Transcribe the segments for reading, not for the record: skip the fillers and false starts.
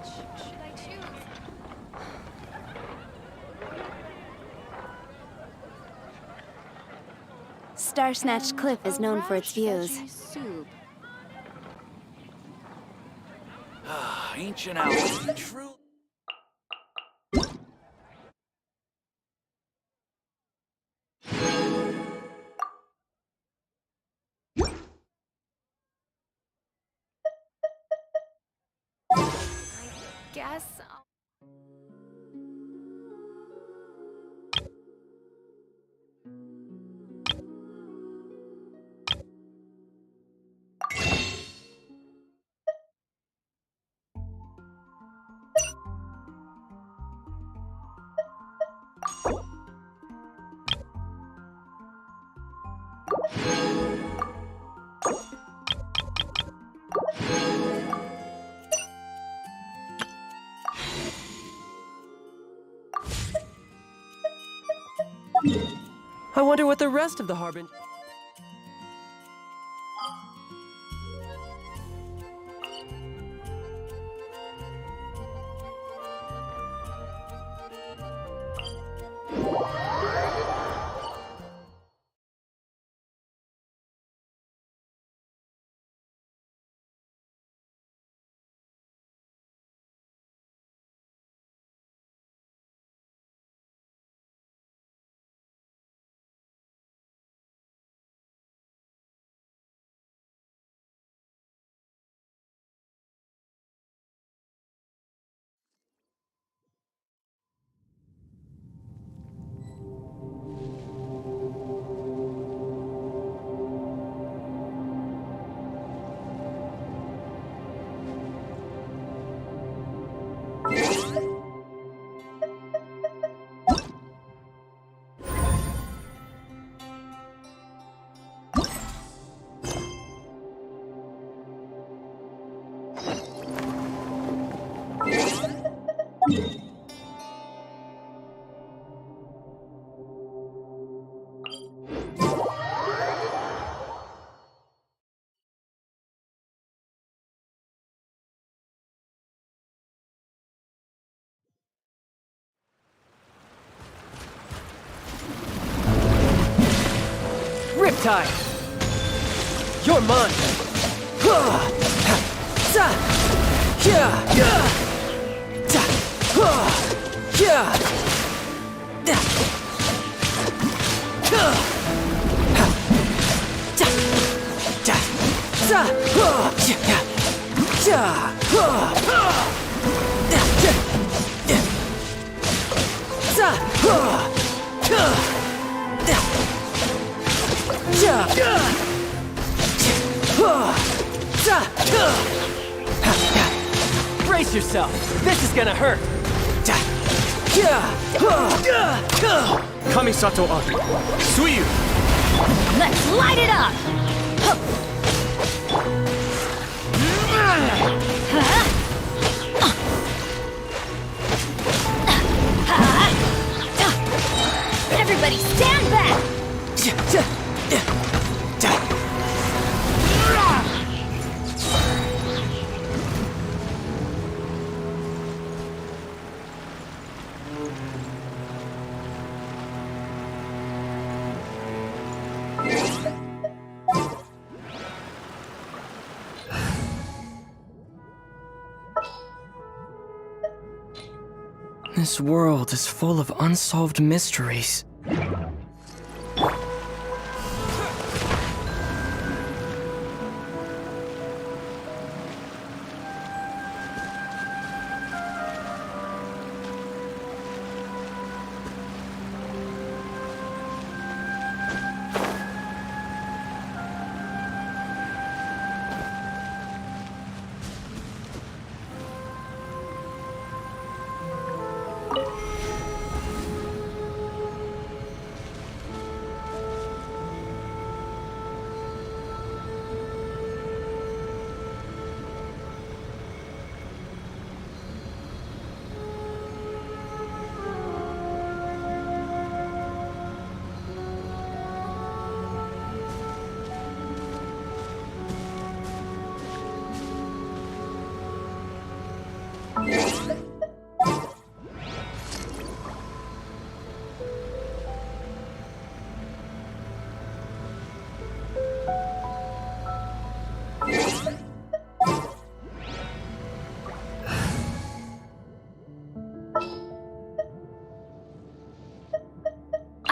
should I choose? Star Snatched Cliff is known for its views. Soup. Ancient hours. True. Guess. I wonder what the rest of the Harbin... Riptide! You're mine! Brace yourself! This is gonna hurt! Kamisato Aki, Suiyu! Let's light it up! Everybody stand back! This world is full of unsolved mysteries.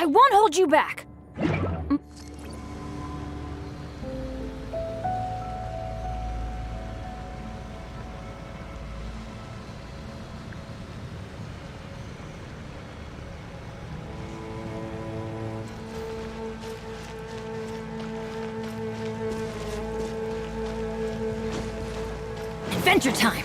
won't hold you back. Adventure time!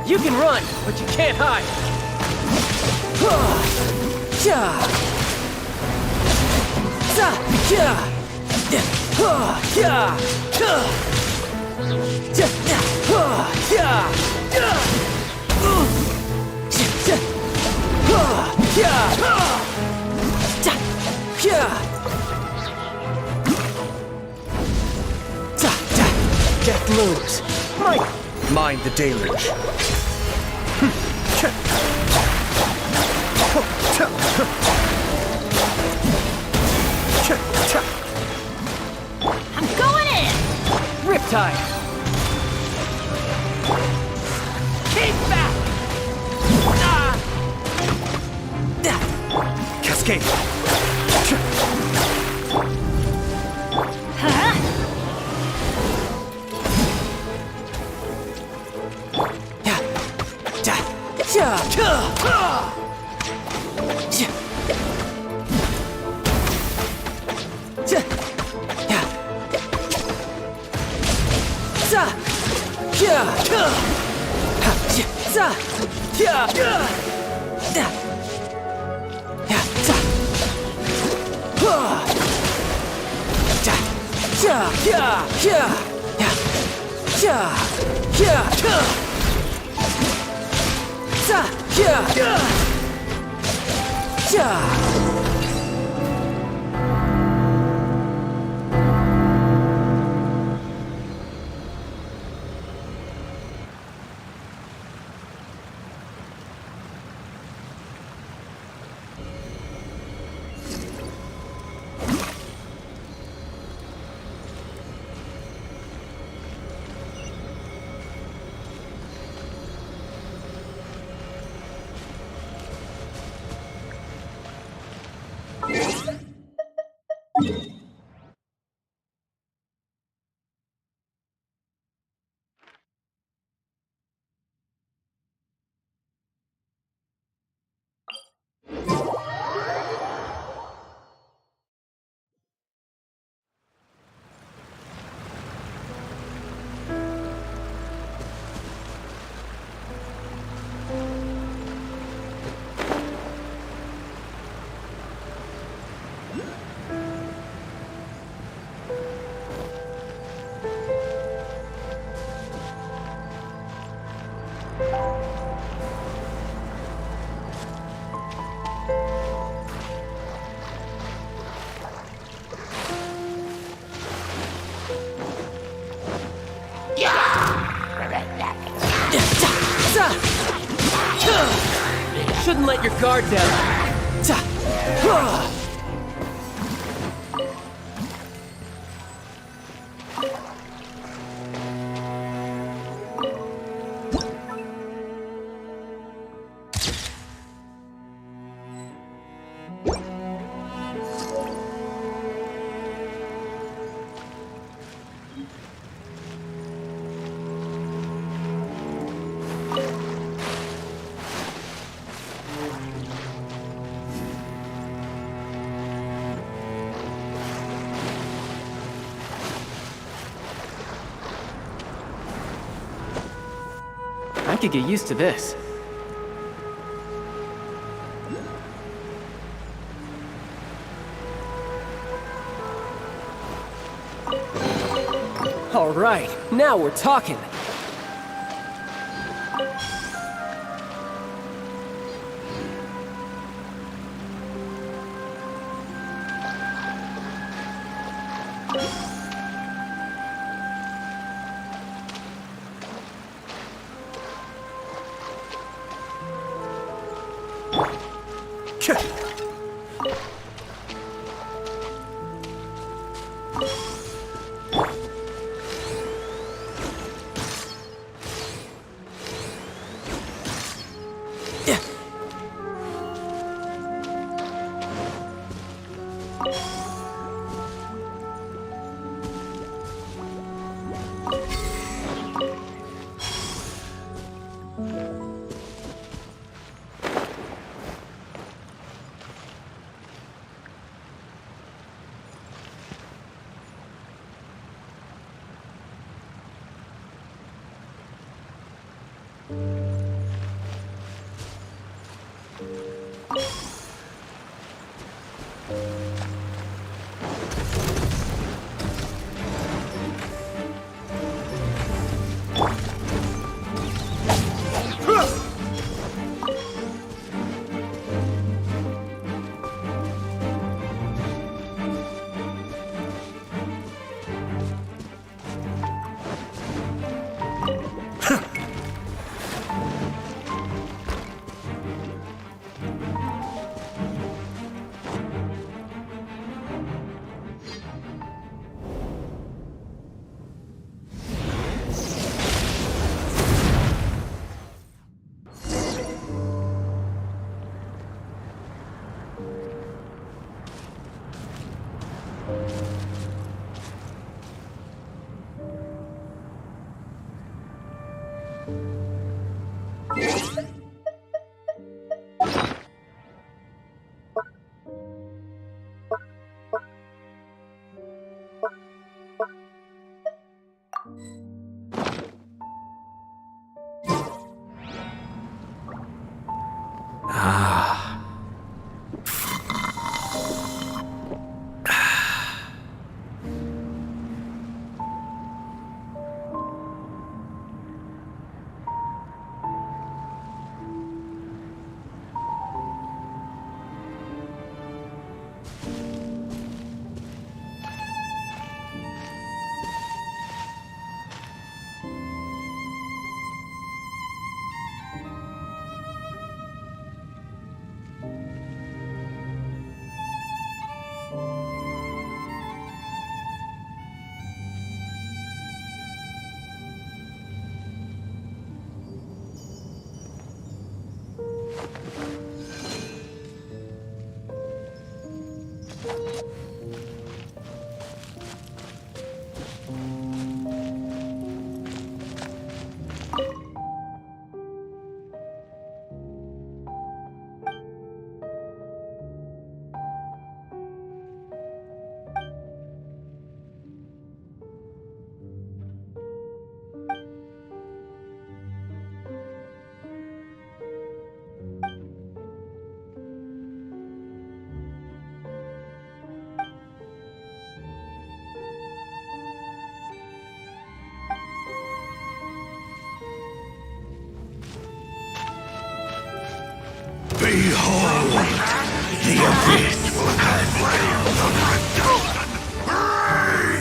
You can run, but you can't hide. Get loose. Mind the deluge. I'm going in! Riptide. Keep back! Cascade. Huh? Yeah! Yeah! Yeah! Yeah! Shouldn't let your guard down. I could get used to this. All right, now we're talking.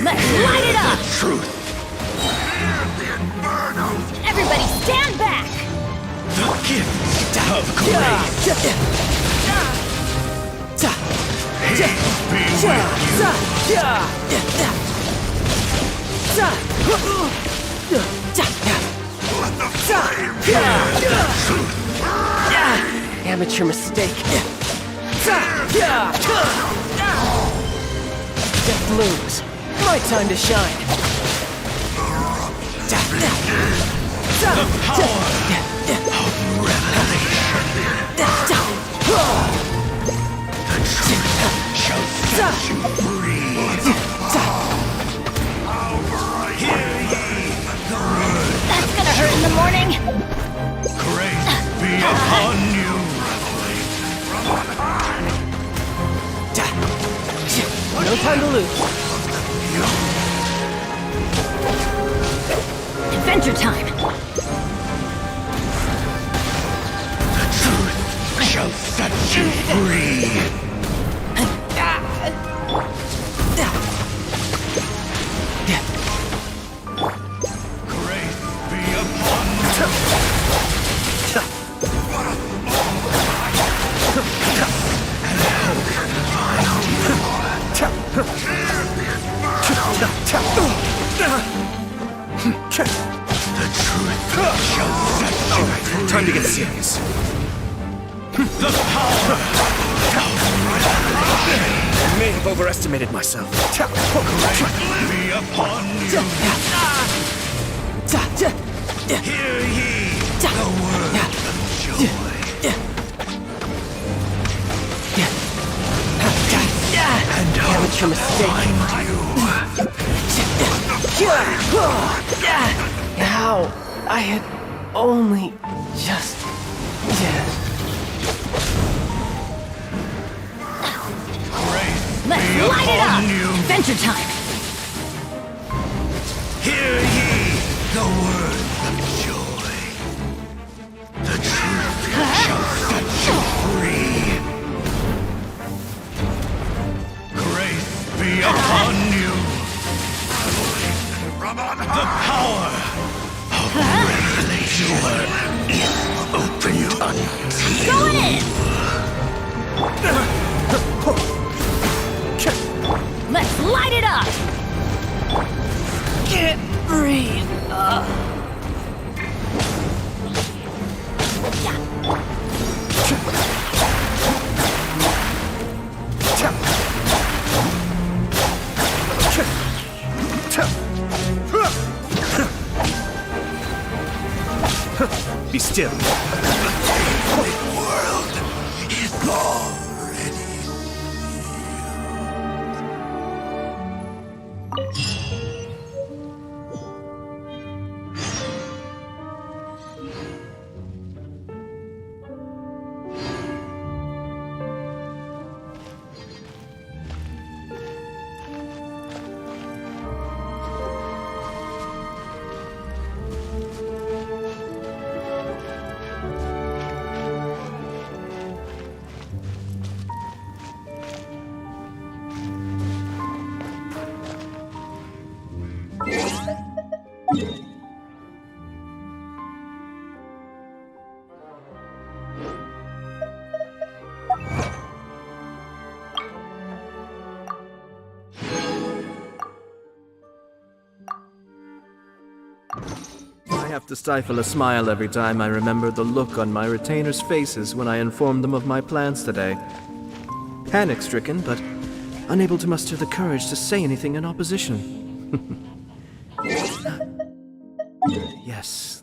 Let's light it up! Truth. Everybody stand back! The gift of grace. Peace be with you. Amateur mistake. Death looms. My time to shine. The power of revelation. The truth shall set you free. Hear ye the word. That's gonna hurt in the morning! Grace be upon you. No time to lose. Adventure time! The truth shall set you free. Grace be upon you. The truth shall set you free. Time to get serious. The power of revelation. I may have overestimated myself. Grace be upon you. Hear ye the word of joy. And Amateur mistake. find you. How I had only just Grace Let's be light it up! upon you. Adventure time! Hear ye the word of joy. The truth shall set you free. Grace be upon you. The power of revelation is opened unto you. Going in! Let's light it up! can't breathe. Be still. The world is already. I have to stifle a smile every time I remember the look on my retainers' faces when I informed them of my plans today. Panic-stricken, but unable to muster the courage to say anything in opposition. Yes,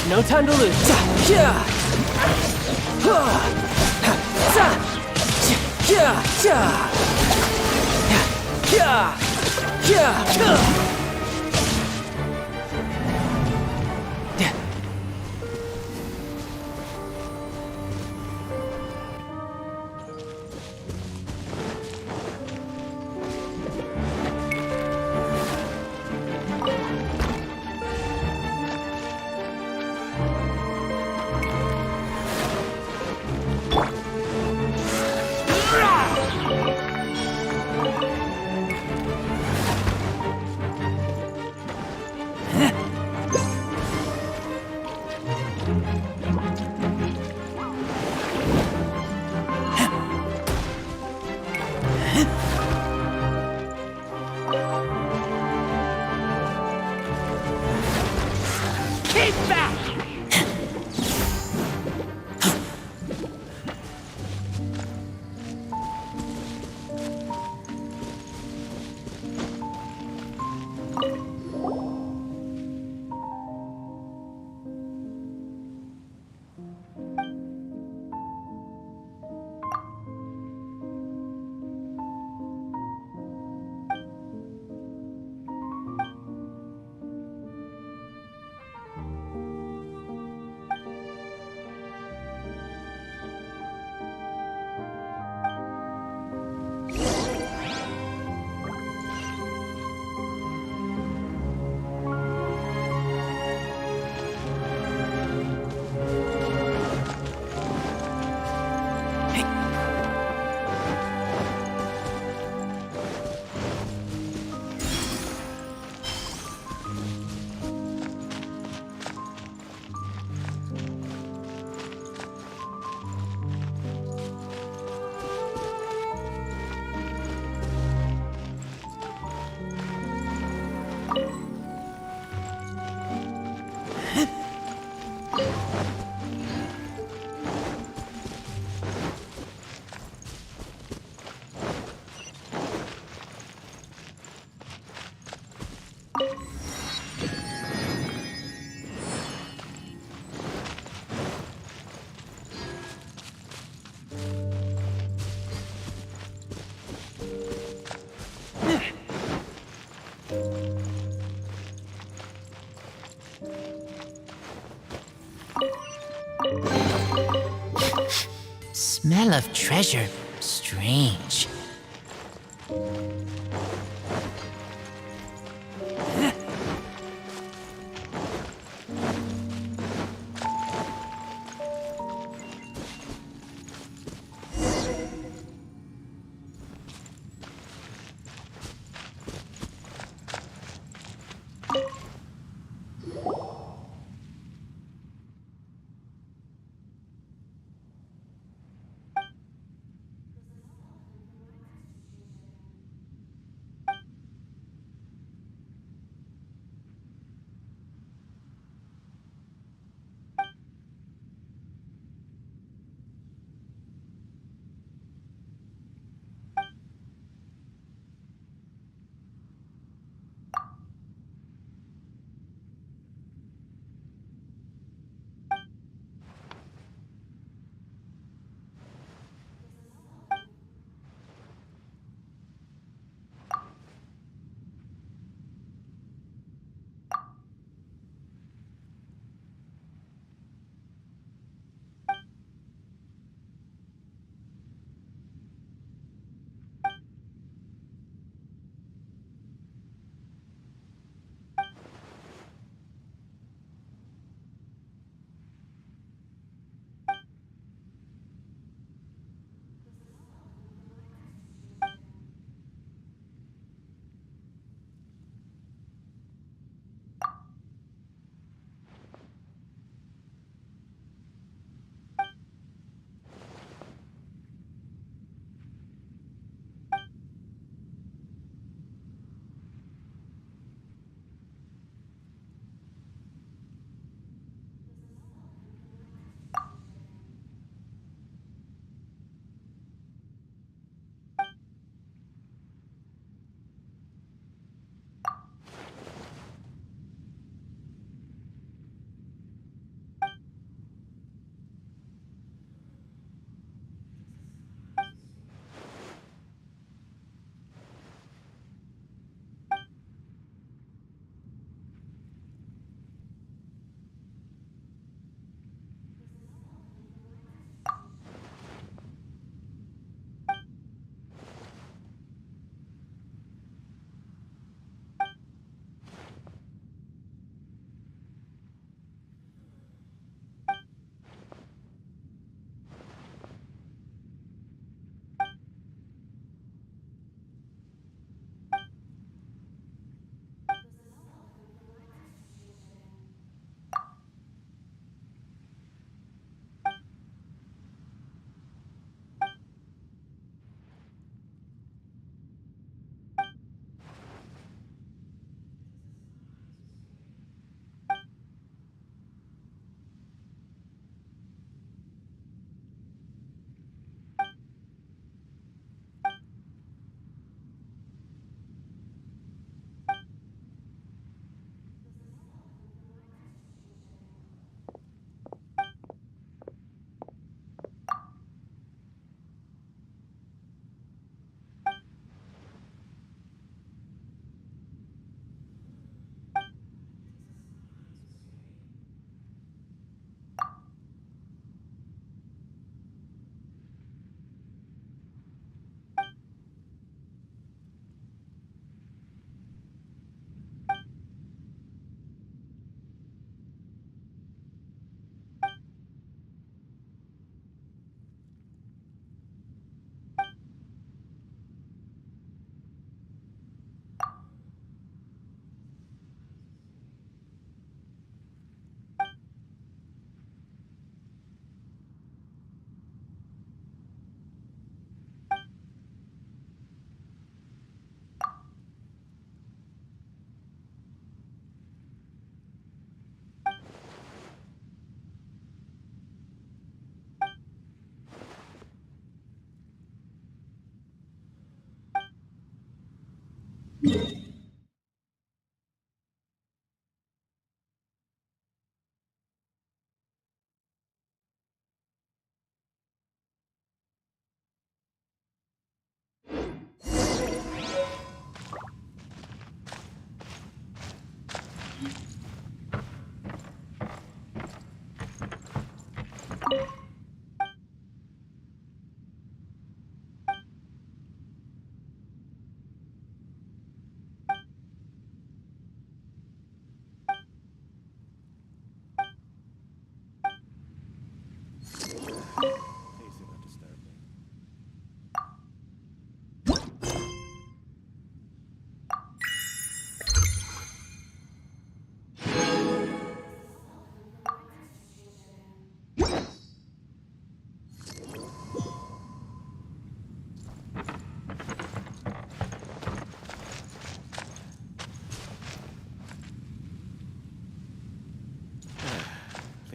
No time to lose. Smell of treasure. Strange.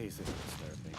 Please don't disturb me.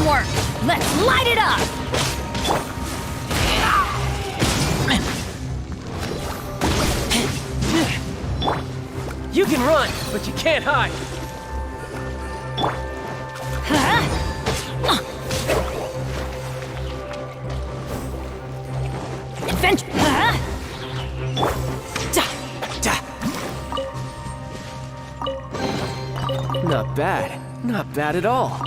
teamwork! Let's light it up! You can run, but you can't hide. Adventure! Not bad. Not bad at all.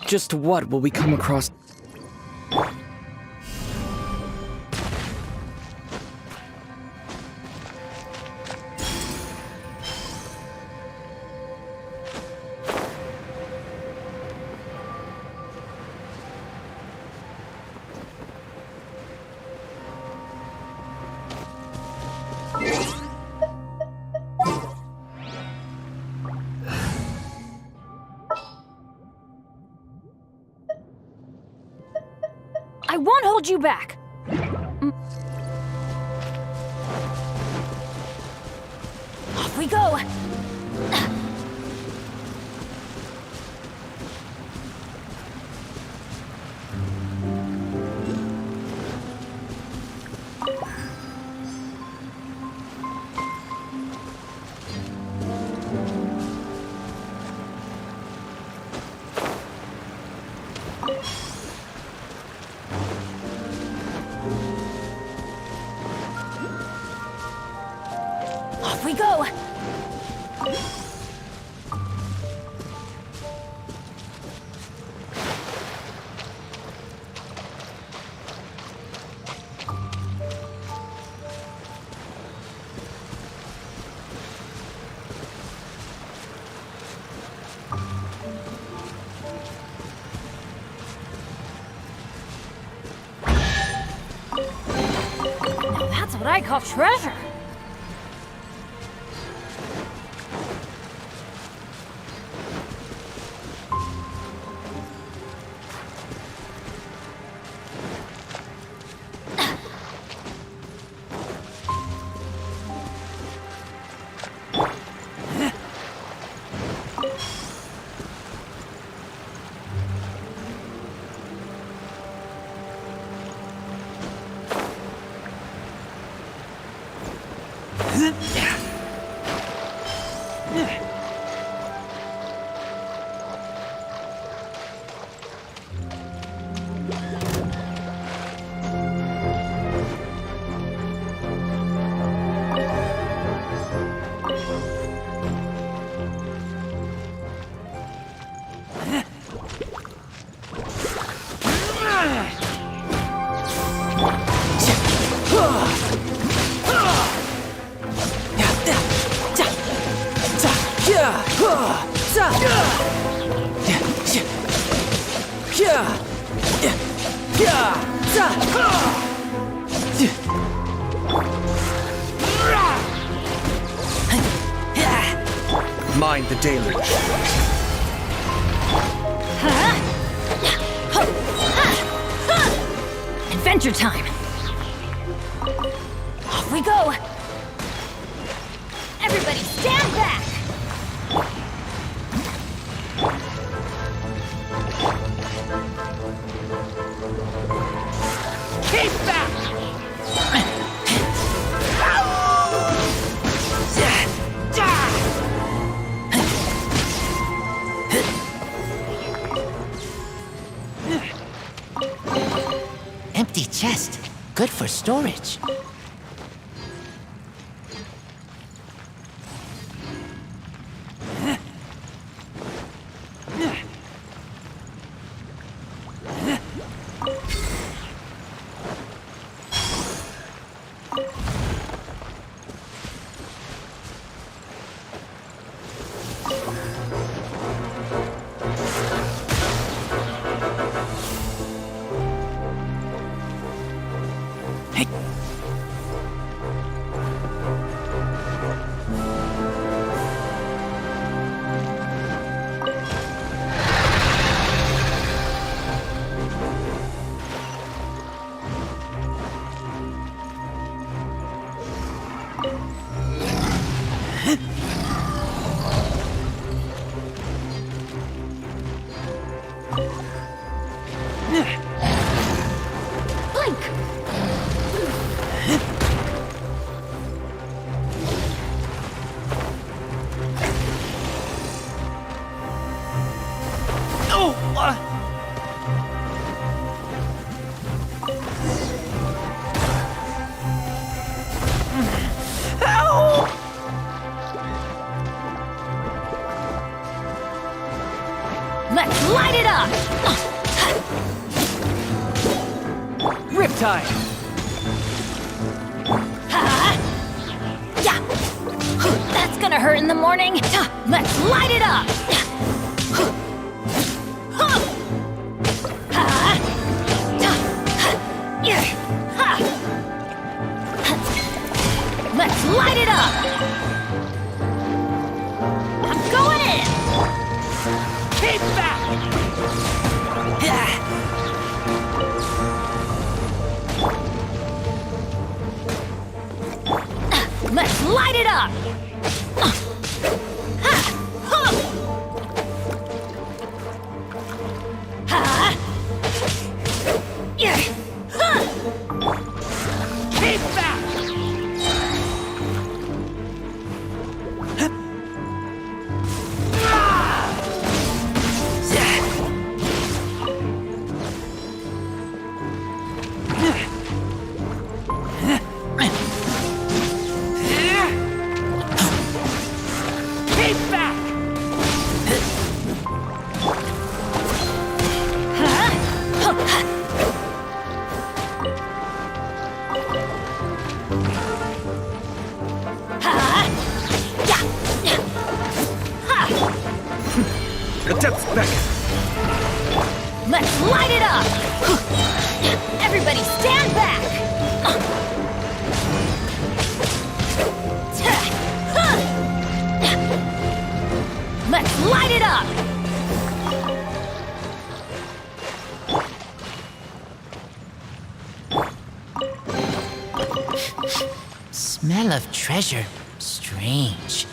Just what will we come across? I won't hold you back. Off we go. Off we go! Now that's what I call treasure! Mind the deluge. Adventure time! Off we go! Everybody stand back! Keep back! Empty chest. Good for storage. Let's light it up! Riptide! Yeah! That's gonna hurt in the morning! Let's light it up! Let's light it up! I'm going in! Keep back! Let's light it up! Keep back! Keep back! Attempts back. Let's light it up! Everybody stand back! Let's light it up! Smell of treasure. Strange.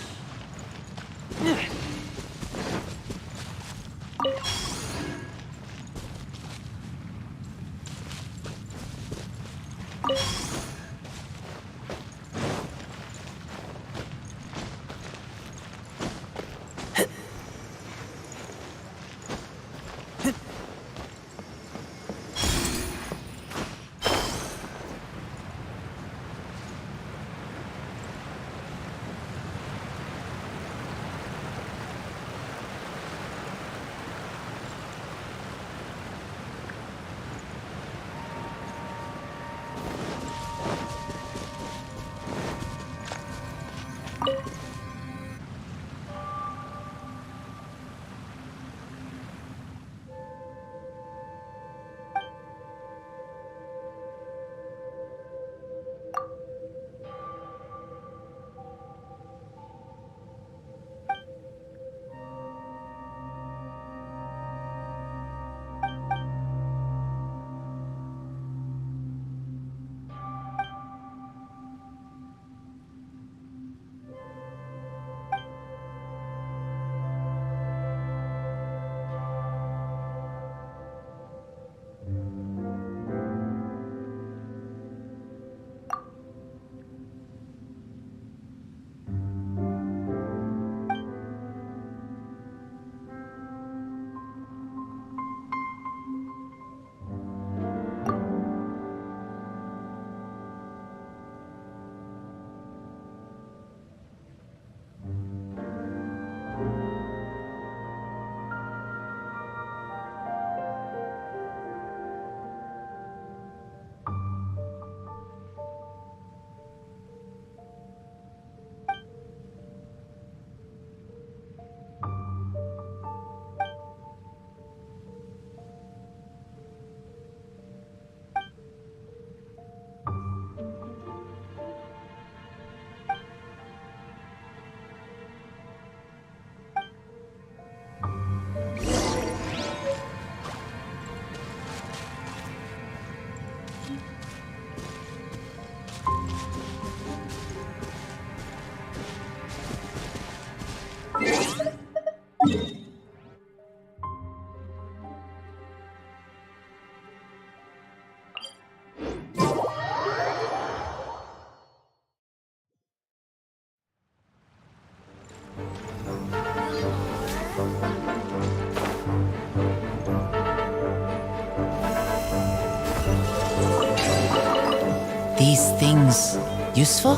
These things useful?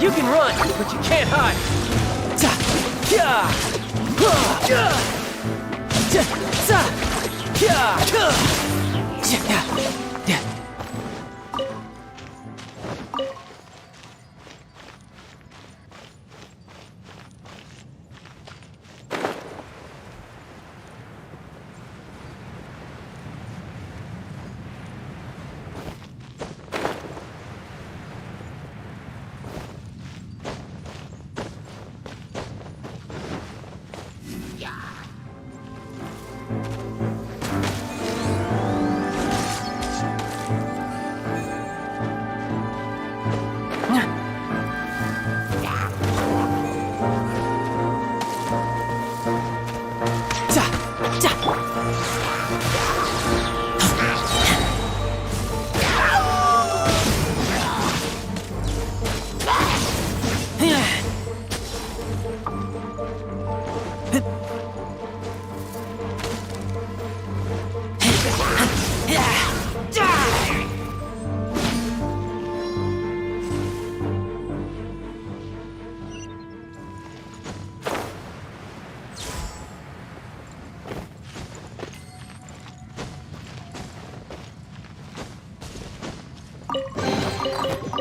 You can run, but you can't hide. Ta, ya, ya, ta, ta, ya, ya, ya.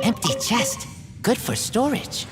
Empty chest. Good for storage.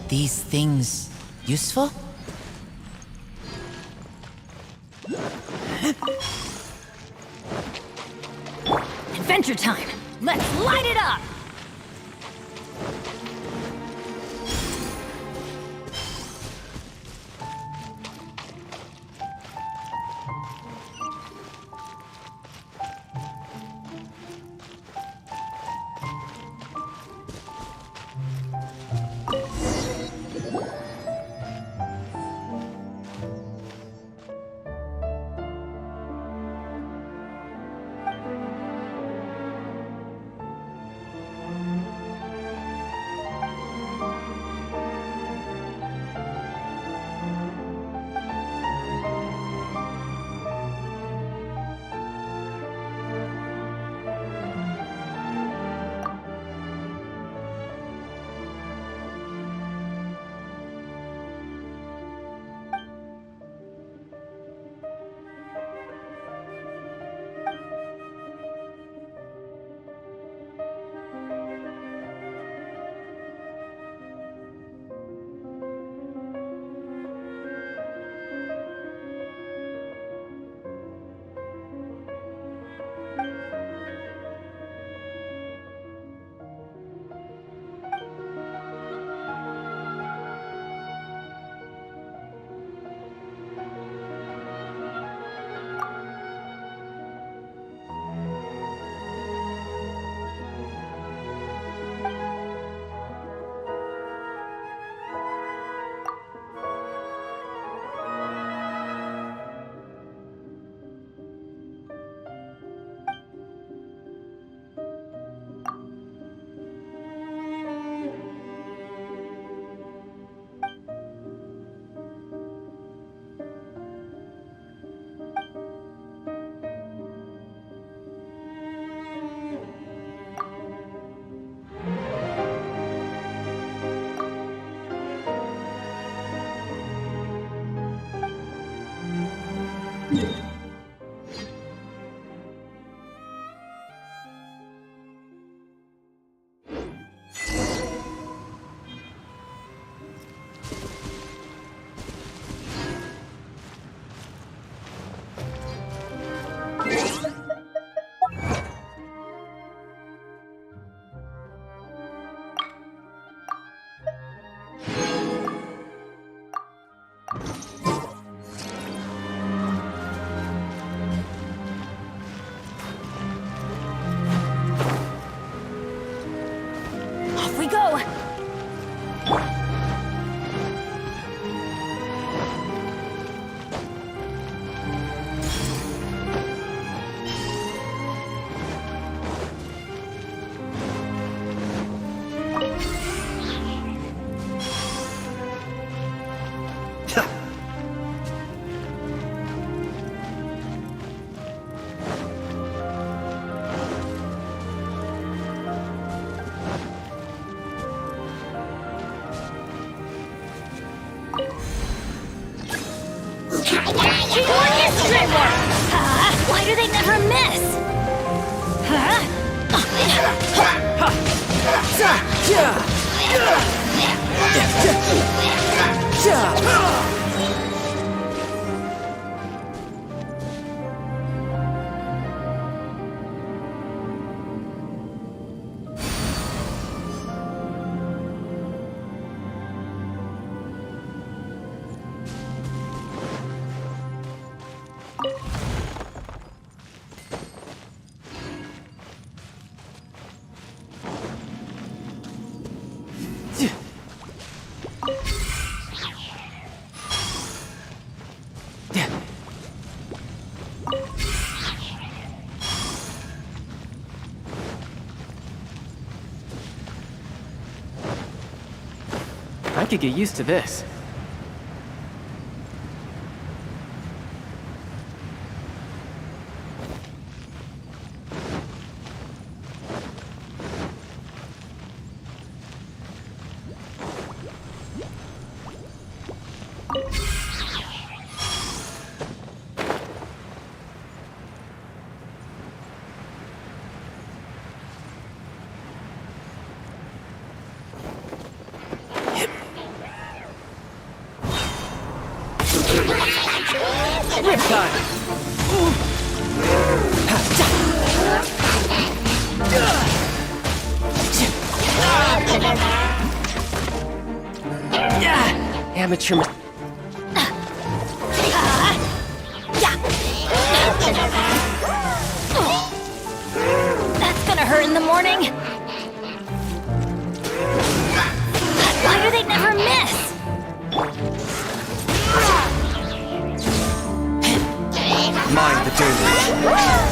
These things useful? Adventure time! Let's light it up! do they never miss? Huh? I could get used to this. Amateur. That's gonna hurt in the morning. Why do they never miss? Mind the deluge.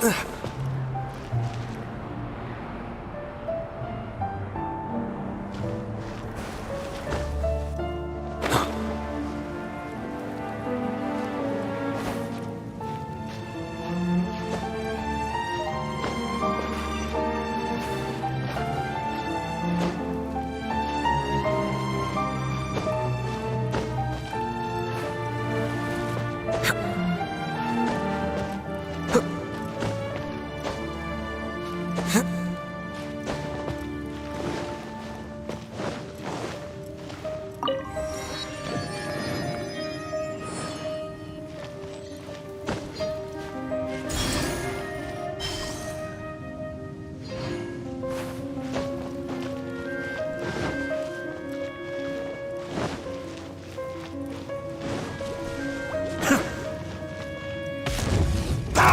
Bow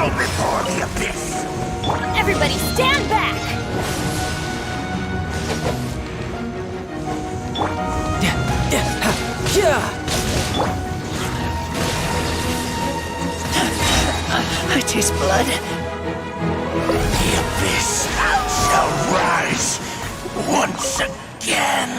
before the abyss! Everybody stand back! I taste blood. The abyss shall rise once again!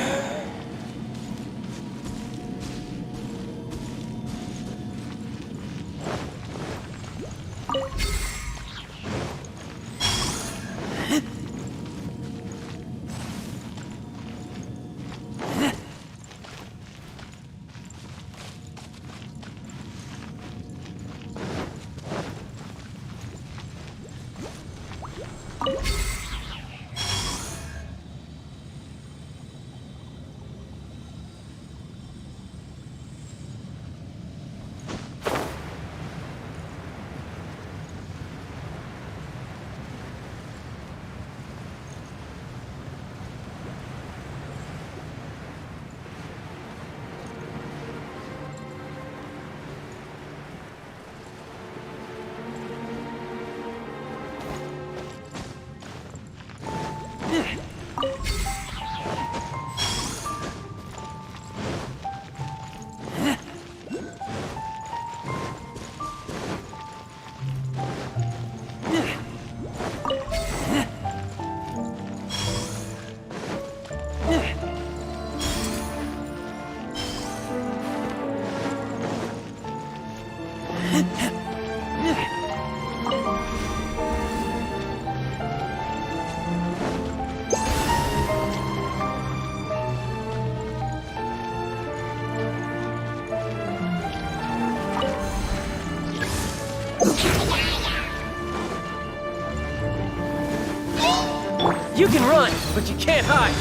You can run, but you can't hide.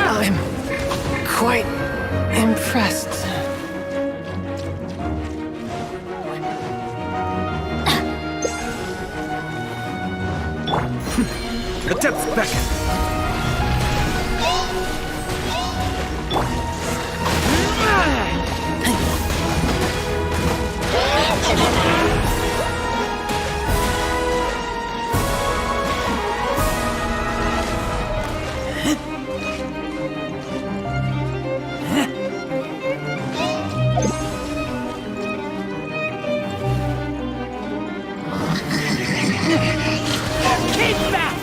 I'm quite impressed. The depths beckon! Keep back!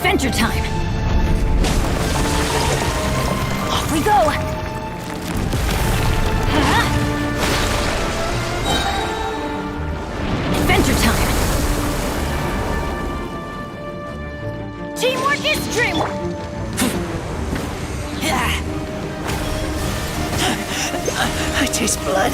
Adventure time! Off we go! Adventure time! Teamwork is dreamwork! I taste blood.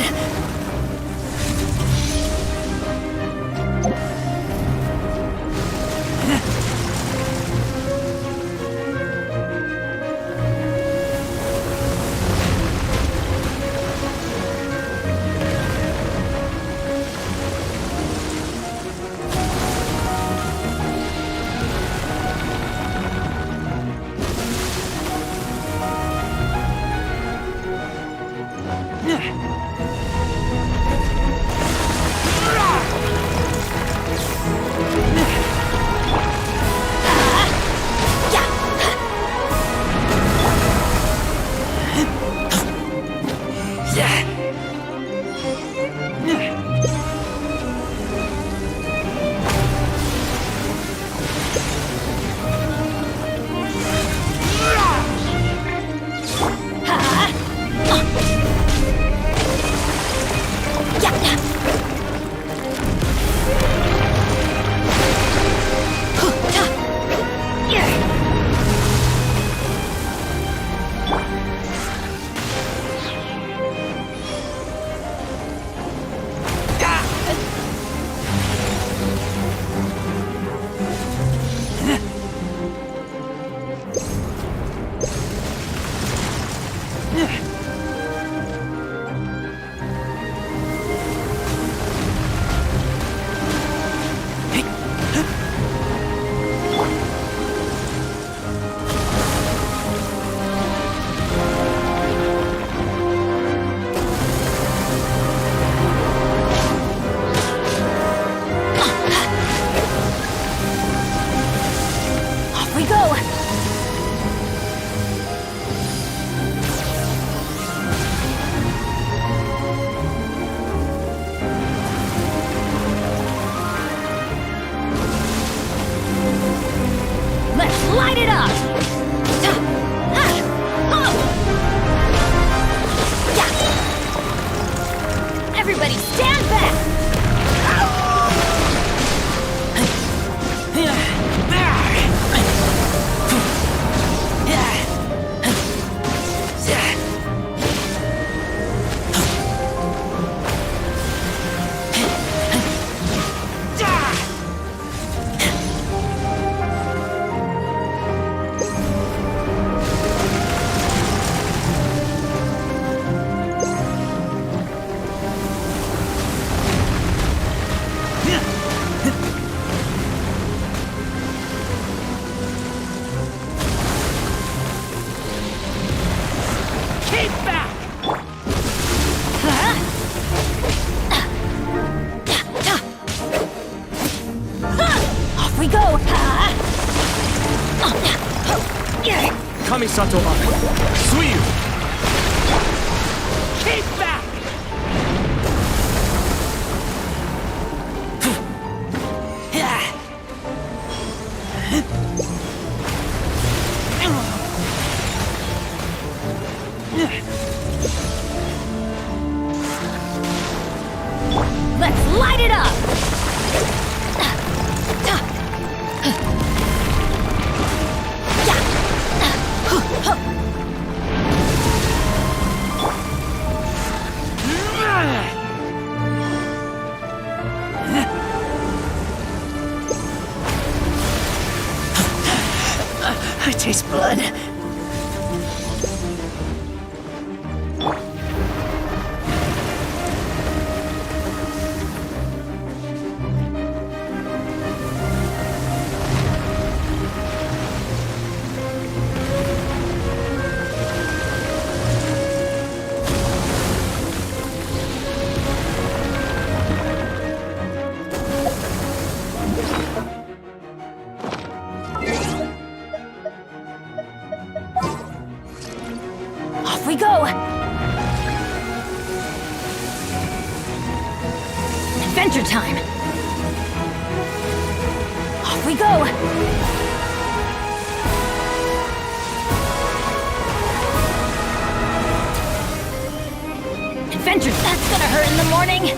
Light it up! Everybody stand back! Kamisato up. Suiyu. Keep back. Let's light it up! I taste blood. Off we go! Adventure time! Off we go! hurt in the morning.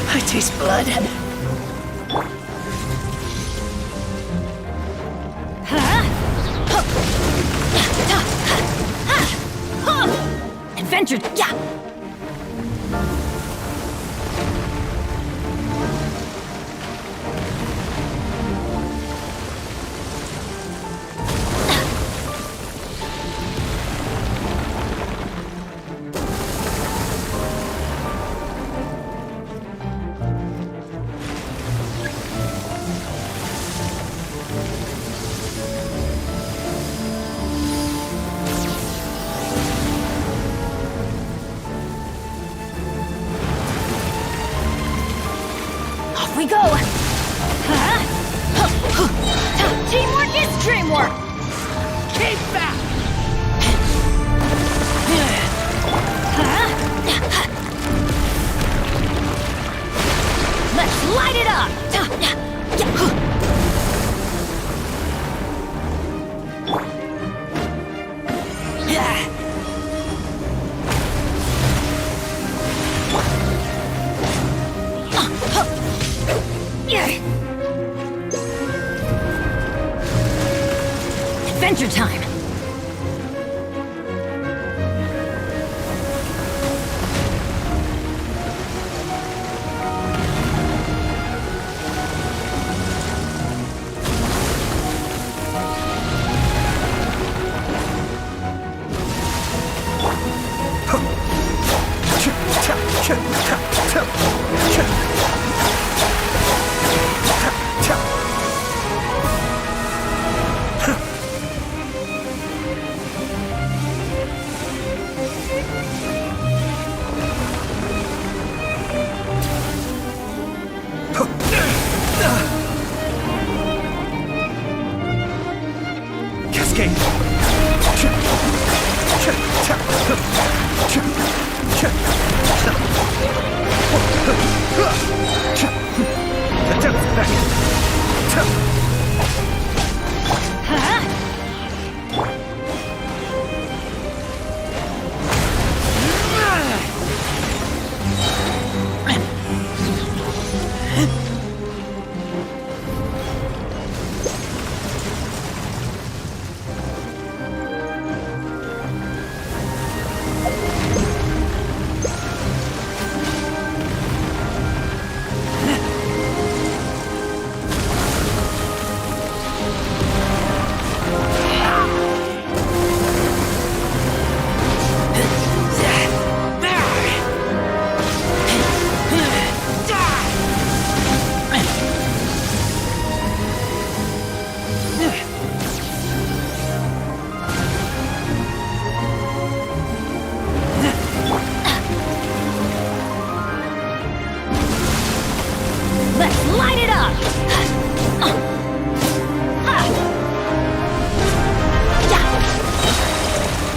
I taste blood. Adventure, yeah! We go! Teamwork is dreamwork! Keep back! Let's light it up! Adventure time!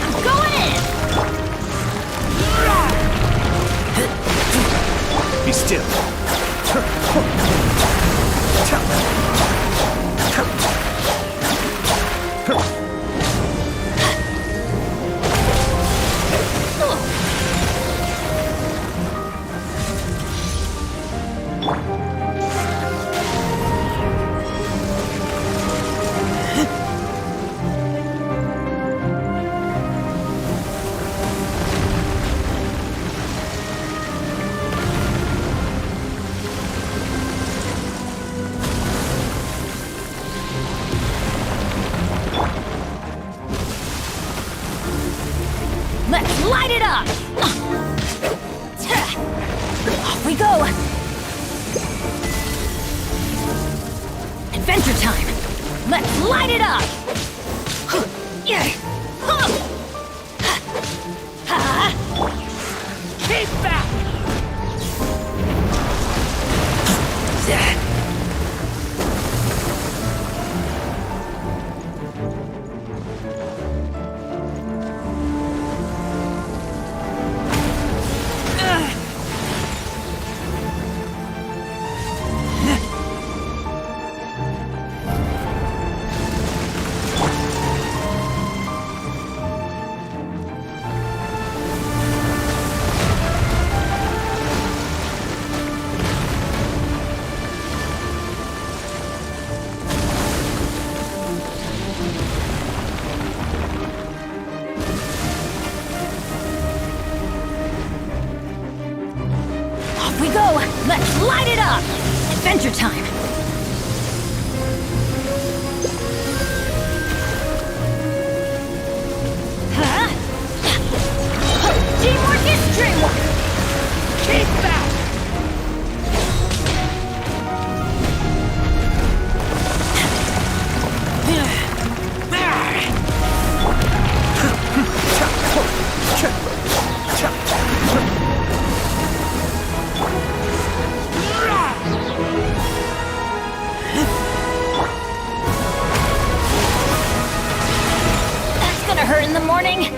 I'm going in! Be still. Let's light it up! Off we go! Adventure time! Let's light it up! Keep back! Off we go! Let's light it up! Adventure time! Huh? Teamwork is dreamwork! Keep back! That's gonna hurt in the morning!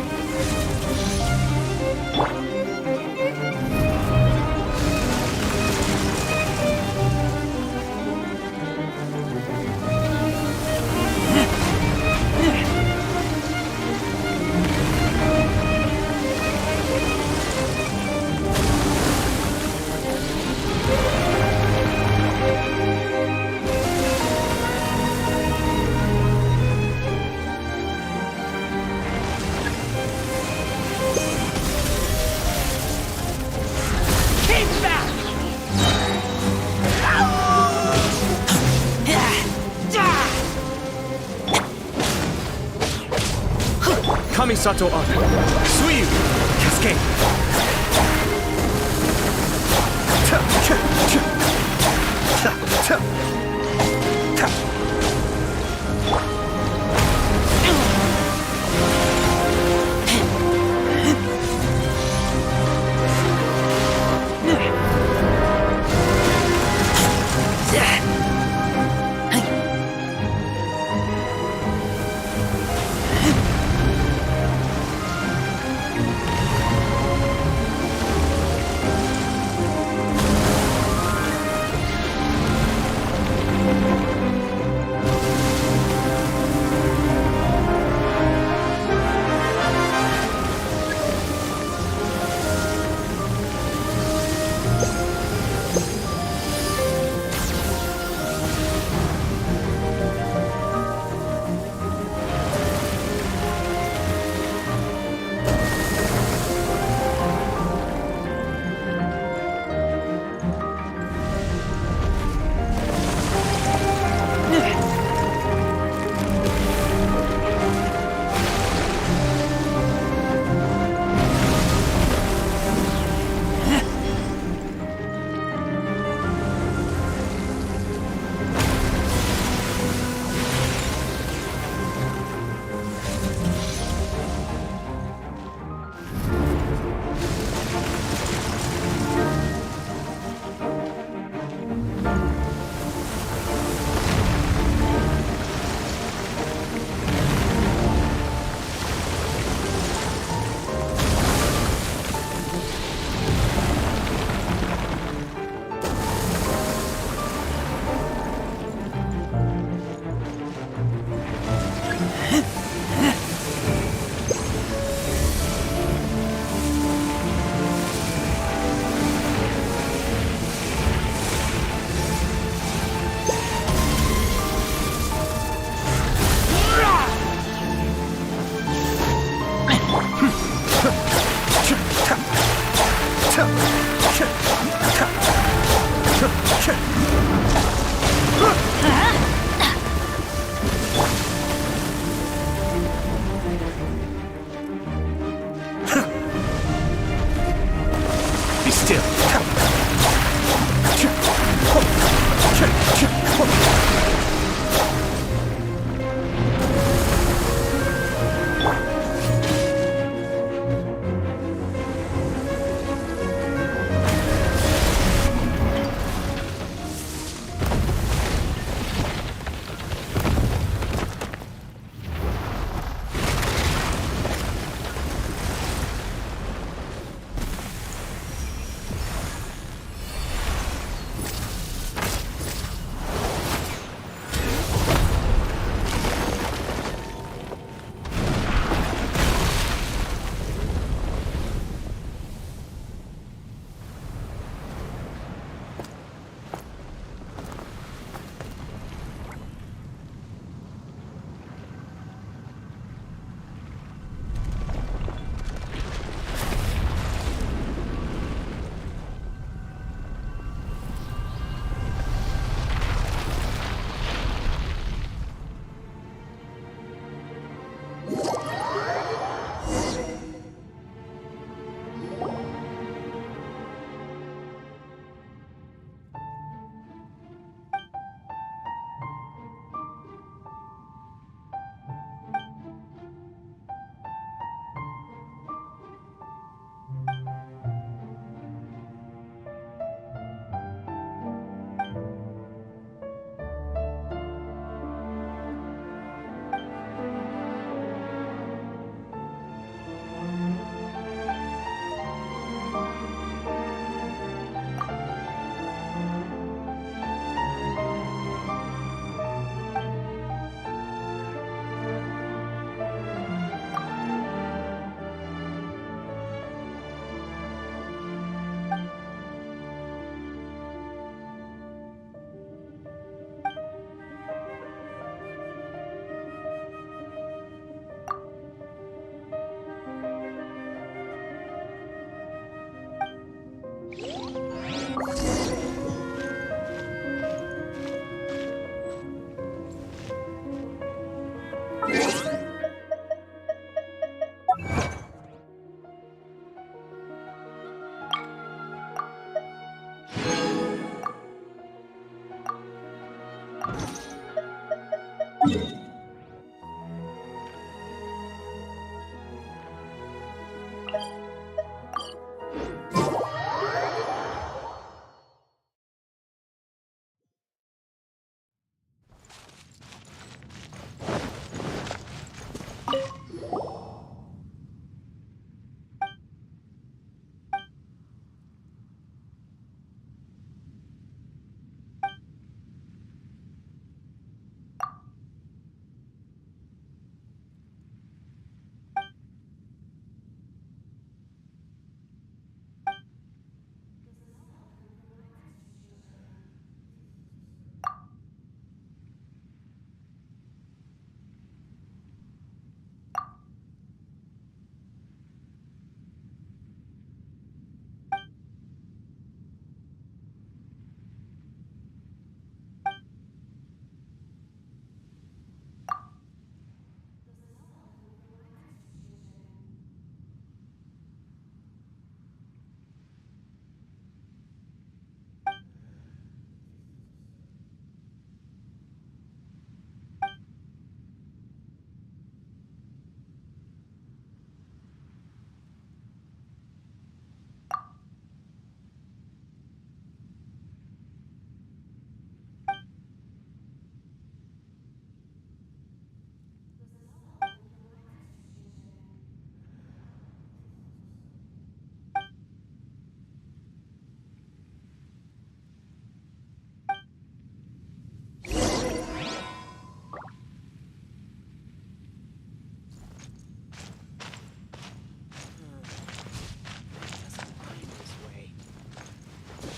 Kamisato up. Suiyu. Cascade.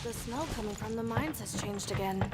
The smell coming from the mines has changed again.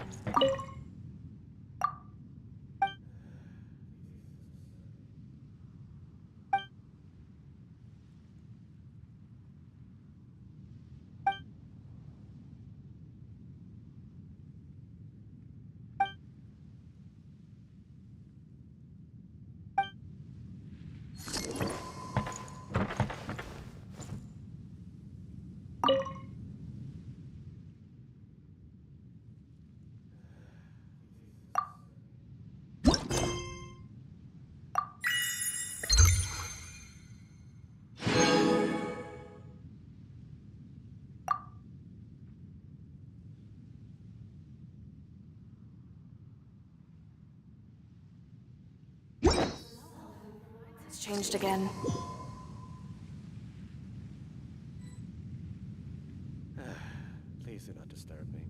It's changed again. Please do not disturb me.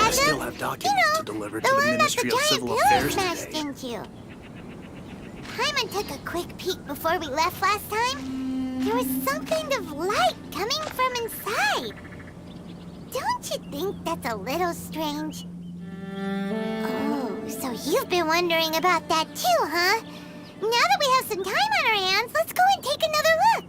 I still have documents to deliver to the Ministry of Civil Affairs smashed today. into. Paimon took a quick peek before we left last time. There was some kind of light coming from inside. Don't you think that's a little strange? Oh, so you've been wondering about that too, huh? Now that we have some time on our hands, let's go and take another look.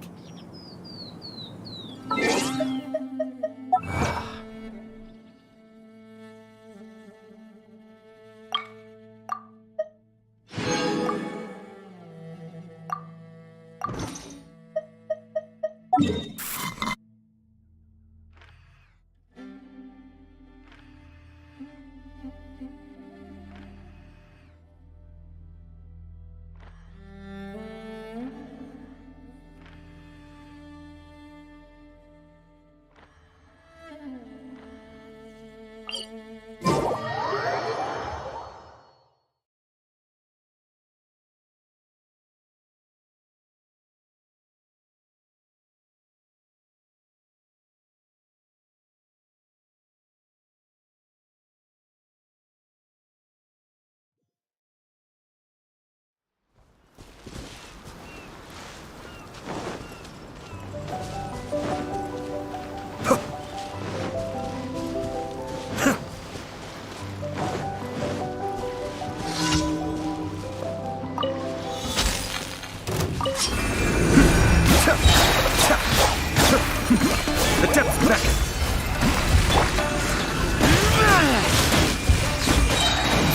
The depths back!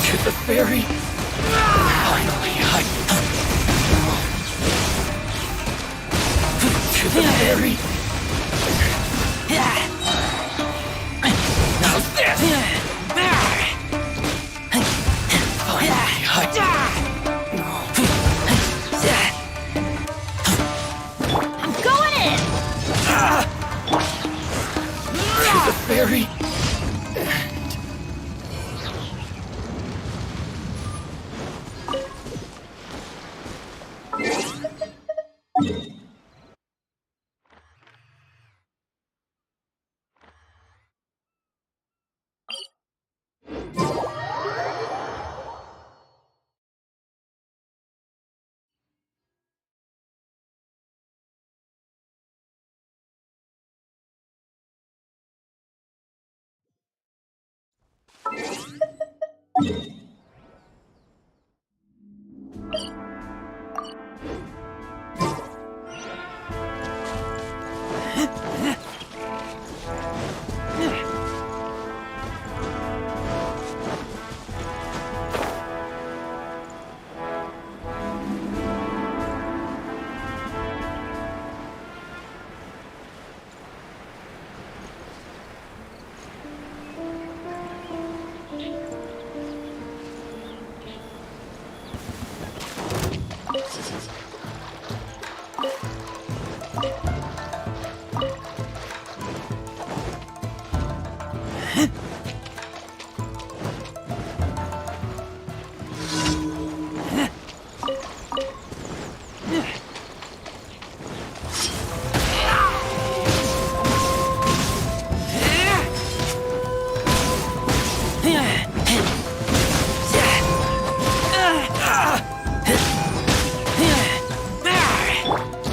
To the ferry! Finally, to the ferry! How's this? I'm going in! To the ferry!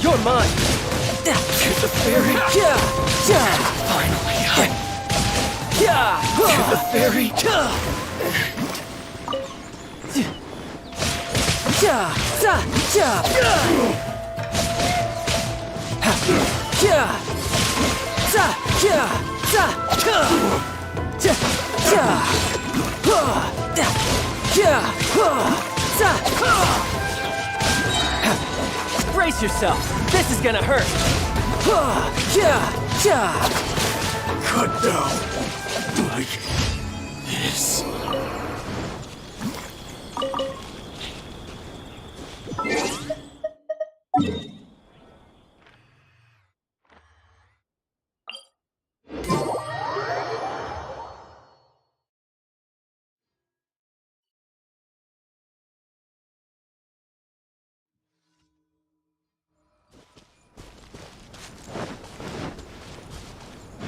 You're mine! To the ferry! Finally, to the ferry! Brace yourself! This is gonna hurt! Cut down like this.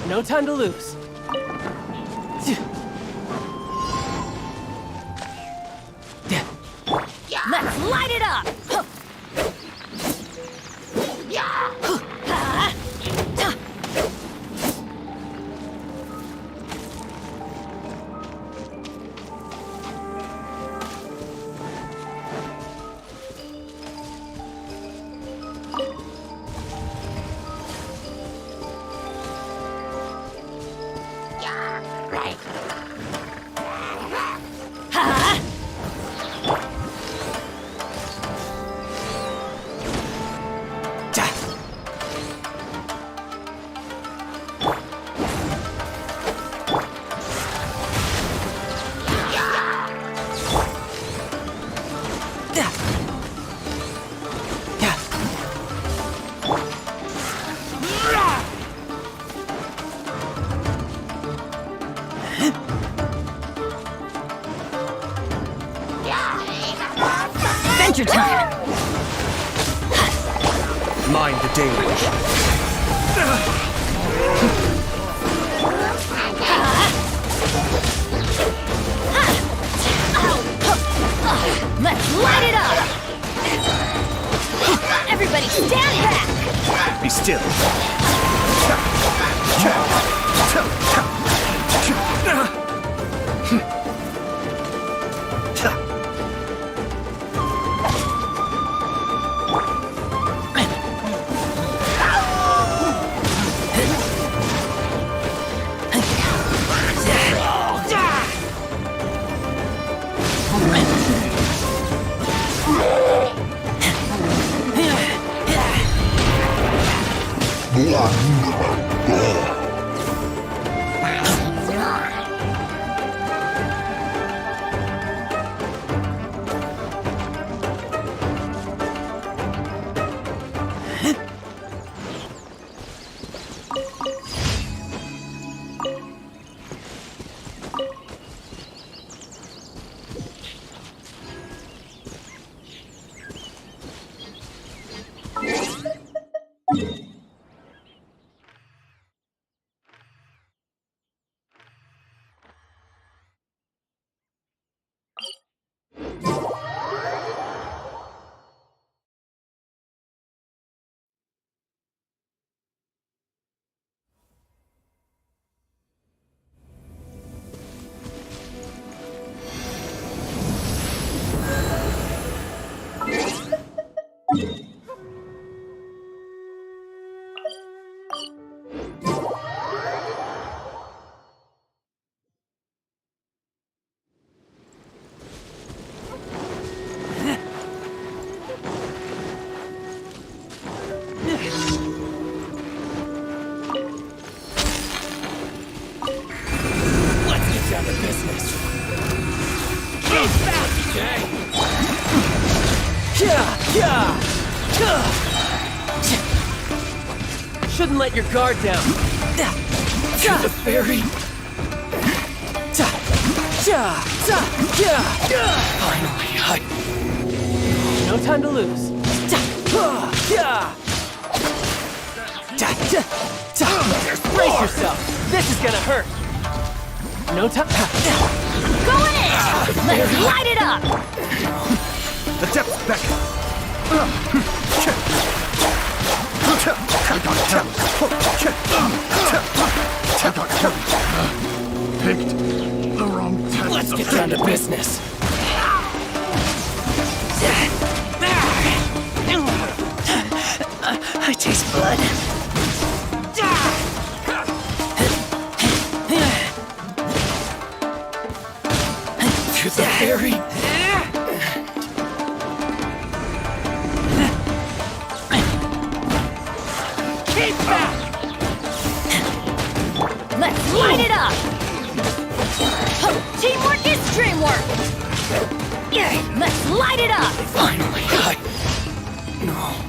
No time to lose. light it up! Adventure time! Mind the deluge. Let's light it up! Everybody stand back! Be still. Shouldn't let your guard down. To the fairy. Finally, No time to lose. Brace yourself. This is gonna hurt. No time. Going in! Let's light it up! the depths beckon. Picked the wrong test. Let's get down to business. I taste blood. To the fairy. Keep back! Let's light it up! Teamwork is dreamwork! Let's light it up! Finally, no.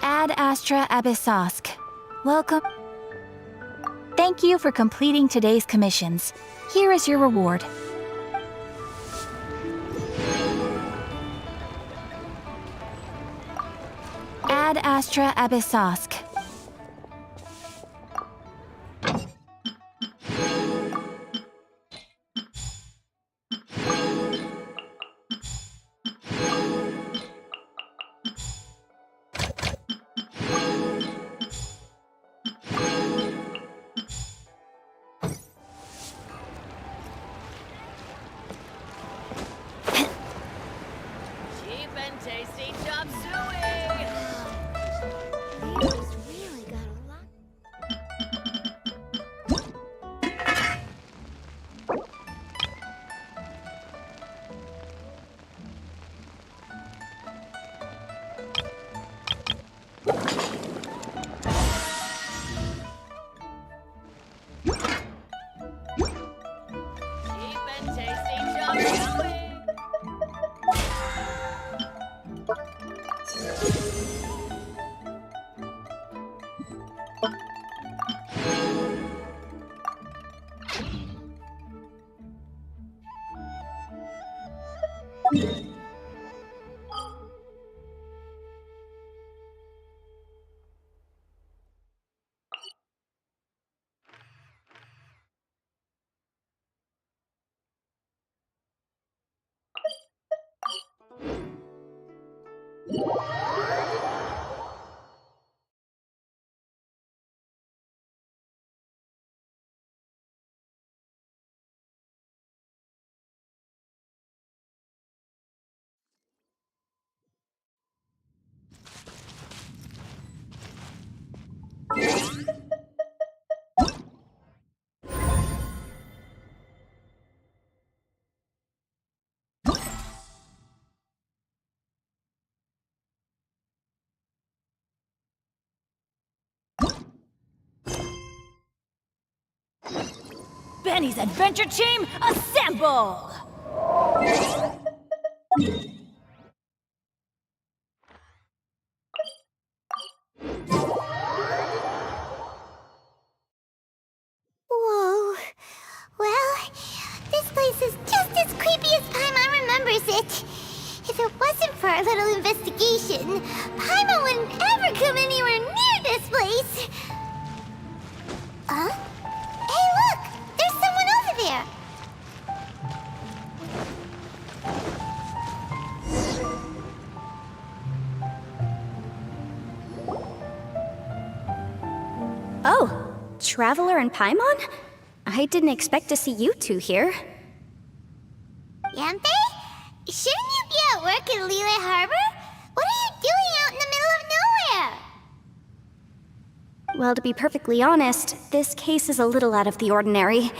Ad Astra Abyssosk. Welcome. Thank you for completing today's commissions. Here is your reward. Ad Astra Abyssosk. Cheap and tasty chop suey! Leo's really got a lot. Cheap and tasty chop suey! Benny's Adventure Team, assemble! Whoa. Well, this place is just as creepy as Paimon remembers it. If it wasn't for our little investigation, Paimon wouldn't ever come anywhere near this place. Huh? Hey, look! There's someone over there! Oh, Traveler and Paimon? I didn't expect to see you two here. Yampe? Shouldn't you be at work in Liyue Harbor? What are you doing out in the middle of nowhere? Well, to be perfectly honest, this case is a little out of the ordinary.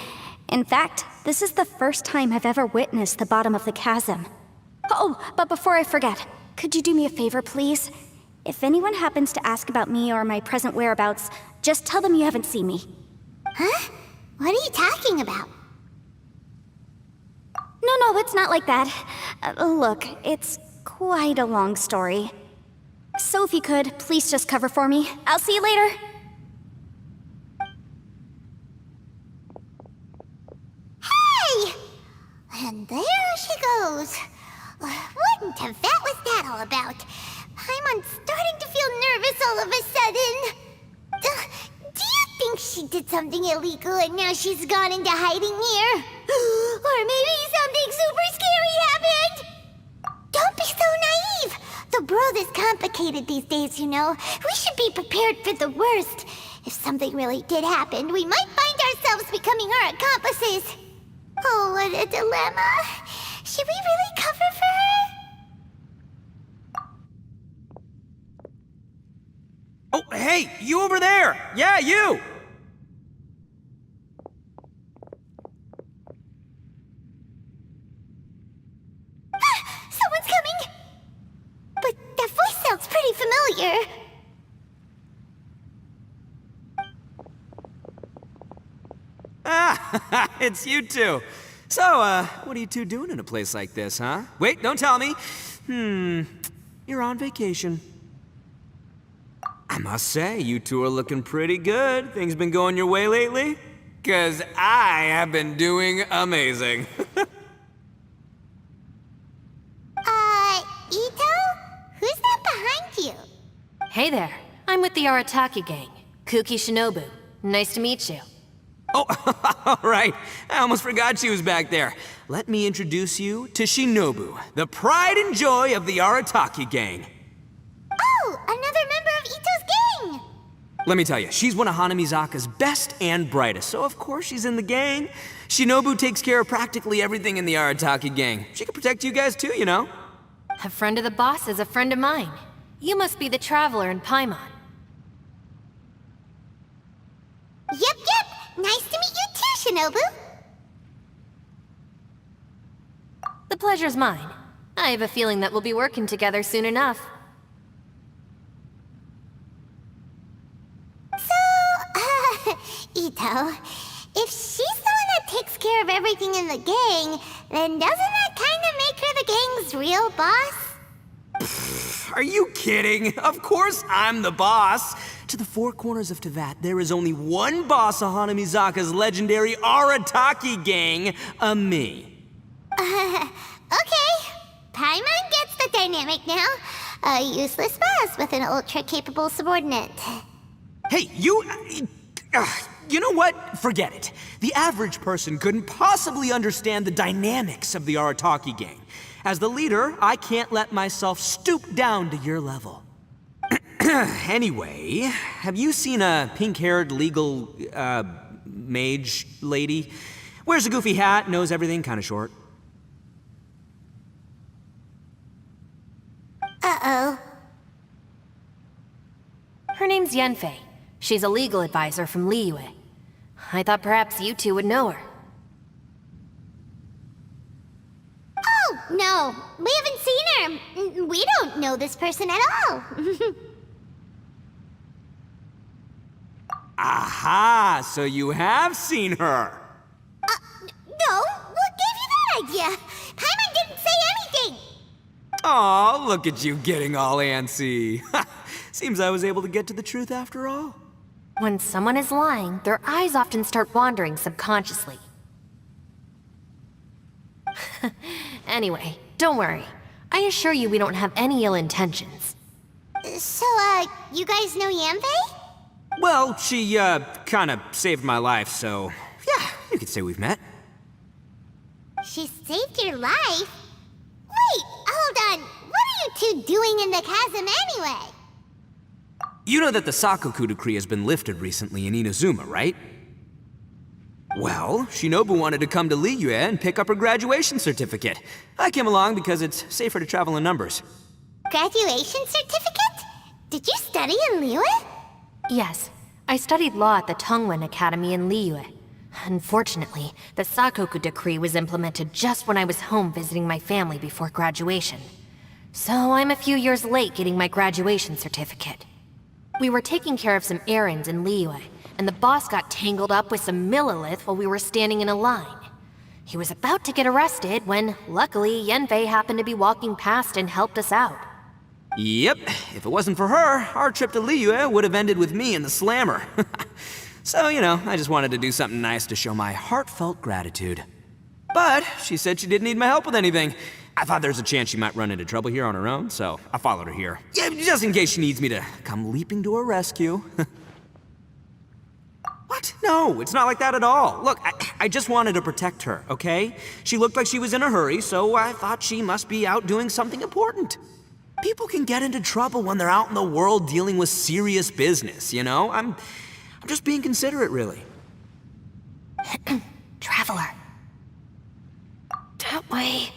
In fact, this is the first time I've ever witnessed the bottom of the chasm. Oh, but before I forget, could you do me a favor, please? If anyone happens to ask about me or my present whereabouts, just tell them you haven't seen me. Huh? What are you talking about? No, it's not like that. Look, it's quite a long story. So if you could, please just cover for me. I'll see you later. Hey! And there she goes. What in Tibet was that all about? Paimon's starting to feel nervous all of a sudden. Do you think she did something illegal and now she's gone into hiding here? Or maybe something super scary happened? Don't be so naive! The world is complicated these days, you know. We should be prepared for the worst. If something really did happen, we might find ourselves becoming her accomplices. Oh, what a dilemma. Should we really cover for her? Oh, hey, you over there! Yeah, you! Someone's coming! But that voice sounds pretty familiar. Ah, it's you two. So, what are you two doing in a place like this, huh? Wait, don't tell me. You're on vacation. I must say, you two are looking pretty good. Things been going your way lately? 'Cause I have been doing amazing. Ito? Who's that behind you? Hey there. I'm with the Arataki gang. Kuki Shinobu. Nice to meet you. Oh, all right. I almost forgot she was back there. Let me introduce you to Shinobu, the pride and joy of the Arataki gang. Oh, another member of Ito's gang! Let me tell you, she's one of Hanamizaka's best and brightest, so of course she's in the gang. Shinobu takes care of practically everything in the Arataki gang. She can protect you guys too, you know. A friend of the boss is a friend of mine. You must be the traveler in Paimon. Yep. Nice to meet you too, Shinobu. The pleasure's mine. I have a feeling that we'll be working together soon enough. So, Ito, if she's the one that takes care of everything in the gang, then doesn't that kind of make her the gang's real boss? Are you kidding? Of course I'm the boss. To the four corners of Teyvat, there is only one boss of Hanamizaka's legendary Arataki gang, me. Okay. Paimon gets the dynamic now. A useless boss with an ultra-capable subordinate. Hey, you know what? Forget it. The average person couldn't possibly understand the dynamics of the Arataki gang. As the leader, I can't let myself stoop down to your level. Anyway, have you seen a pink-haired legal, mage lady? Wears a goofy hat, knows everything, kinda short. Uh-oh. Her name's Yanfei. She's a legal advisor from Liyue. I thought perhaps you two would know her. Oh, no. We haven't seen her. We don't know this person at all. Aha! So you have seen her! No. What gave you that idea? Paimon didn't say anything. Aw, look at you getting all antsy. Seems I was able to get to the truth after all. When someone is lying, their eyes often start wandering subconsciously. Anyway, don't worry. I assure you we don't have any ill intentions. So, you guys know Yanfei? Well, she, kinda saved my life, so yeah, you could say we've met. She saved your life? Wait, hold on. What are you two doing in the chasm anyway? You know that the Sakoku decree has been lifted recently in Inazuma, right? Well, Shinobu wanted to come to Liyue and pick up her graduation certificate. I came along because it's safer to travel in numbers. Graduation certificate? Did you study in Liyue? Yes, I studied law at the Tongwen Academy in Liyue. Unfortunately, the Sakoku decree was implemented just when I was home visiting my family before graduation. So I'm a few years late getting my graduation certificate. We were taking care of some errands in Liyue, and the boss got tangled up with some Millilith while we were standing in a line. He was about to get arrested when, luckily, Yanfei happened to be walking past and helped us out. Yep, if it wasn't for her, our trip to Liyue would have ended with me in the slammer. So, you know, I just wanted to do something nice to show my heartfelt gratitude. But she said she didn't need my help with anything. I thought there's a chance she might run into trouble here on her own, so I followed her here. Yeah, just in case she needs me to come leaping to her rescue. What? No, it's not like that at all. Look, I just wanted to protect her, okay? She looked like she was in a hurry, so I thought she must be out doing something important. People can get into trouble when they're out in the world dealing with serious business, you know? I'm just being considerate, really. Traveler. That way.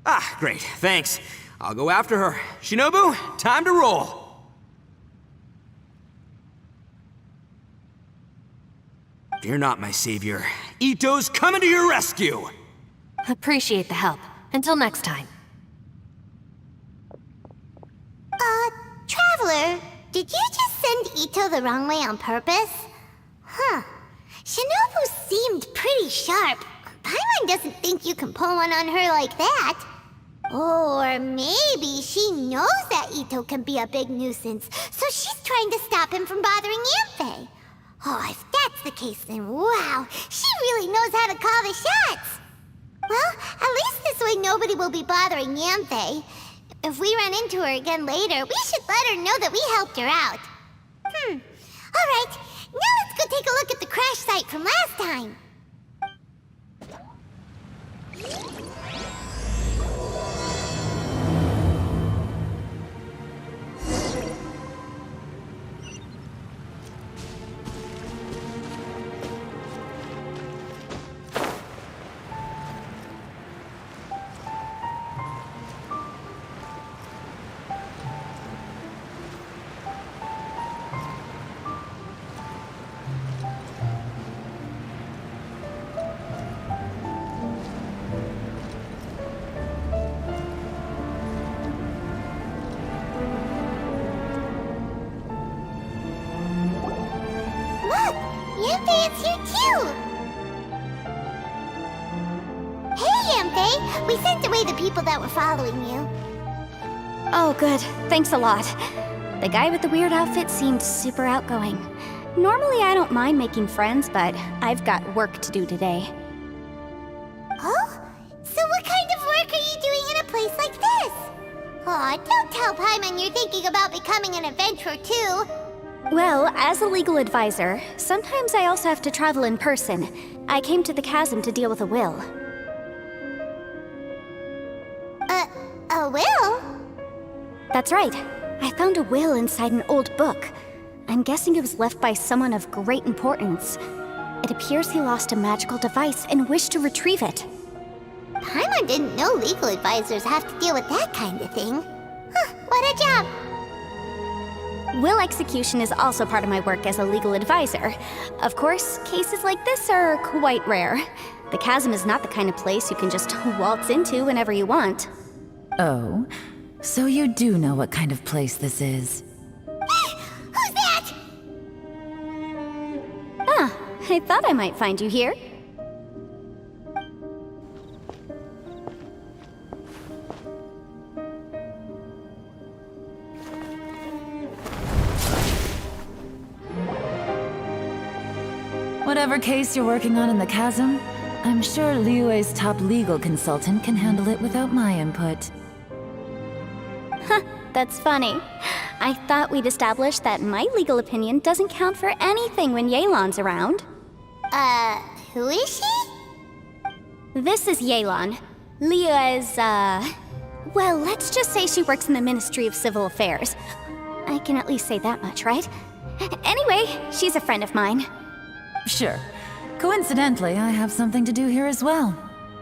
Ah, great, thanks. I'll go after her. Shinobu, time to roll. Fear not, my savior. Ito's coming to your rescue! Appreciate the help. Until next time. Traveler, did you just send Ito the wrong way on purpose? Huh. Shinobu's seemed pretty sharp. Paimon doesn't think you can pull one on her like that. Or maybe she knows that Ito can be a big nuisance, so she's trying to stop him from bothering Yampe. Oh, if that's the case, then wow, she really knows how to call the shots. Well, at least this way nobody will be bothering Yampe. If we run into her again later, we should let her know that we helped her out. Alright, now let's go take a look at the crash site from last time. Yampe is here too! Hey, Yampe! We sent away the people that were following you. Oh, good. Thanks a lot. The guy with the weird outfit seemed super outgoing. Normally I don't mind making friends, but I've got work to do today. Oh? So what kind of work are you doing in a place like this? Aw, don't tell Paimon you're thinking about becoming an adventurer too. Well, as a legal advisor, sometimes I also have to travel in person. I came to the chasm to deal with a will. A will? That's right. I found a will inside an old book. I'm guessing it was left by someone of great importance. It appears he lost a magical device and wished to retrieve it. Paimon didn't know legal advisors have to deal with that kind of thing. Huh, what a job! Will execution is also part of my work as a legal advisor. Of course, cases like this are quite rare. The chasm is not the kind of place you can just waltz into whenever you want. Oh, so you do know what kind of place this is. Who's that? Ah, I thought I might find you here. Whatever case you're working on in the chasm, I'm sure Liyue's top legal consultant can handle it without my input. Huh, that's funny. I thought we'd established that my legal opinion doesn't count for anything when Yelan's around. Who is she? This is Yelan. Liyue's, well, let's just say she works in the Ministry of Civil Affairs. I can at least say that much, right? Anyway, she's a friend of mine. Sure. Coincidentally, I have something to do here as well.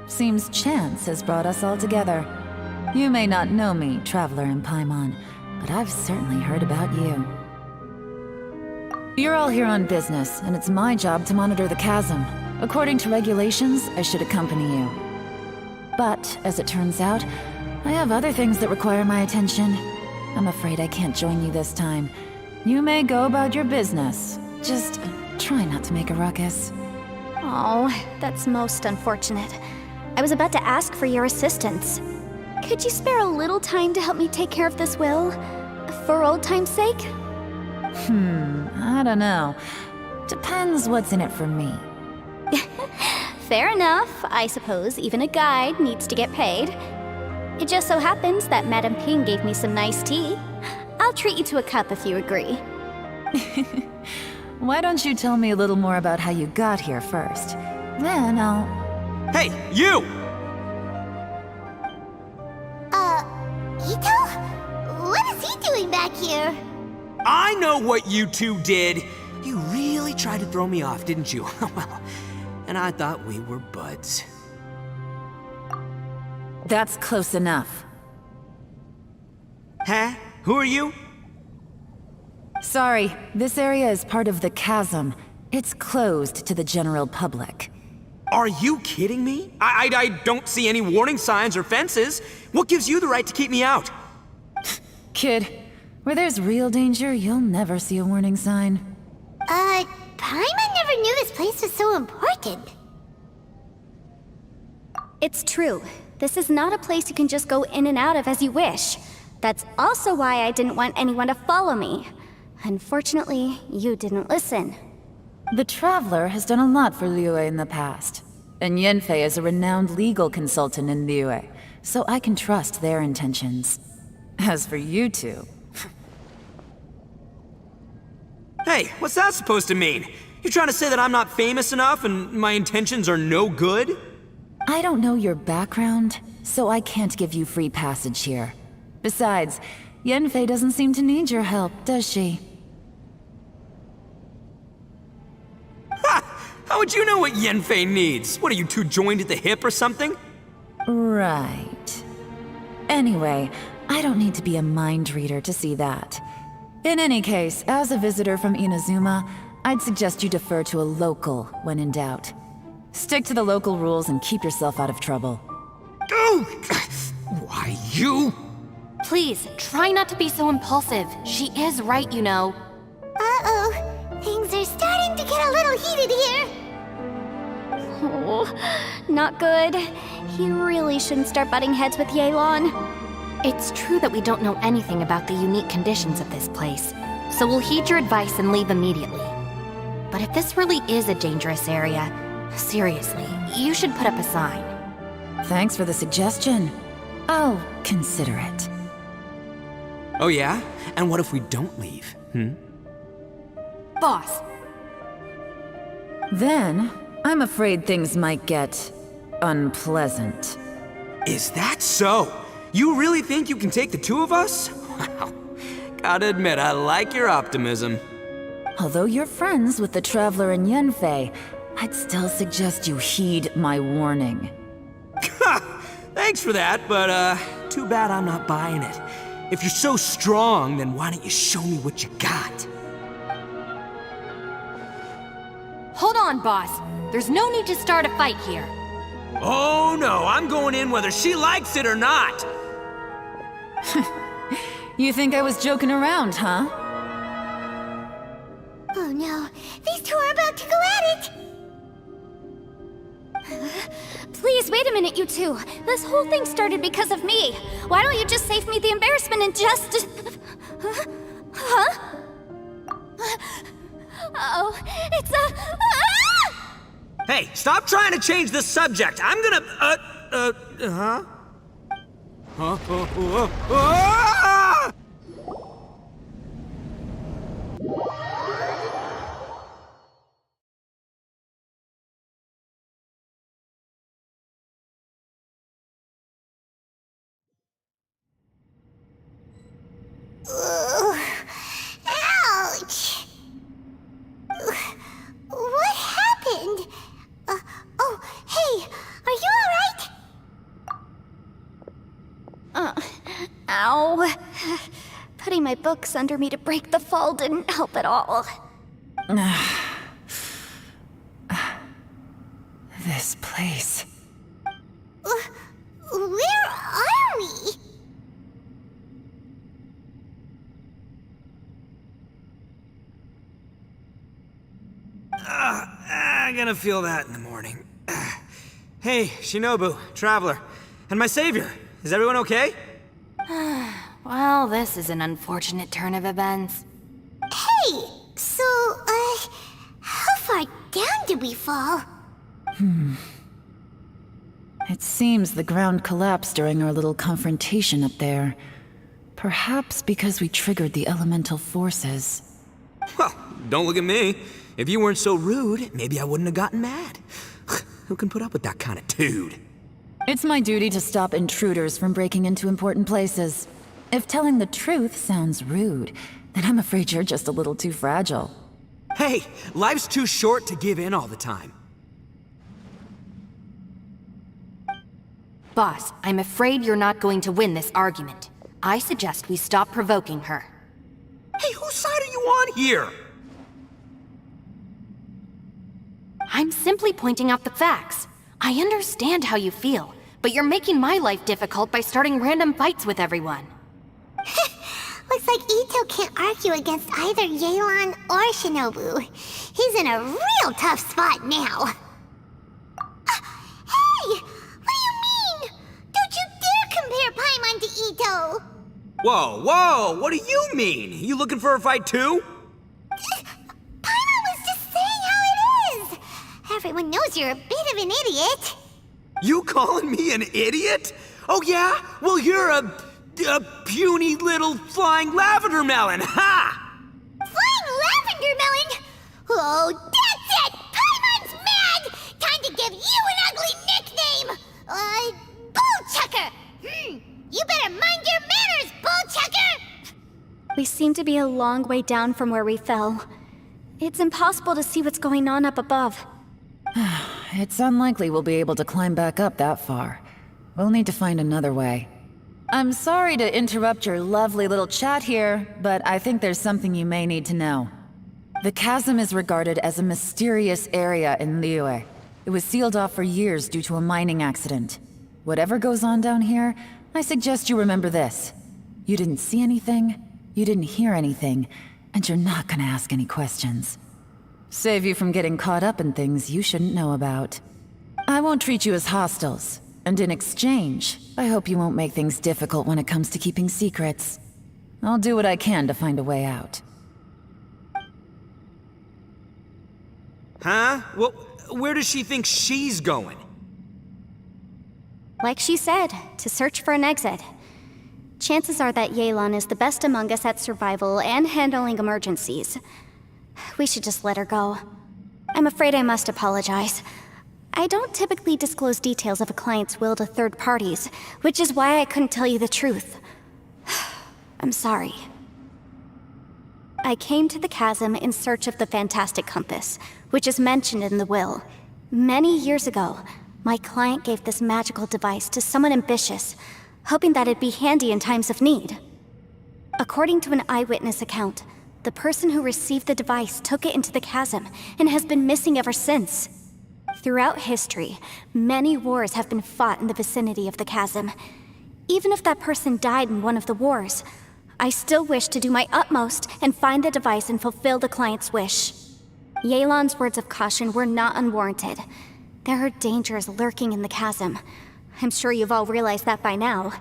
Seems chance has brought us all together. You may not know me, Traveler in Paimon, but I've certainly heard about you. You're all here on business, and it's my job to monitor the chasm. According to regulations, I should accompany you. But, as it turns out, I have other things that require my attention. I'm afraid I can't join you this time. You may go about your business. Just try not to make a ruckus. Oh, that's most unfortunate. I was about to ask for your assistance. Could you spare a little time to help me take care of this will? For old time's sake? I don't know. Depends what's in it for me. Fair enough. I suppose even a guide needs to get paid. It just so happens that Madame Ping gave me some nice tea. I'll treat you to a cup if you agree. Why don't you tell me a little more about how you got here first? Then I'll... Hey, you! Ito? What is he doing back here? I know what you two did. You really tried to throw me off, didn't you? Well, and I thought we were buds. That's close enough. Huh? Who are you? Sorry, this area is part of the chasm. It's closed to the general public. Are you kidding me? I don't see any warning signs or fences. What gives you the right to keep me out? Kid, where there's real danger, you'll never see a warning sign. Paimon never knew this place was so important. important. It's true. This is not a place you can just go in and out of as you wish. That's also why I didn't want anyone to follow me. Unfortunately, you didn't listen. The Traveler has done a lot for Liyue in the past. And Yanfei is a renowned legal consultant in Liyue, so I can trust their intentions. As for you two... Hey, what's that supposed to mean? You trying to say that I'm not famous enough and my intentions are no good? I don't know your background, so I can't give you free passage here. Besides, Yanfei doesn't seem to need your help, does she? Ha! How would you know what Yanfei needs? What, are you two joined at the hip or something? Right. Anyway, I don't need to be a mind reader to see that. In any case, as a visitor from Inazuma, I'd suggest you defer to a local when in doubt. Stick to the local rules and keep yourself out of trouble. Oh! Why, you? Please, try not to be so impulsive. She is right, you know. Uh-oh. Things are starting to get a little heated here. Oh, not good. You really shouldn't start butting heads with Yelan. It's true that we don't know anything about the unique conditions of this place, so we'll heed your advice and leave immediately. But if this really is a dangerous area, seriously, you should put up a sign. Thanks for the suggestion. I'll consider it. Oh yeah? And what if we don't leave? Boss, Then, I'm afraid things might get... unpleasant. Is that so? You really think you can take the two of us? Wow. Gotta admit, I like your optimism. Although you're friends with the Traveler and Yanfei, I'd still suggest you heed my warning. Thanks for that, but too bad I'm not buying it. If you're so strong, then why don't you show me what you got? hold on, boss. There's no need to start a fight here. Oh no, I'm going in whether she likes it or not. You think I was joking around, huh? Oh no, these two are about to go at it! Please, wait a minute, you two. This whole thing started because of me. Why don't you just save me the embarrassment and just... Huh? Uh-oh, it's a... Ah! Hey, stop trying to change the subject. I'm gonna, huh? Ah! Ouch! What happened? Oh, hey, are you alright? Ow. Putting my books under me to break the fall didn't help at all. This place. Where are we? I'm gonna feel that in the morning. Hey, Shinobu, Traveler, and my savior. Is everyone okay? Well, this is an unfortunate turn of events. Hey, so, how far down did we fall? It seems the ground collapsed during our little confrontation up there. Perhaps because we triggered the elemental forces. Well, don't look at me. If you weren't so rude, maybe I wouldn't have gotten mad. Who can put up with that kind of dude? It's my duty to stop intruders from breaking into important places. If telling the truth sounds rude, then I'm afraid you're just a little too fragile. Hey, life's too short to give in all the time. Boss, I'm afraid you're not going to win this argument. I suggest we stop provoking her. Hey, whose side are you on here? I'm simply pointing out the facts. I understand how you feel, but you're making my life difficult by starting random fights with everyone. Looks like Ito can't argue against either Yelan or Shinobu. He's in a real tough spot now. finito! Whoa, whoa! What do you mean? You looking for a fight too? Paimon was just saying how it is! Everyone knows you're a bit of an idiot. You calling me an idiot? Oh yeah? Well, you're a puny little flying lavender melon, ha! Flying lavender melon? Oh, that's it! Paimon's mad! Time to give you an ugly nickname! Bullchucker! You better mind your manners, Bullchucker! We seem to be a long way down from where we fell. It's impossible to see what's going on up above. It's unlikely we'll be able to climb back up that far. We'll need to find another way. I'm sorry to interrupt your lovely little chat here, but I think there's something you may need to know. The chasm is regarded as a mysterious area in Liyue. It was sealed off for years due to a mining accident. Whatever goes on down here, I suggest you remember this. You didn't see anything, you didn't hear anything, and you're not gonna ask any questions. Save you from getting caught up in things you shouldn't know about. I won't treat you as hostiles, and in exchange, I hope you won't make things difficult when it comes to keeping secrets. I'll do what I can to find a way out. Huh? Well, where does she think she's going? Like she said, to search for an exit. Chances are that Yelan is the best among us at survival and handling emergencies. We should just let her go. I'm afraid I must apologize. I don't typically disclose details of a client's will to third parties, which is why I couldn't tell you the truth. I'm sorry. I came to the chasm in search of the fantastic compass, which is mentioned in the will. Many years ago, my client gave this magical device to someone ambitious, hoping that it'd be handy in times of need. According to an eyewitness account, the person who received the device took it into the chasm and has been missing ever since. Throughout history, many wars have been fought in the vicinity of the chasm. Even if that person died in one of the wars, I still wish to do my utmost and find the device and fulfill the client's wish. Yelan's words of caution were not unwarranted. There are dangers lurking in the chasm. I'm sure you've all realized that by now.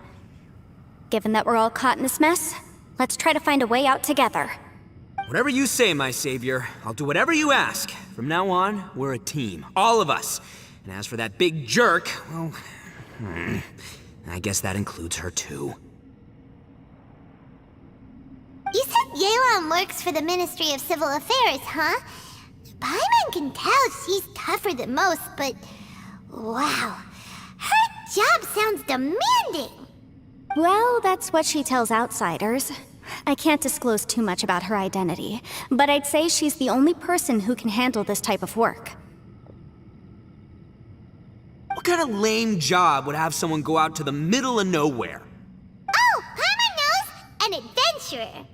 Given that we're all caught in this mess, let's try to find a way out together. Whatever you say, my savior. I'll do whatever you ask. From now on, we're a team. All of us. And as for that big jerk, well... I guess that includes her too. You said Yelan works for the Ministry of Civil Affairs, huh? Paimon can tell she's tougher than most, but... wow. Her job sounds demanding! Well, that's what she tells outsiders. I can't disclose too much about her identity, but I'd say she's the only person who can handle this type of work. What kind of lame job would have someone go out to the middle of nowhere? Oh, Paimon knows! An adventurer!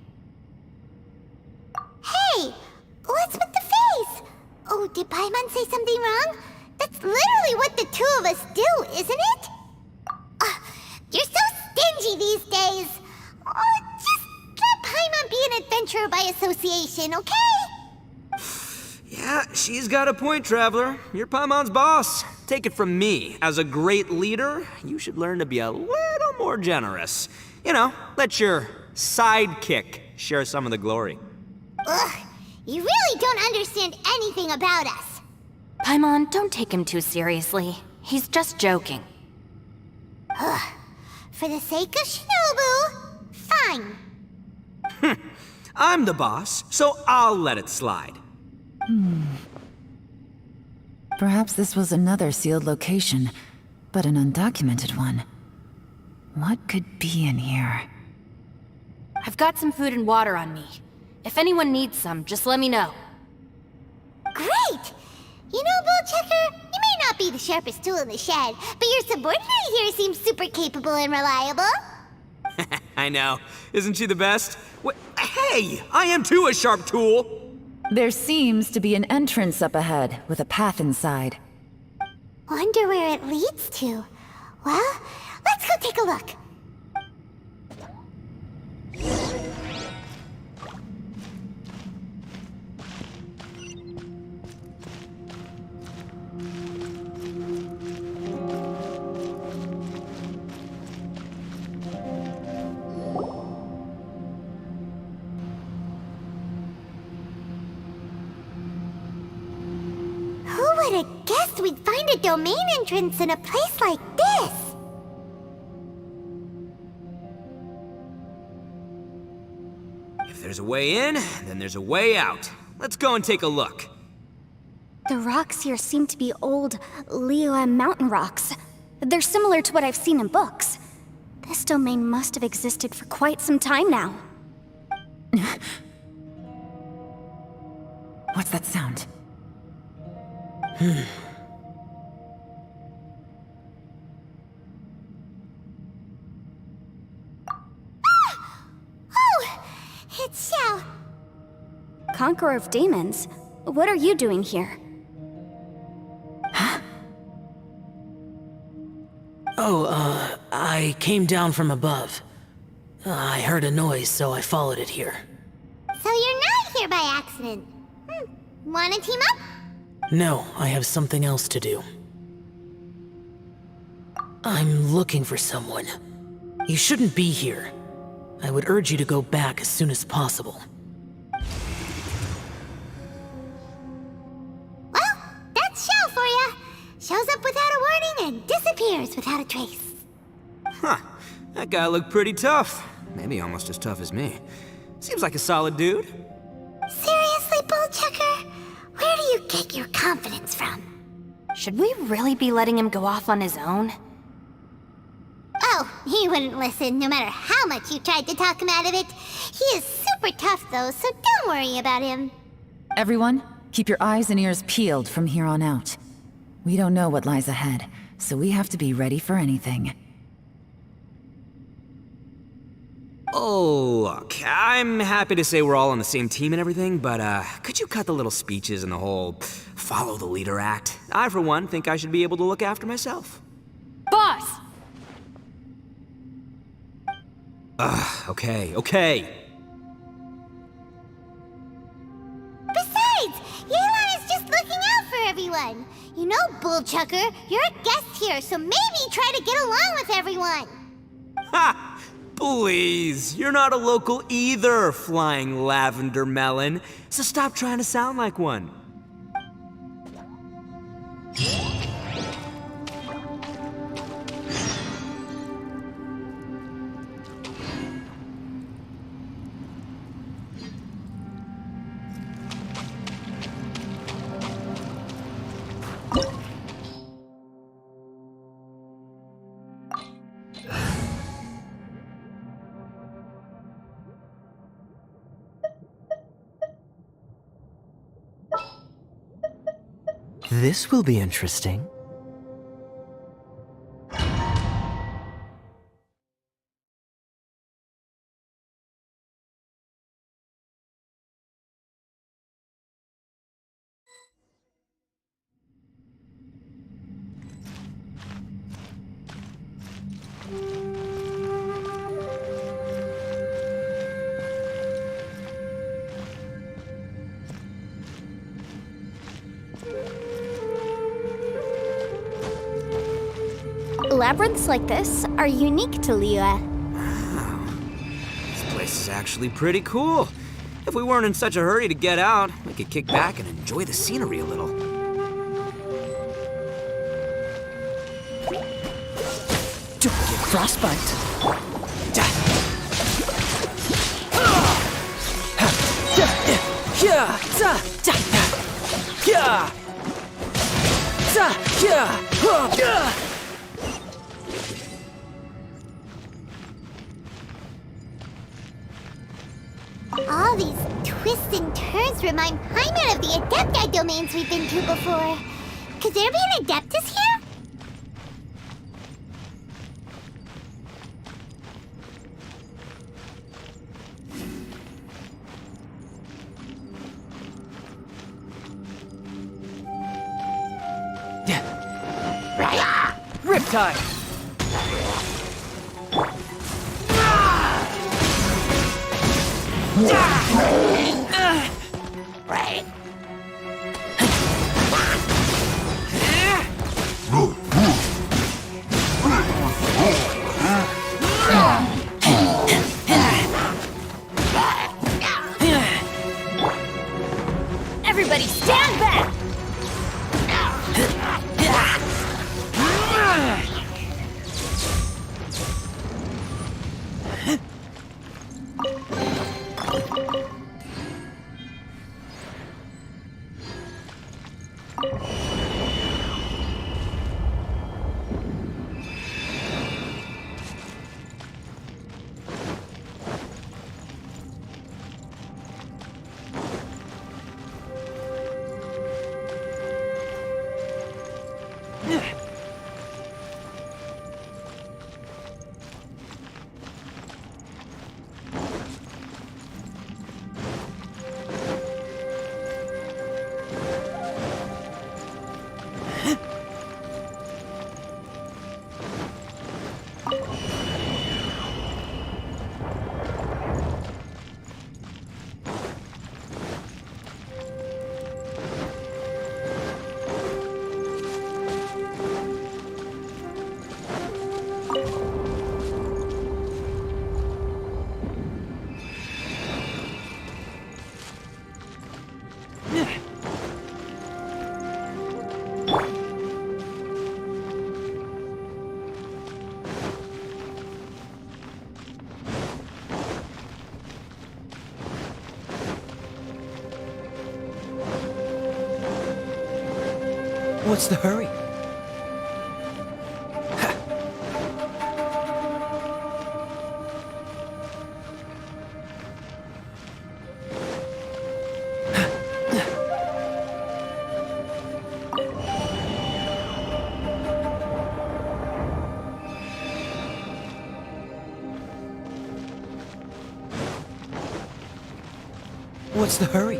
Hey! What's with the face? Oh, did Paimon say something wrong? That's literally what the two of us do, isn't it? You're so stingy these days! Oh, just let Paimon be an adventurer by association, okay? Yeah, she's got a point, Traveler. You're Paimon's boss. Take it from me. As a great leader, you should learn to be a little more generous. You know, let your sidekick share some of the glory. Ugh, you really don't understand anything about us. Paimon, don't take him too seriously. He's just joking. For the sake of Shinobu, fine. I'm the boss, so I'll let it slide. Perhaps this was another sealed location, but an undocumented one. What could be in here? I've got some food and water on me. If anyone needs some, just let me know. Great! You know, Bullchucker, you may not be the sharpest tool in the shed, but your subordinate here seems super capable and reliable. I know. Isn't she the best? Hey! I am too a sharp tool! There seems to be an entrance up ahead, with a path inside. Wonder where it leads to. Well, let's go take a look. have guessed we'd find a domain entrance in a place like this. If there's a way in, then there's a way out. Let's go and take a look. The rocks here seem to be old Liyue mountain rocks. They're similar to what I've seen in books. This domain must have existed for quite some time now. What's that sound? Oh! It's Xiao. Conqueror of Demons? What are you doing here? I came down from above. I heard a noise, so I followed it here. So you're not here by accident. Wanna team up? No, I have something else to do. I'm looking for someone. You shouldn't be here. I would urge you to go back as soon as possible. Well, that's Xiao for ya. Shows up without a warning and disappears without a trace. Huh. That guy looked pretty tough. Maybe almost as tough as me. Seems like a solid dude. Seriously, Bullchucker? Where do you get your confidence from? Should we really be letting him go off on his own? Oh, he wouldn't listen no matter how much you tried to talk him out of it. He is super tough though, so don't worry about him. Everyone, keep your eyes and ears peeled from here on out. We don't know what lies ahead, so we have to be ready for anything. Oh, look, I'm happy to say we're all on the same team and everything, but could you cut the little speeches and the whole follow the leader act? I, for one, think I should be able to look after myself. Boss! Okay. Besides, Yelan is just looking out for everyone. You know, Bullchucker, you're a guest here, so maybe try to get along with everyone. Ha! Please, you're not a local either, flying lavender melon, so stop trying to sound like one. This will be interesting. Labyrinths like this are unique to Liyue. Wow. This place is actually pretty cool. If we weren't in such a hurry to get out, we could kick back and enjoy the scenery a little. Don't get frostbite. All these twists and turns remind Paimon of the Adepti domains we've been to before. Could there be an Adeptus here? Riptide! Everybody stand back! What's the hurry? What's the hurry?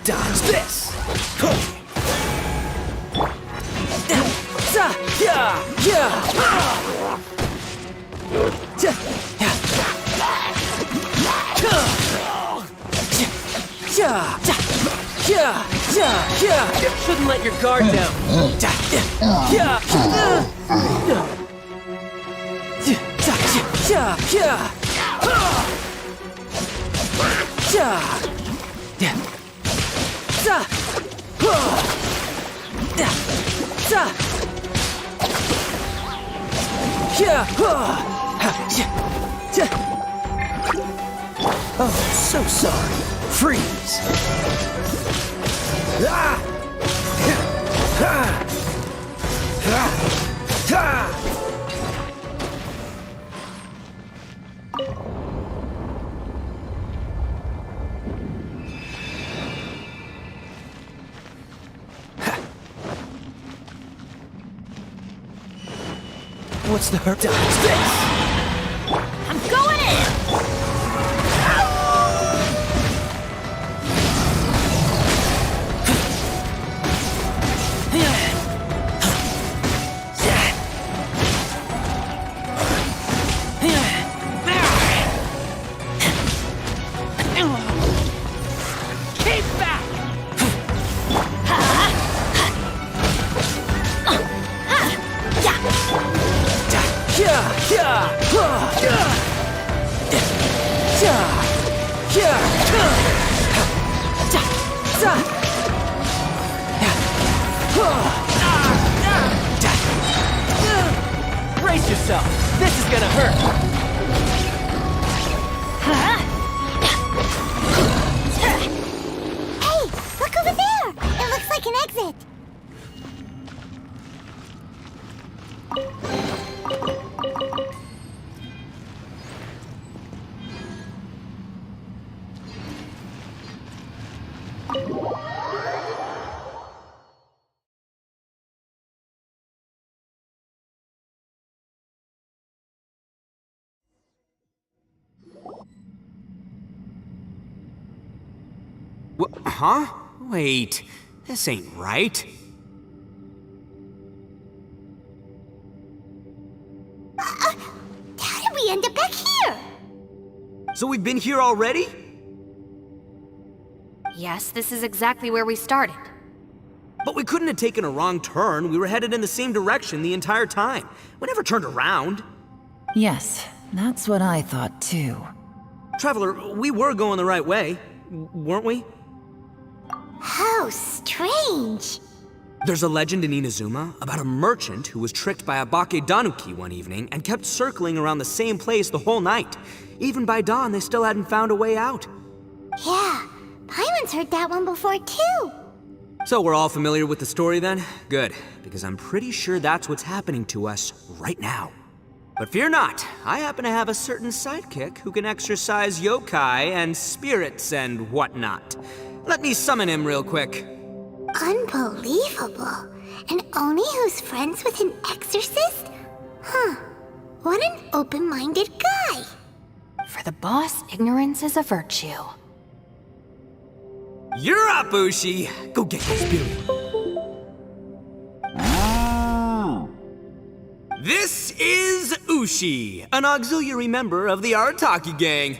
Dodge this! Shouldn't let your guard down. Oh, so sorry. Freeze! What's the hurry? Dodge this! I'm going in! Brace yourself. This is gonna hurt. Hey, look over there! It looks like an exit. Huh? Wait, this ain't right. How did we end up back here? So we've been here already? Yes, this is exactly where we started. But we couldn't have taken a wrong turn. We were headed in the same direction the entire time. We never turned around. Yes, that's what I thought too. Traveler, we were going the right way, weren't we? How strange. There's a legend in Inazuma about a merchant who was tricked by a Bakedanuki one evening and kept circling around the same place the whole night. Even by dawn, they still hadn't found a way out. Yeah, Paimon's heard that one before too. So we're all familiar with the story then? Good, because I'm pretty sure that's what's happening to us right now. But fear not, I happen to have a certain sidekick who can exercise yokai and spirits and whatnot. Let me summon him real quick. Unbelievable. And Oni who's friends with an exorcist? Huh. What an open-minded guy. For the boss, ignorance is a virtue. You're up, Ushi! Go get your spirit. This is Ushi, an auxiliary member of the Arataki gang.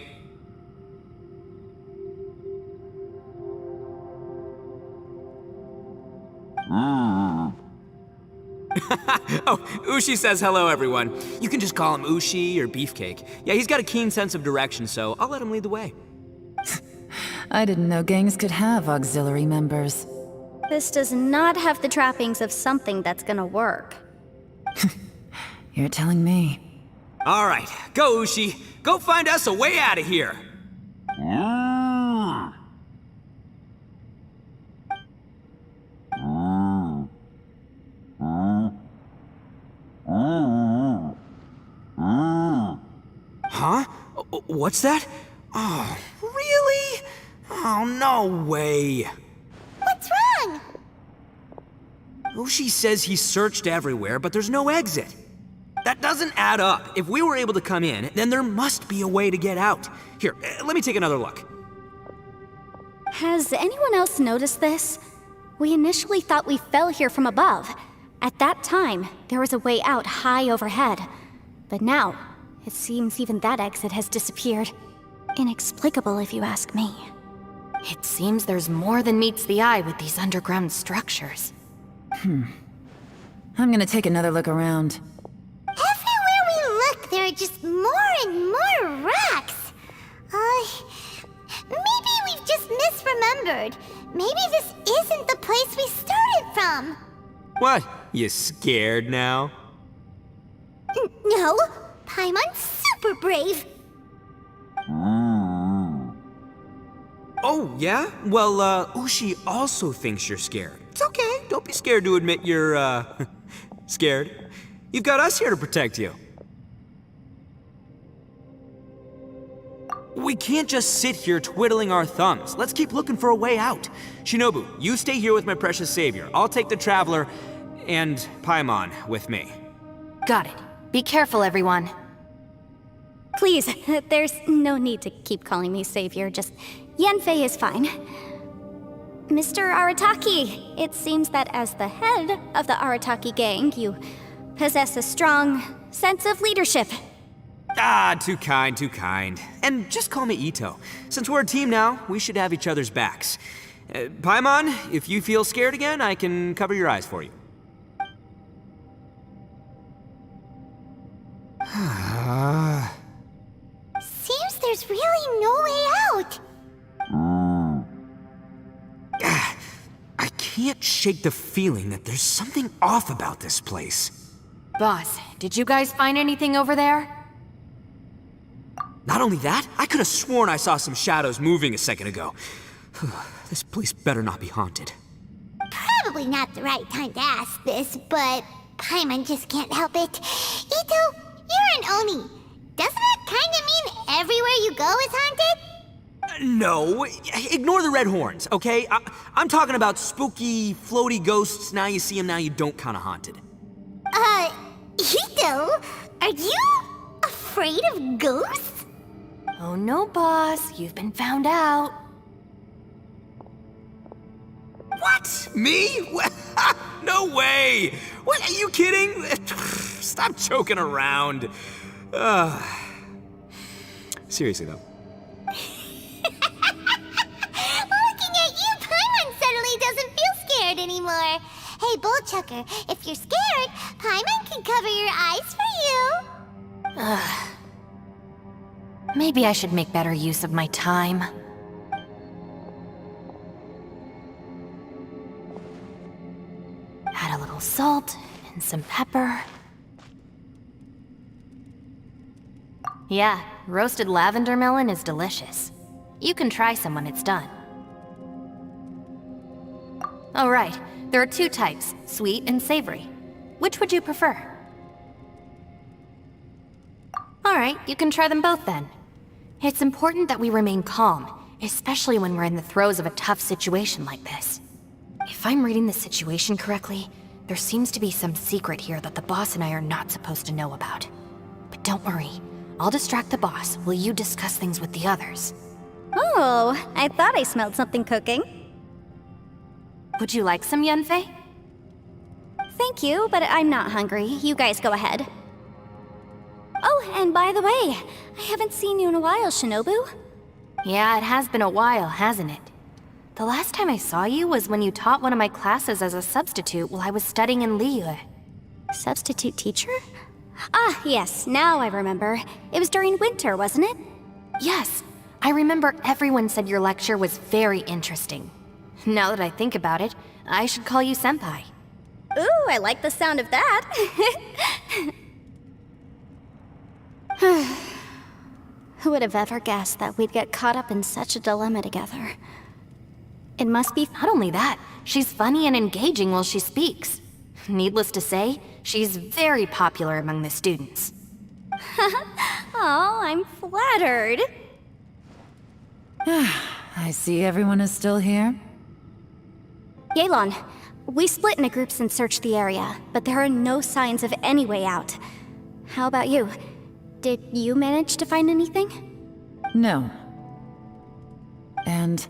Oh, Ushi says hello, everyone. You can just call him Ushi or Beefcake. Yeah, he's got a keen sense of direction, so I'll let him lead the way. I didn't know gangs could have auxiliary members. This does not have the trappings of something that's gonna work. You're telling me. All right, go, Ushi. Go find us a way out of here. Huh? What's that? Oh, really? Oh, no way. What's wrong? Ushi says he searched everywhere, but there's no exit. That doesn't add up. If we were able to come in, then there must be a way to get out. Here, let me take another look. Has anyone else noticed this? We initially thought we fell here from above. At that time, there was a way out high overhead. But now, it seems even that exit has disappeared. Inexplicable, if you ask me. It seems there's more than meets the eye with these underground structures. I'm gonna take another look around. Everywhere we look, there are just more and more rocks. Maybe we've just misremembered. Maybe this isn't the place we started from. What? You scared now? No, Paimon's super brave. Oh, yeah? Well, Ushi also thinks you're scared. It's okay. Don't be scared to admit you're, scared. You've got us here to protect you. We can't just sit here twiddling our thumbs. Let's keep looking for a way out. Shinobu, you stay here with my precious savior. I'll take the Traveler and Paimon with me. Got it. Be careful, everyone. Please, there's no need to keep calling me savior, just Yanfei is fine. Mr. Arataki, it seems that as the head of the Arataki gang, you possess a strong sense of leadership. Ah, too kind, too kind. And just call me Ito. Since we're a team now, we should have each other's backs. Paimon, if you feel scared again, I can cover your eyes for you. Seems there's really no way out. I can't shake the feeling that there's something off about this place. Boss, did you guys find anything over there? Not only that, I could have sworn I saw some shadows moving a second ago. This place better not be haunted. Probably not the right time to ask this, but Paimon just can't help it. Ito, you're an Oni. Doesn't it kinda mean everywhere you go is haunted? No, ignore the red horns, okay? I'm talking about spooky, floaty ghosts, now you see them, now you don't kinda haunted. Ito, are you afraid of ghosts? Oh no, boss. You've been found out. What? Me? No way! What, are you kidding? Stop joking around. Seriously, though. Looking at you, Paimon suddenly doesn't feel scared anymore. Hey, Bullchucker, if you're scared, Paimon can cover your eyes for you. Maybe I should make better use of my time. Add a little salt and some pepper. Yeah, roasted lavender melon is delicious. You can try some when it's done. Oh right, there are two types, sweet and savory. Which would you prefer? Alright, you can try them both then. It's important that we remain calm, especially when we're in the throes of a tough situation like this. If I'm reading the situation correctly, there seems to be some secret here that the boss and I are not supposed to know about. But don't worry, I'll distract the boss while you discuss things with the others. Oh, I thought I smelled something cooking. Would you like some, Yunfei? Thank you, but I'm not hungry. You guys go ahead. Oh, and by the way, I haven't seen you in a while, Shinobu. Yeah, it has been a while, hasn't it? The last time I saw you was when you taught one of my classes as a substitute while I was studying in Liyue. Substitute teacher? Ah, yes, now I remember. It was during winter, wasn't it? Yes, I remember everyone said your lecture was very interesting. Now that I think about it, I should call you Senpai. Ooh, I like the sound of that. Who would have ever guessed that we'd get caught up in such a dilemma together? It must be... Not only that, she's funny and engaging while she speaks. Needless to say, she's very popular among the students. Oh, I'm flattered. I see everyone is still here. Yelan, we split into groups and searched the area, but there are no signs of any way out. How about you? Did you manage to find anything? No. And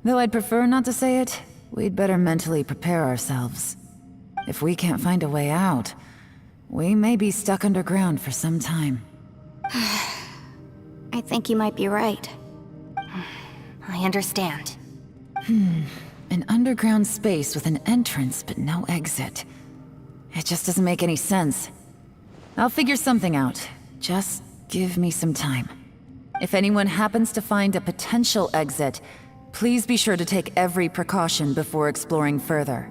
though I'd prefer not to say it, we'd better mentally prepare ourselves. If we can't find a way out, we may be stuck underground for some time. I think you might be right. I understand. An underground space with an entrance but no exit. It just doesn't make any sense. I'll figure something out. Just give me some time. If anyone happens to find a potential exit, please be sure to take every precaution before exploring further.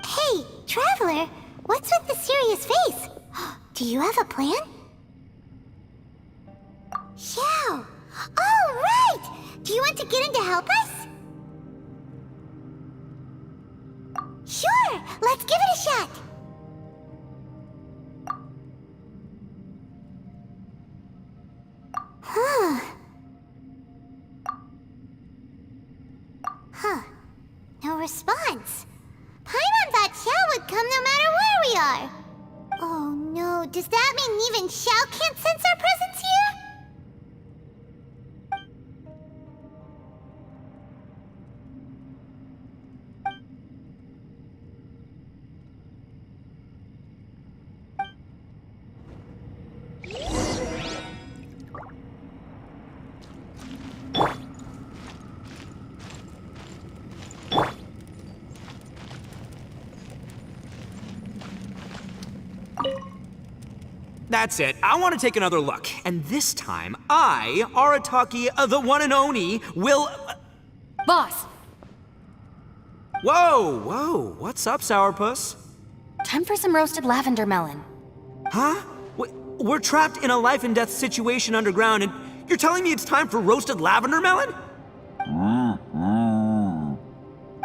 Hey, Traveler, what's with the serious face? Do you have a plan? Xiao! Oh, right! Do you want to get in to help us? Sure! Let's give it a shot! Huh. No response. Paimon thought Xiao would come no matter where we are. Oh no, does that mean even Xiao can't sense our presence here? That's it. I want to take another look. And this time, I, Arataki, the one and only, will... Boss! Whoa! What's up, Sourpuss? Time for some roasted lavender melon. Huh? We're trapped in a life and death situation underground, and you're telling me it's time for roasted lavender melon?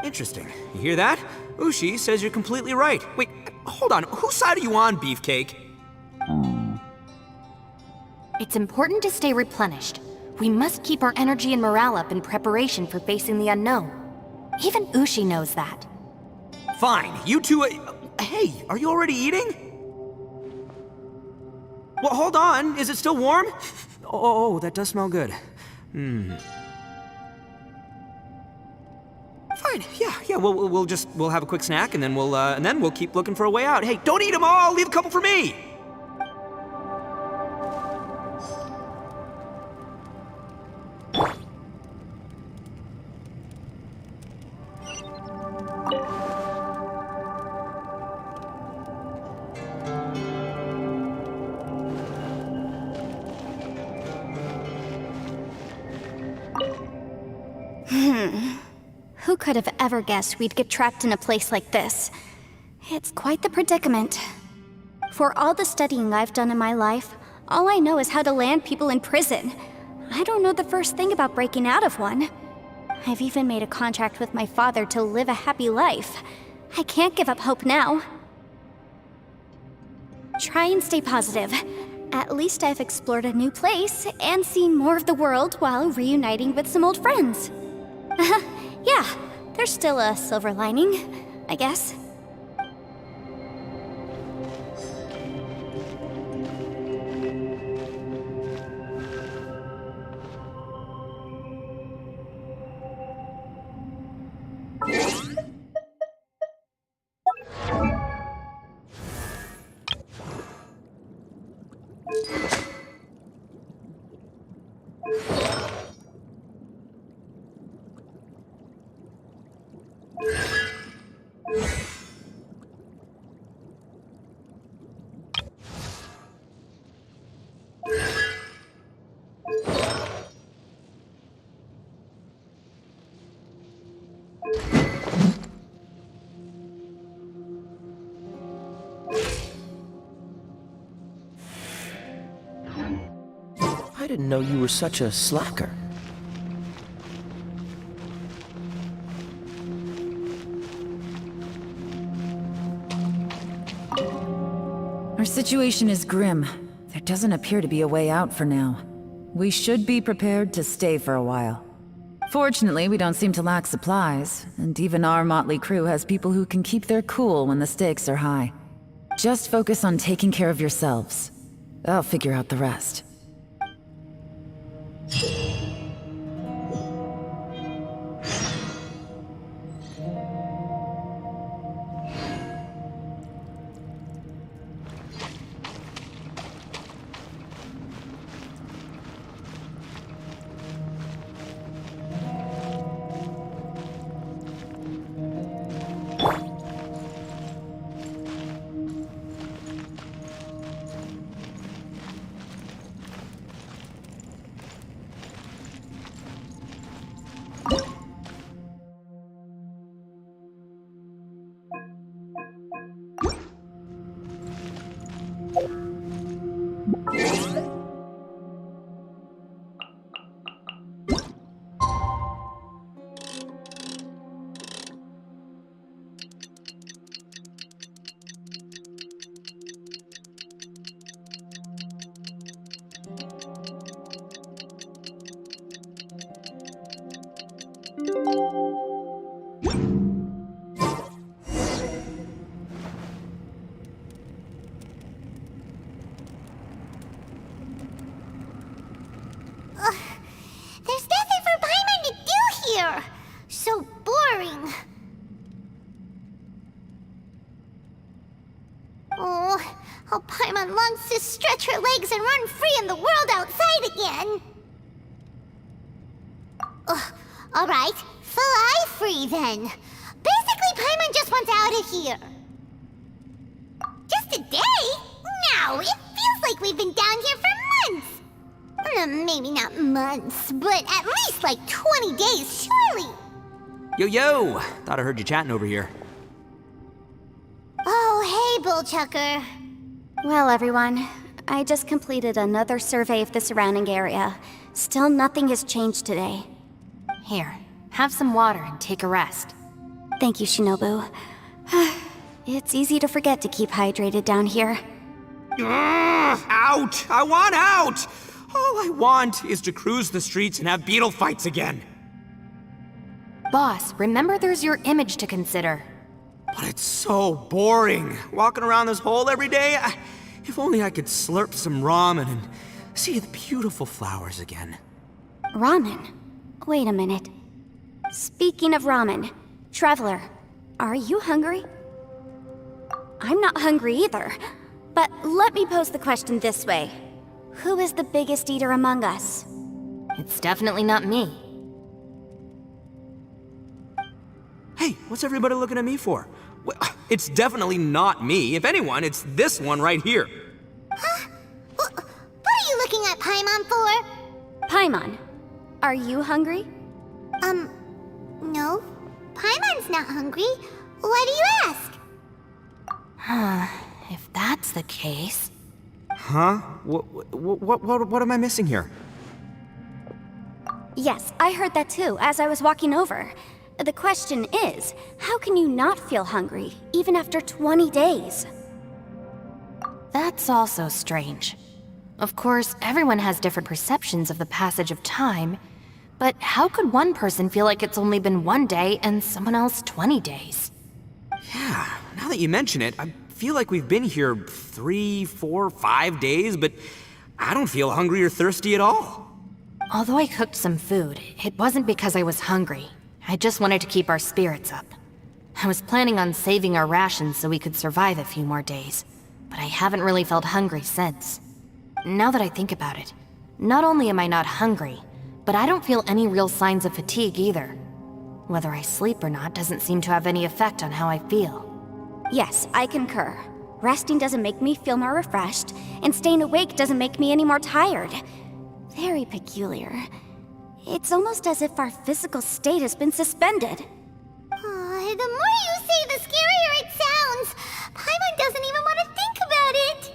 Interesting. You hear that? Ushi says you're completely right. Wait, hold on. Whose side are you on, Beefcake? It's important to stay replenished. We must keep our energy and morale up in preparation for facing the unknown. Even Ushi knows that. Fine, you two... hey, are you already eating? well, hold on. Is it still warm? Oh, that does smell good. Fine. Yeah. We'll have a quick snack, and then we'll keep looking for a way out. Hey, don't eat them all. Leave a couple for me. Who could have ever guessed we'd get trapped in a place like this? It's quite the predicament. For all the studying I've done in my life, all I know is how to land people in prison. I don't know the first thing about breaking out of one. I've even made a contract with my father to live a happy life. I can't give up hope now. Try and stay positive. At least I've explored a new place and seen more of the world while reuniting with some old friends. Yeah, there's still a silver lining, I guess. I didn't know you were such a slacker. Our situation is grim. There doesn't appear to be a way out for now. We should be prepared to stay for a while. Fortunately, we don't seem to lack supplies, and even our motley crew has people who can keep their cool when the stakes are high. Just focus on taking care of yourselves. I'll figure out the rest. There's nothing for Paimon to do here! So boring. Oh, how Paimon longs to stretch her legs and run free in the world outside again. Alright, fly free then. Basically, Paimon just wants out of here. Just a day? No, it feels like we've been down here for months. Maybe not months, but at least like 20 days, surely. Yo! Thought I heard you chatting over here. Oh, hey, Bullchucker. Well, everyone, I just completed another survey of the surrounding area. Still nothing has changed today. Here, have some water and take a rest. Thank you, Shinobu. It's easy to forget to keep hydrated down here. Out! I want out! All I want is to cruise the streets and have beetle fights again. Boss, remember there's your image to consider. But it's so boring. Walking around this hole every day, If only I could slurp some ramen and see the beautiful flowers again. Ramen? Wait a minute. Speaking of ramen, Traveler, are you hungry? I'm not hungry either. But let me pose the question this way. Who is the biggest eater among us? It's definitely not me. Hey, what's everybody looking at me for? Well, it's definitely not me. If anyone, it's this one right here. Huh? What are you looking at Paimon for? Paimon, are you hungry? No. Paimon's not hungry. Why do you ask? If that's the case... Huh? What am I missing here? Yes, I heard that too, as I was walking over. The question is, how can you not feel hungry, even after 20 days? That's also strange. Of course, everyone has different perceptions of the passage of time, but how could one person feel like it's only been 1 day and someone else 20 days? Yeah, now that you mention it, I feel like we've been here 3, 4, 5 days, but I don't feel hungry or thirsty at all. Although I cooked some food, it wasn't because I was hungry. I just wanted to keep our spirits up. I was planning on saving our rations so we could survive a few more days, but I haven't really felt hungry since. Now that I think about it, not only am I not hungry, but I don't feel any real signs of fatigue either. Whether I sleep or not doesn't seem to have any effect on how I feel. Yes, I concur. Resting doesn't make me feel more refreshed, and staying awake doesn't make me any more tired. Very peculiar. It's almost as if our physical state has been suspended. The more you say, the scarier it sounds. Paimon doesn't even want to think about it.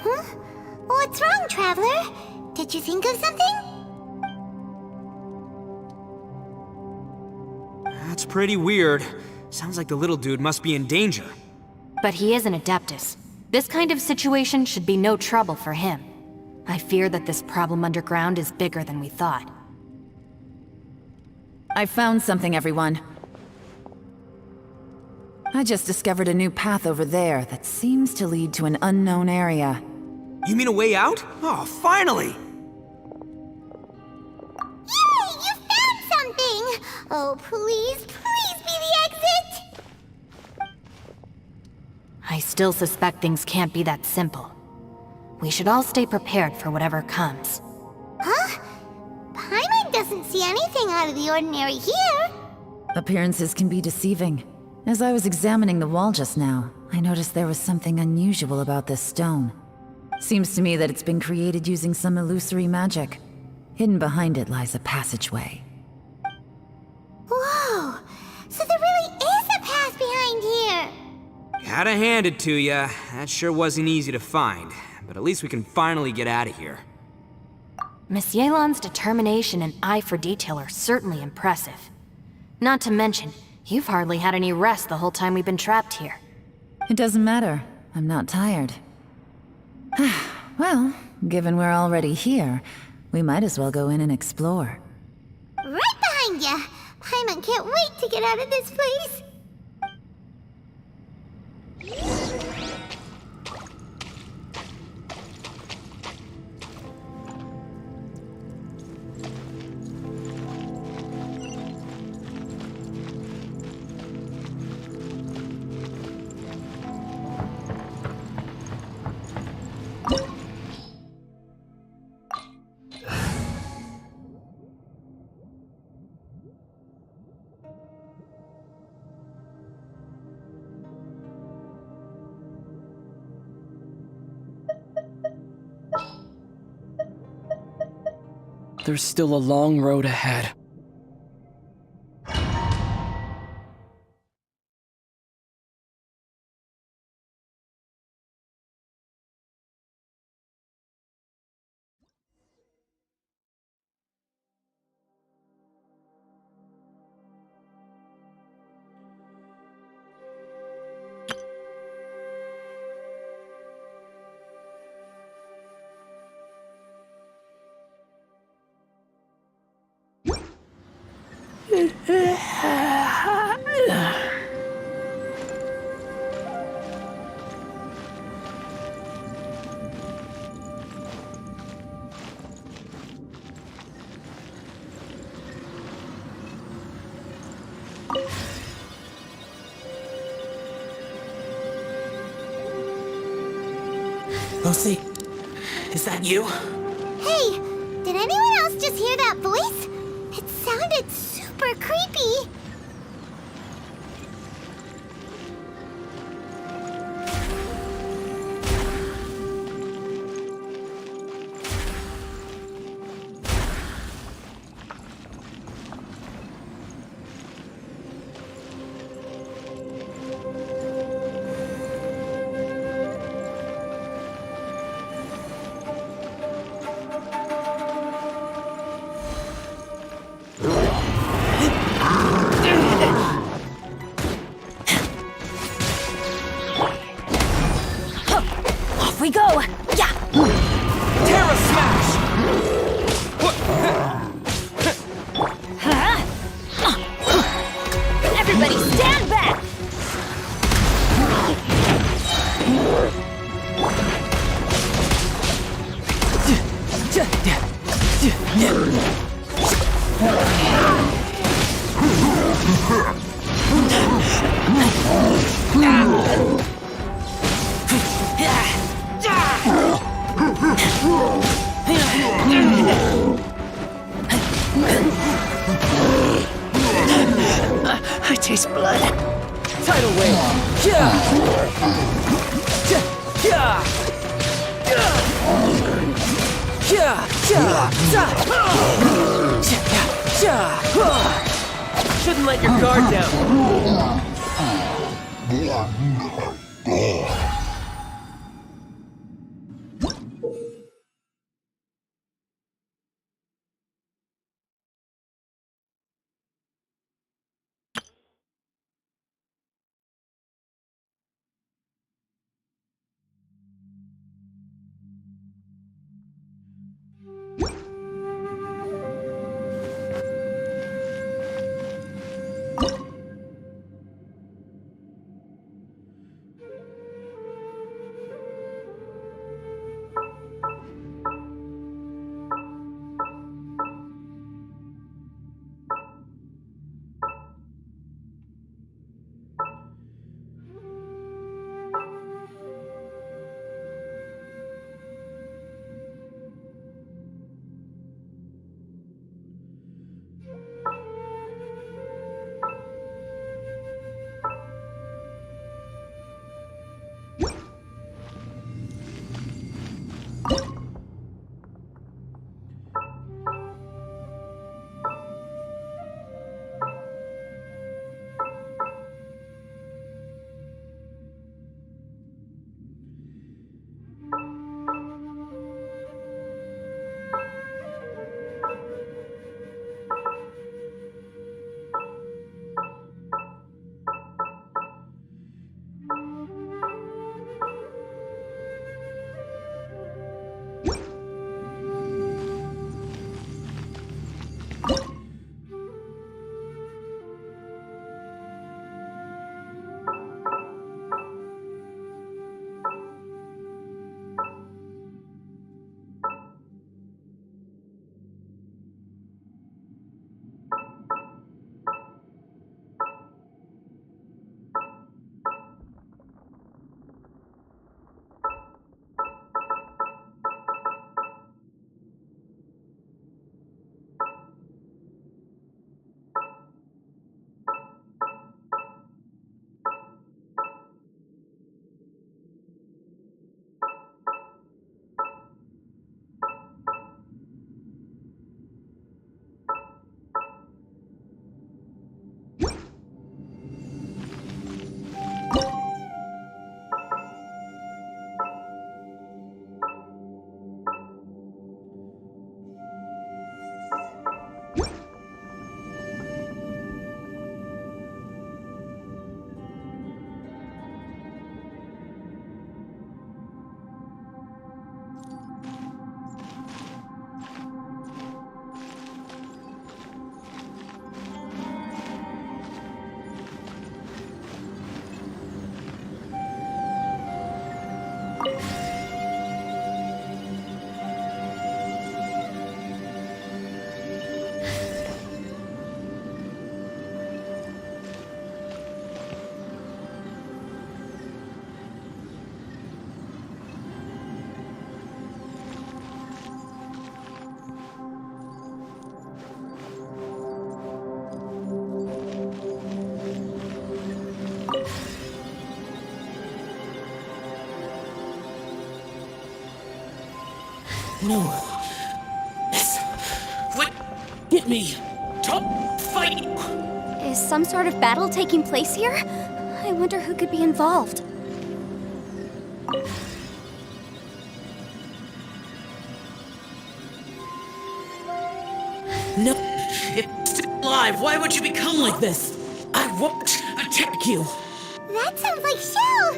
Huh? What's wrong, Traveler? Did you think of something? That's pretty weird. Sounds like the little dude must be in danger. But he is an Adeptus. This kind of situation should be no trouble for him. I fear that this problem underground is bigger than we thought. I found something, everyone. I just discovered a new path over there that seems to lead to an unknown area. You mean a way out? Oh, finally! Yay! You found something! Oh, please be the exit! I still suspect things can't be that simple. We should all stay prepared for whatever comes. Huh? Paimon doesn't see anything out of the ordinary here. Appearances can be deceiving. As I was examining the wall just now, I noticed there was something unusual about this stone. Seems to me that it's been created using some illusory magic. Hidden behind it lies a passageway. Whoa! So there really is a path behind here! Gotta hand it to ya. That sure wasn't easy to find. But at least we can finally get out of here. Miss Yelan's determination and eye for detail are certainly impressive. Not to mention, you've hardly had any rest the whole time we've been trapped here. It doesn't matter. I'm not tired. Well, given we're already here, we might as well go in and explore. Right behind ya! Paimon can't wait to get out of this place! There's still a long road ahead. Lucy, is that you? Hey, did anyone else just hear that voice? It sounded super creepy. Off we go! Yeah! Terra Smash! Everybody stand back! I taste blood. Tidal wave. Shouldn't let your guard down. No. This would get me to fight you. Is some sort of battle taking place here? I wonder who could be involved. No, it's still alive. Why would you become like this? I won't attack you. That sounds like Shell!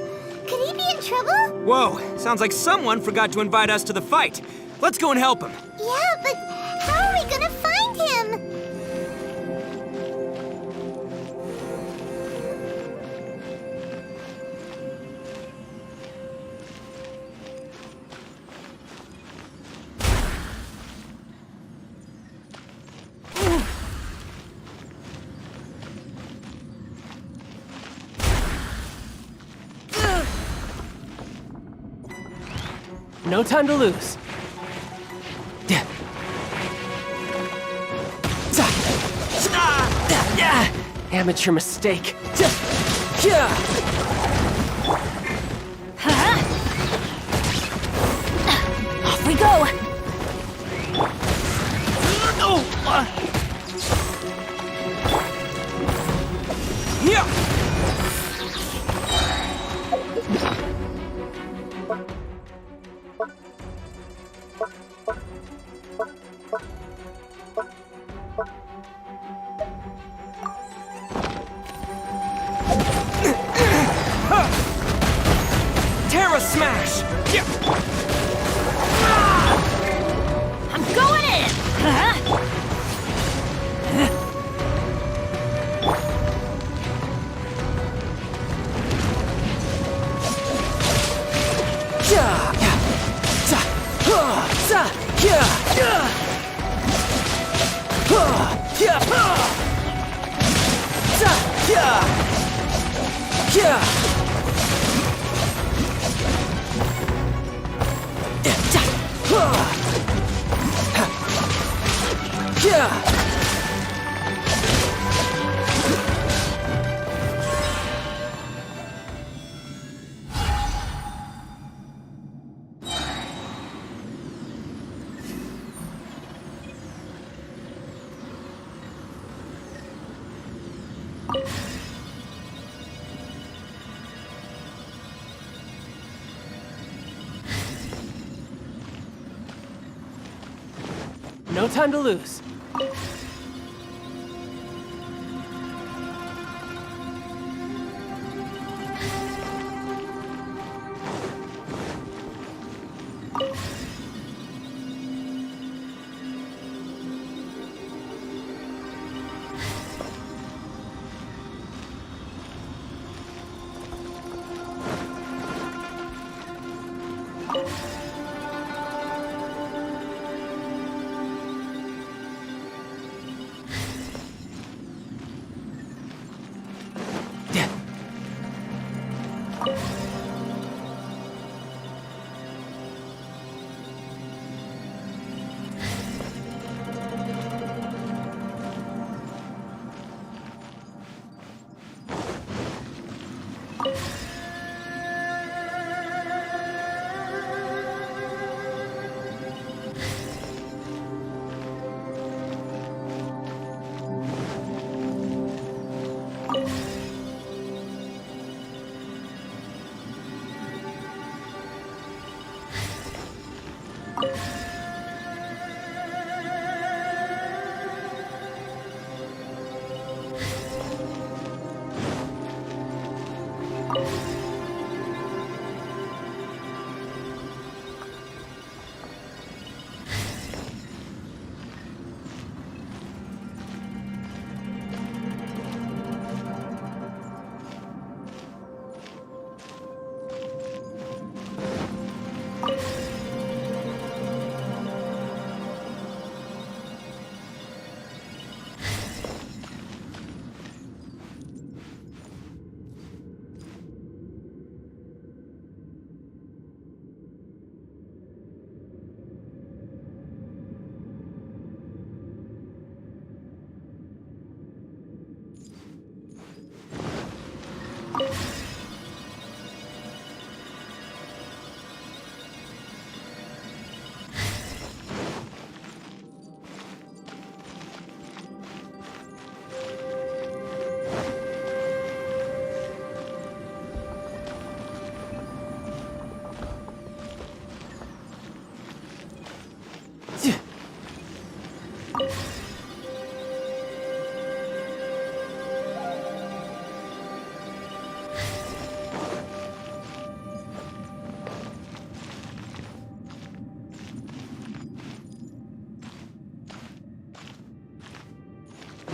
Could he be in trouble? Whoa, sounds like someone forgot to invite us to the fight. Let's go and help him. Yeah, but how are we gonna find him? No time to lose. Amateur mistake. Off we go! Terra Smash! I'm going in! No time to lose.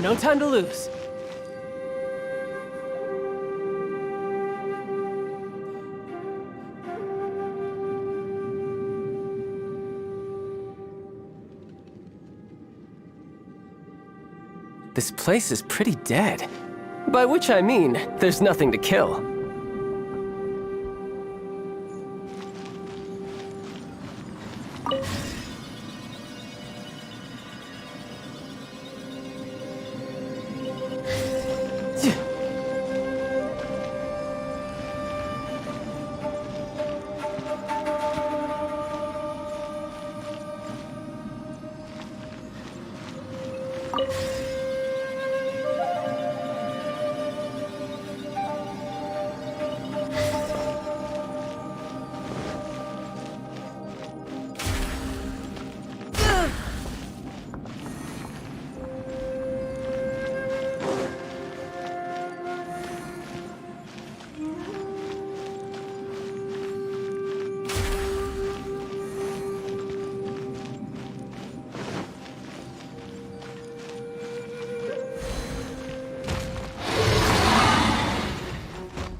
No time to lose. This place is pretty dead. By which I mean, there's nothing to kill.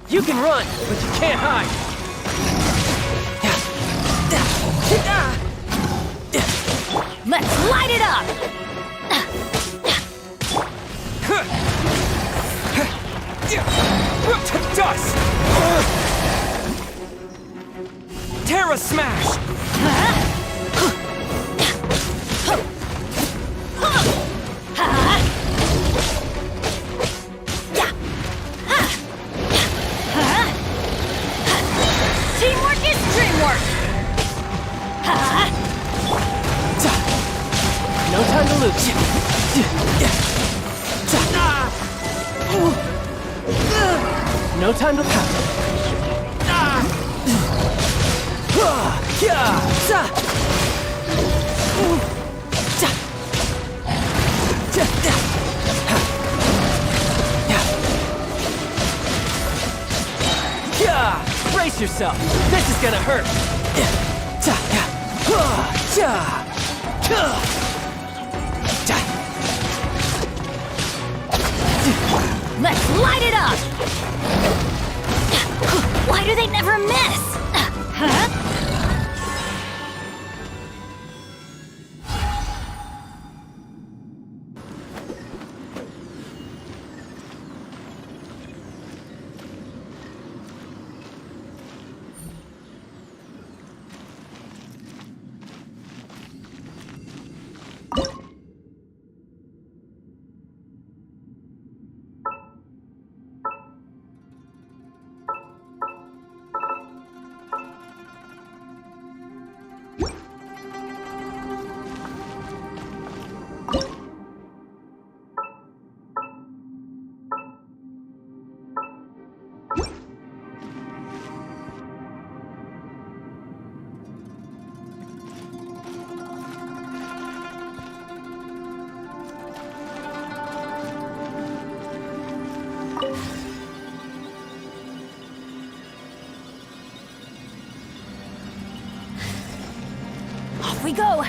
You can run, but you can't hide. Let's light it up! To dust! Terra Smash! Teamwork is dreamwork! No time to lose. No time to brace yourself. This is gonna hurt. Let's light it up! Why do they never miss? Huh? Off we go!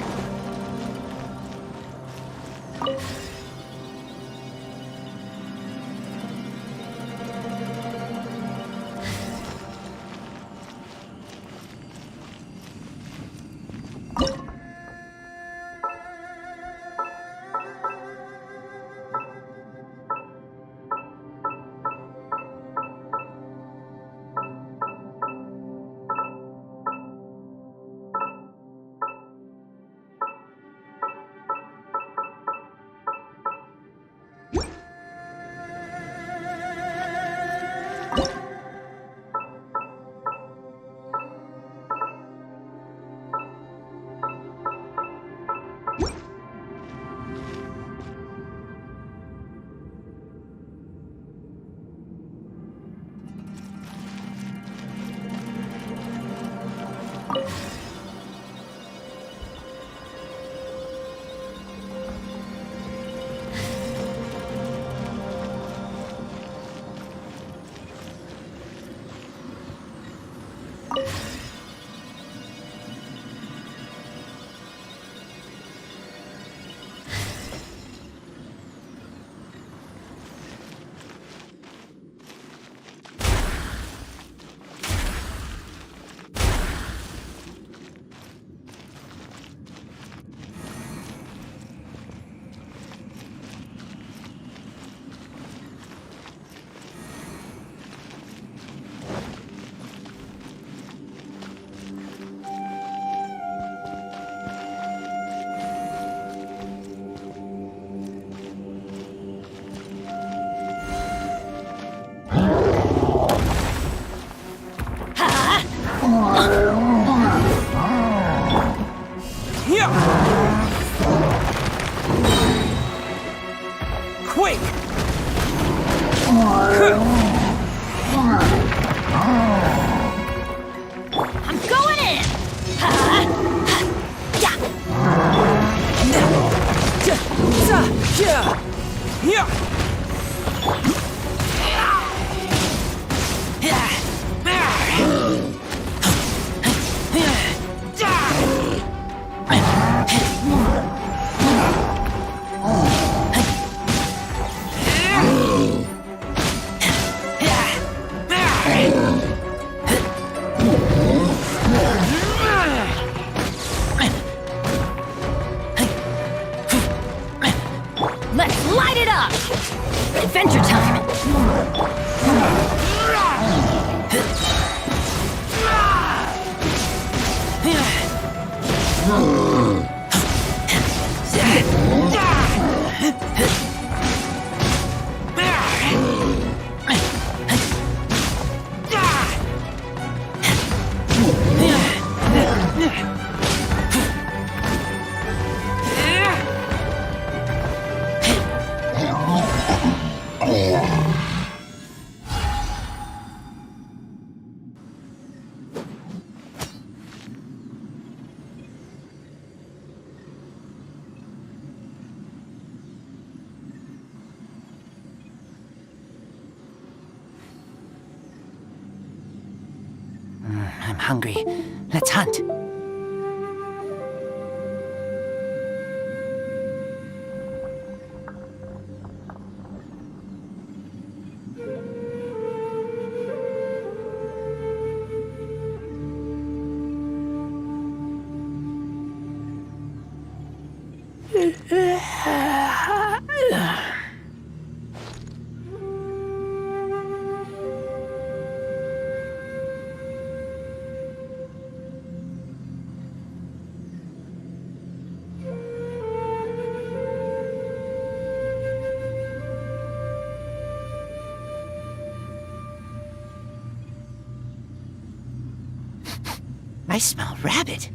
Yeah! Quick! I'm going in! Yeah! Let's light it up! Adventure time! I'm hungry. Let's hunt. I smell rabbit.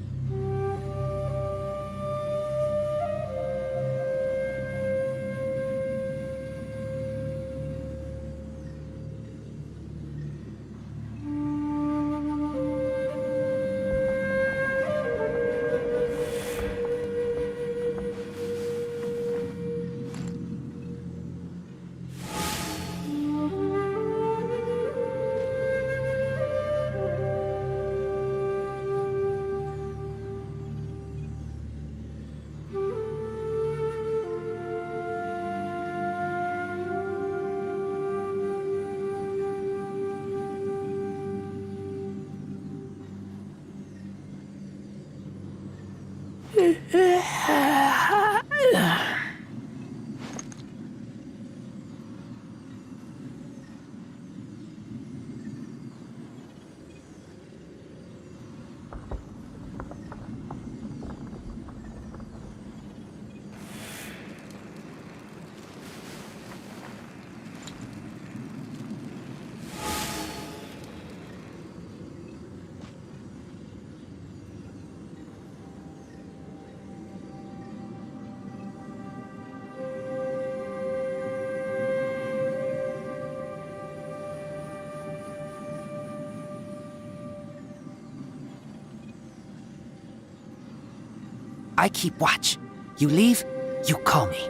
I keep watch. You leave, you call me.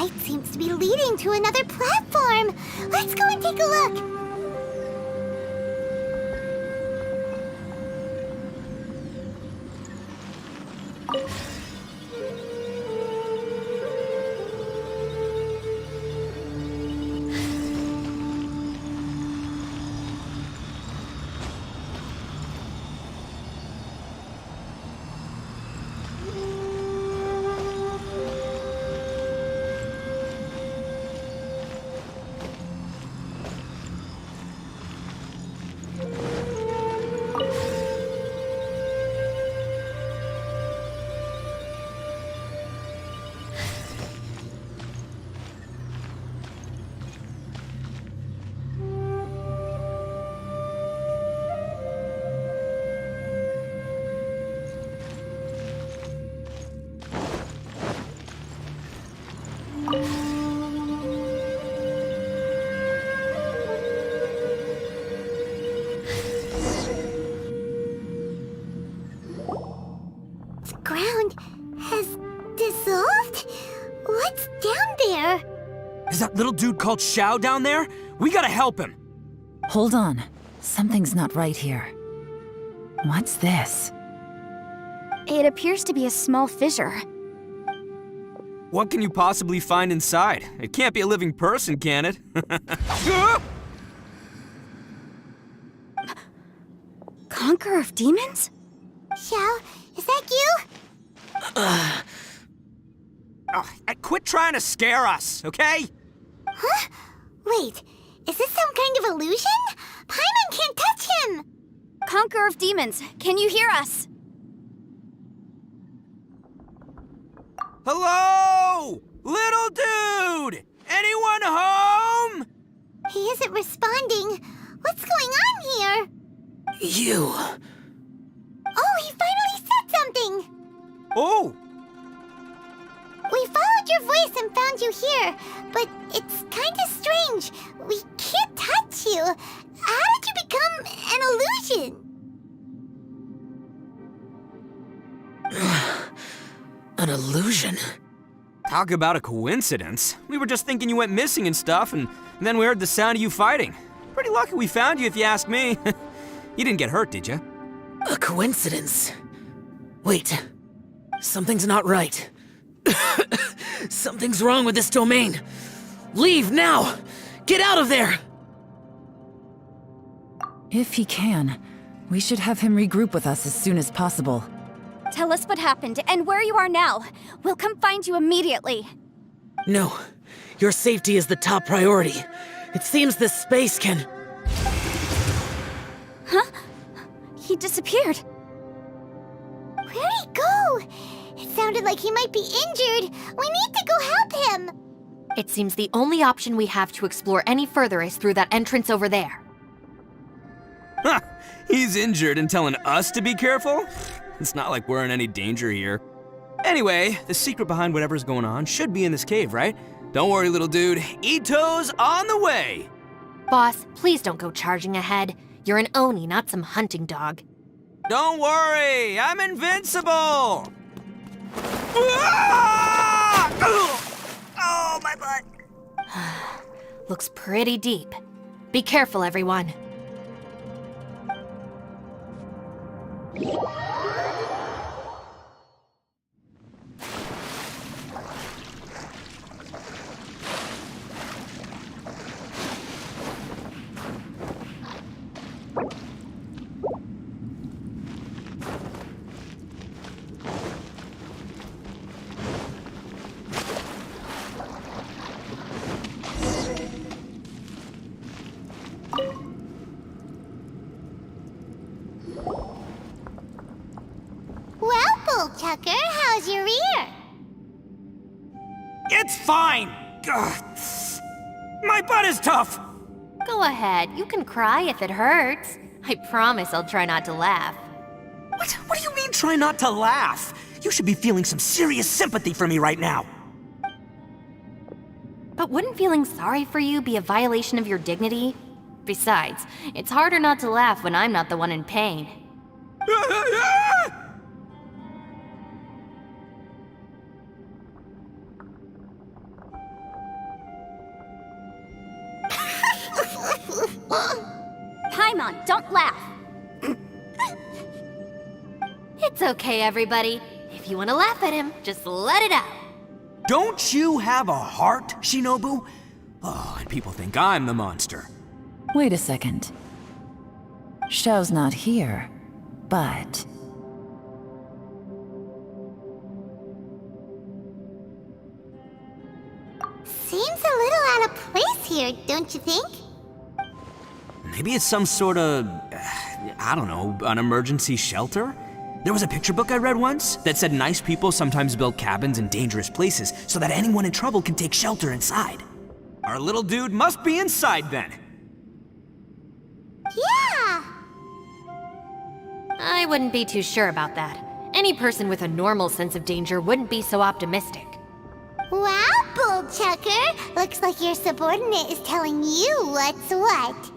light seems to be leading to another platform. Let's go and take a look. Is that little dude called Xiao down there? We gotta help him! Hold on. Something's not right here. What's this? It appears to be a small fissure. What can you possibly find inside? It can't be a living person, can it? Conqueror of demons? Xiao, is that you? Quit trying to scare us, okay? Huh? Wait, is this some kind of illusion? Paimon can't touch him! Conqueror of demons, can you hear us? Hello? Little dude! Anyone home? He isn't responding. What's going on here? You... Oh, he finally said something! Oh! We followed your voice and found you here, but it's kinda strange. We can't touch you. How did you become an illusion? An illusion? Talk about a coincidence. We were just thinking you went missing and stuff, and then we heard the sound of you fighting. Pretty lucky we found you, if you ask me. You didn't get hurt, did you? A coincidence? Wait. Something's not right. Something's wrong with this domain. Leave now! Get out of there! If he can, we should have him regroup with us as soon as possible. Tell us what happened and where you are now. We'll come find you immediately. No. Your safety is the top priority. It seems this space can... Huh? He disappeared. Where'd he go? It sounded like he might be injured. We need to go help him. It seems the only option we have to explore any further is through that entrance over there. Huh! He's injured and telling us to be careful? It's not like we're in any danger here. Anyway, the secret behind whatever's going on should be in this cave, right? Don't worry, little dude. Ito's on the way! Boss, please don't go charging ahead. You're an Oni, not some hunting dog. Don't worry, I'm invincible! Ah! Oh, my butt. Looks pretty deep. Be careful, everyone. Well, Bullchucker, how's your ear? It's fine! Ugh. My butt is tough! Go ahead, you can cry if it hurts. I promise I'll try not to laugh. What do you mean, try not to laugh? You should be feeling some serious sympathy for me right now. But wouldn't feeling sorry for you be a violation of your dignity? Besides, it's harder not to laugh when I'm not the one in pain. Paimon, don't laugh. It's okay, everybody. If you want to laugh at him, just let it out. Don't you have a heart, Shinobu? Oh, and people think I'm the monster. Wait a second. Xiao's not here, but... Seems a little out of place here, don't you think? Maybe it's some sort of, I don't know, an emergency shelter? There was a picture book I read once that said nice people sometimes build cabins in dangerous places so that anyone in trouble can take shelter inside. Our little dude must be inside then. Yeah! I wouldn't be too sure about that. Any person with a normal sense of danger wouldn't be so optimistic. Wow, Bullchucker! Looks like your subordinate is telling you what's what.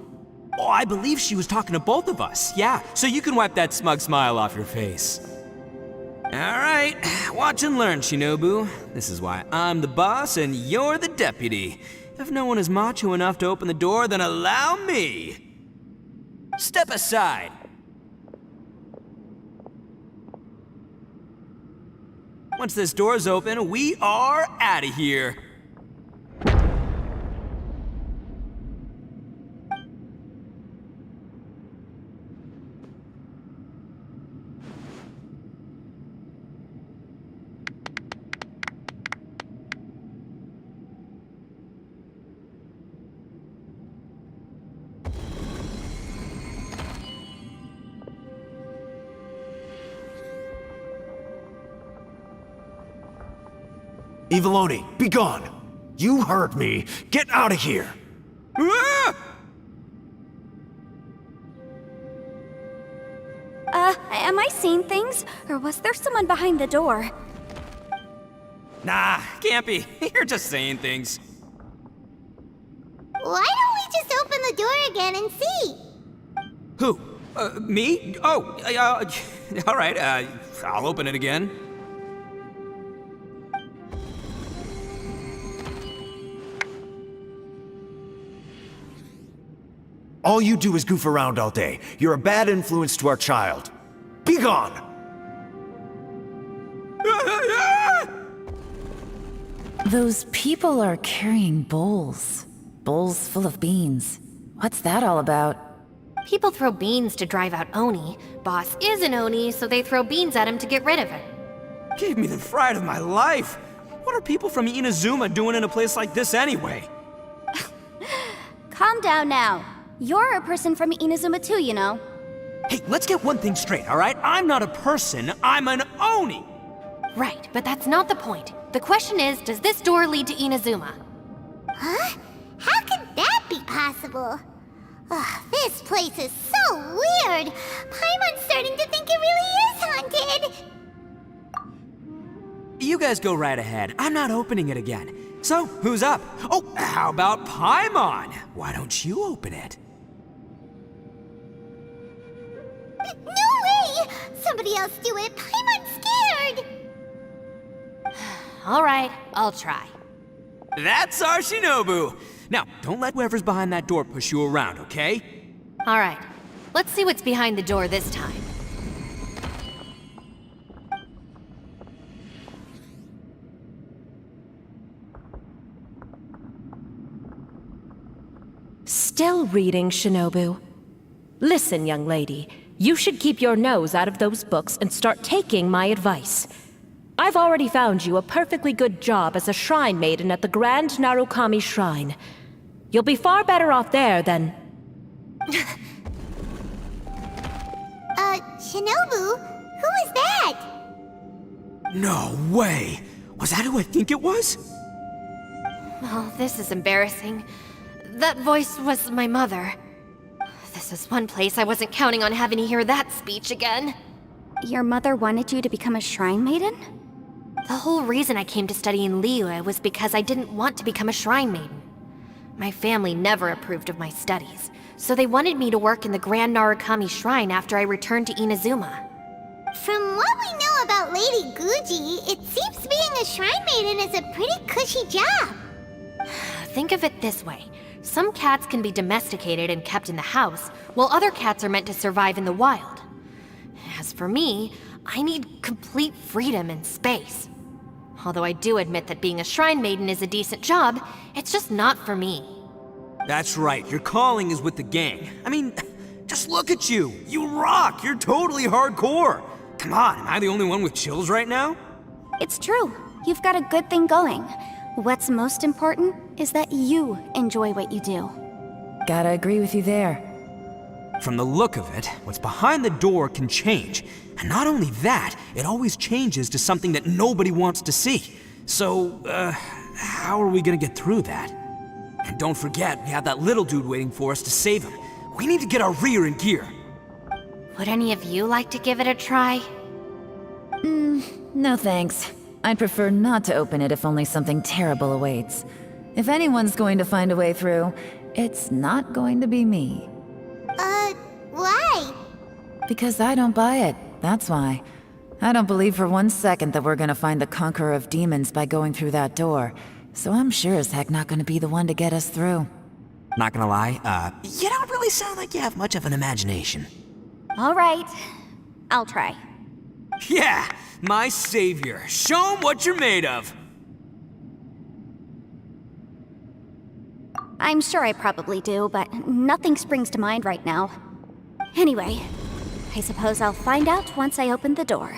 Oh, I believe she was talking to both of us. Yeah, so you can wipe that smug smile off your face. All right, watch and learn, Shinobu. This is why I'm the boss and you're the deputy. If no one is macho enough to open the door, then allow me. Step aside. Once this door's open, we are out of here. Eviloni, be gone! You heard me! Get out of here! Ah! Am I seeing things? Or was there someone behind the door? Nah, can't be. You're just saying things. Why don't we just open the door again and see? Who? Me? Oh, all right, I'll open it again. All you do is goof around all day. You're a bad influence to our child. Be gone! Those people are carrying bowls. Bowls full of beans. What's that all about? People throw beans to drive out Oni. Boss is an Oni, so they throw beans at him to get rid of him. Gave me the fright of my life. What are people from Inazuma doing in a place like this anyway? Calm down now. You're a person from Inazuma too, you know. Hey, let's get one thing straight, all right? I'm not a person, I'm an Oni! Right, but that's not the point. The question is, does this door lead to Inazuma? Huh? How could that be possible? Ugh, this place is so weird! Paimon's starting to think it really is haunted! You guys go right ahead. I'm not opening it again. So, who's up? Oh, how about Paimon? Why don't you open it? No way! Somebody else do it! Paimon's scared! All right, I'll try. That's our Shinobu! Now, don't let whoever's behind that door push you around, okay? All right, let's see what's behind the door this time. Still reading, Shinobu. Listen, young lady, you should keep your nose out of those books and start taking my advice. I've already found you a perfectly good job as a shrine maiden at the Grand Narukami Shrine. You'll be far better off there than... Shinobu? Who is that? No way! Was that who I think it was? Oh, this is embarrassing. That voice was my mother. This is one place I wasn't counting on having to hear that speech again. Your mother wanted you to become a shrine maiden? The whole reason I came to study in Liyue was because I didn't want to become a shrine maiden. My family never approved of my studies, so they wanted me to work in the Grand Narukami Shrine after I returned to Inazuma. From what we know about Lady Guji, it seems being a shrine maiden is a pretty cushy job. Think of it this way. Some cats can be domesticated and kept in the house, while other cats are meant to survive in the wild. As for me, I need complete freedom and space. Although I do admit that being a shrine maiden is a decent job, it's just not for me. That's right, your calling is with the gang. I mean, just look at you. You rock, you're totally hardcore. Come on, am I the only one with chills right now? It's true. You've got a good thing going. What's most important is that you enjoy what you do. Gotta agree with you there. From the look of it, what's behind the door can change. And not only that, it always changes to something that nobody wants to see. So, how are we gonna get through that? And don't forget, we have that little dude waiting for us to save him. We need to get our rear in gear. Would any of you like to give it a try? No thanks. I'd prefer not to open it if only something terrible awaits. If anyone's going to find a way through, it's not going to be me. Why? Because I don't buy it, that's why. I don't believe for 1 second that we're gonna find the Conqueror of Demons by going through that door. So I'm sure as heck not gonna be the one to get us through. Not gonna lie, you don't really sound like you have much of an imagination. All right, I'll try. Yeah, my savior. Show him what you're made of. I'm sure I probably do, but nothing springs to mind right now. Anyway, I suppose I'll find out once I open the door.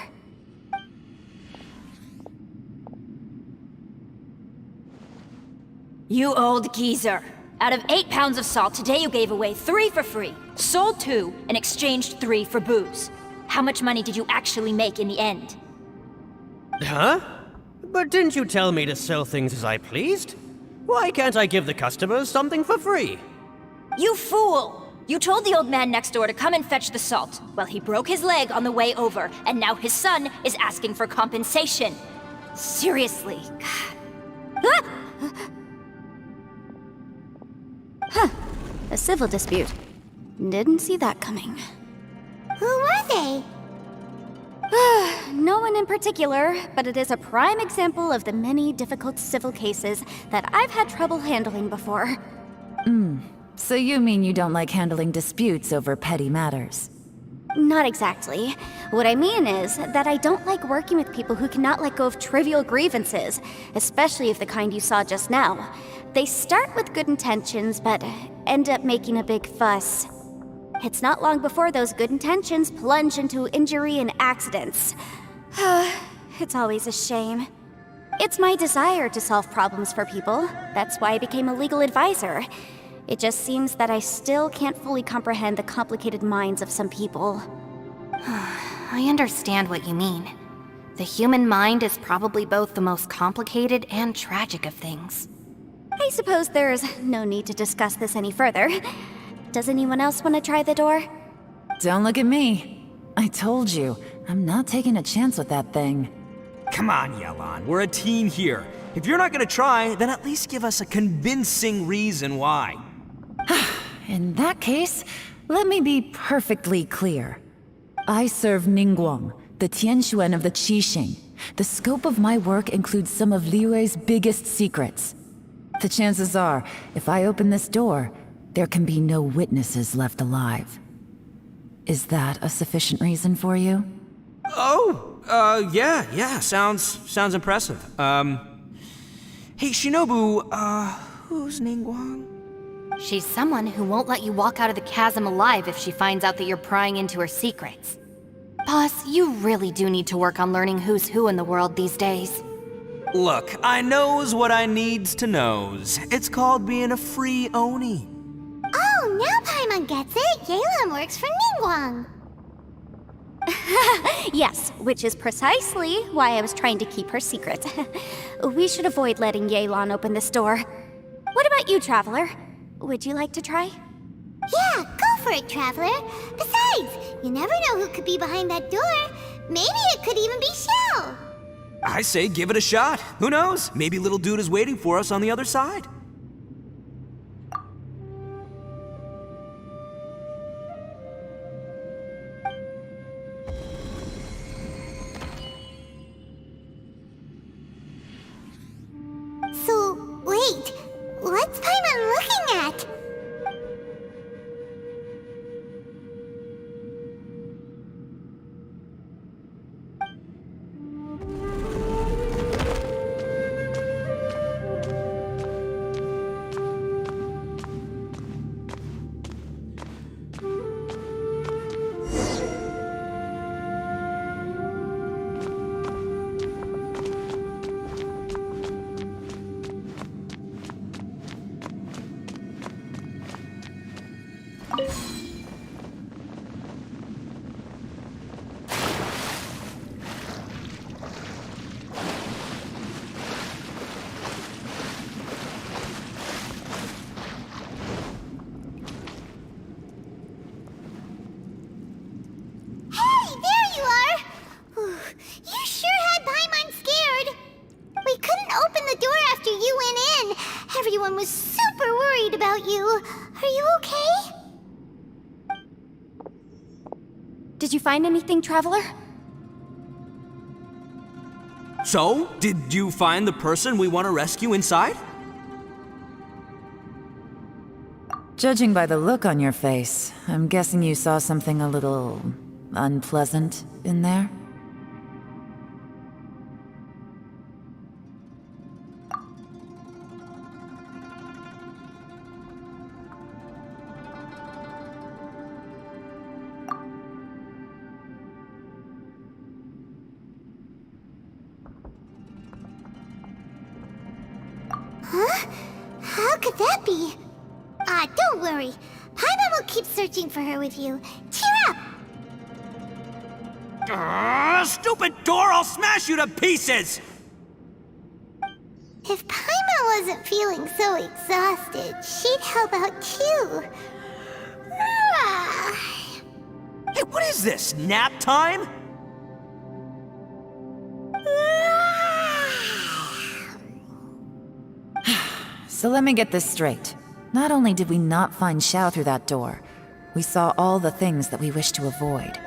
You old geezer. Out of 8 pounds of salt, today you gave away 3 for free, sold 2, and exchanged 3 for booze. How much money did you actually make in the end? Huh? But didn't you tell me to sell things as I pleased? Why can't I give the customers something for free? You fool! You told the old man next door to come and fetch the salt. Well, he broke his leg on the way over, and now his son is asking for compensation. Seriously. Ah! Huh. A civil dispute. Didn't see that coming. Who were they? No one in particular, but it is a prime example of the many difficult civil cases that I've had trouble handling before. So you mean you don't like handling disputes over petty matters? Not exactly. What I mean is that I don't like working with people who cannot let go of trivial grievances, especially of the kind you saw just now. They start with good intentions, but end up making a big fuss. It's not long before those good intentions plunge into injury and accidents. It's always a shame. It's my desire to solve problems for people. That's why I became a legal advisor. It just seems that I still can't fully comprehend the complicated minds of some people. I understand what you mean. The human mind is probably both the most complicated and tragic of things. I suppose there's no need to discuss this any further. Does anyone else want to try the door? Don't look at me. I told you, I'm not taking a chance with that thing. Come on, Yelan, we're a team here. If you're not gonna try, then at least give us a convincing reason why. In that case, let me be perfectly clear. I serve Ningguang, the Tianxuan of the Qixing. The scope of my work includes some of Liyue's biggest secrets. The chances are, if I open this door, there can be no witnesses left alive. Is that a sufficient reason for you? Yeah, sounds impressive. Hey, Shinobu, who's Ningguang? She's someone who won't let you walk out of the chasm alive if she finds out that you're prying into her secrets. Boss, you really do need to work on learning who's who in the world these days. Look, I knows what I needs to knows. It's called being a free Oni. Oh, now Paimon gets it. Yelan works for Ningguang. Yes, which is precisely why I was trying to keep her secret. We should avoid letting Yelan open this door. What about you, Traveler? Would you like to try? Yeah, go for it, Traveler. Besides, you never know who could be behind that door. Maybe it could even be Shell. I say give it a shot. Who knows? Maybe little dude is waiting for us on the other side. So, wait. What's Paimon looking at? everyone was super worried about you. Are you okay? Did you find anything, Traveler? So, did you find the person we want to rescue inside? Judging by the look on your face, I'm guessing you saw something a little unpleasant in there? Huh? How could that be? Don't worry. Paimon will keep searching for her with you. Cheer up! Stupid door! I'll smash you to pieces! If Paimon wasn't feeling so exhausted, she'd help out too. Hey, what is this? Nap time? So let me get this straight. Not only did we not find Xiao through that door, we saw all the things that we wish to avoid.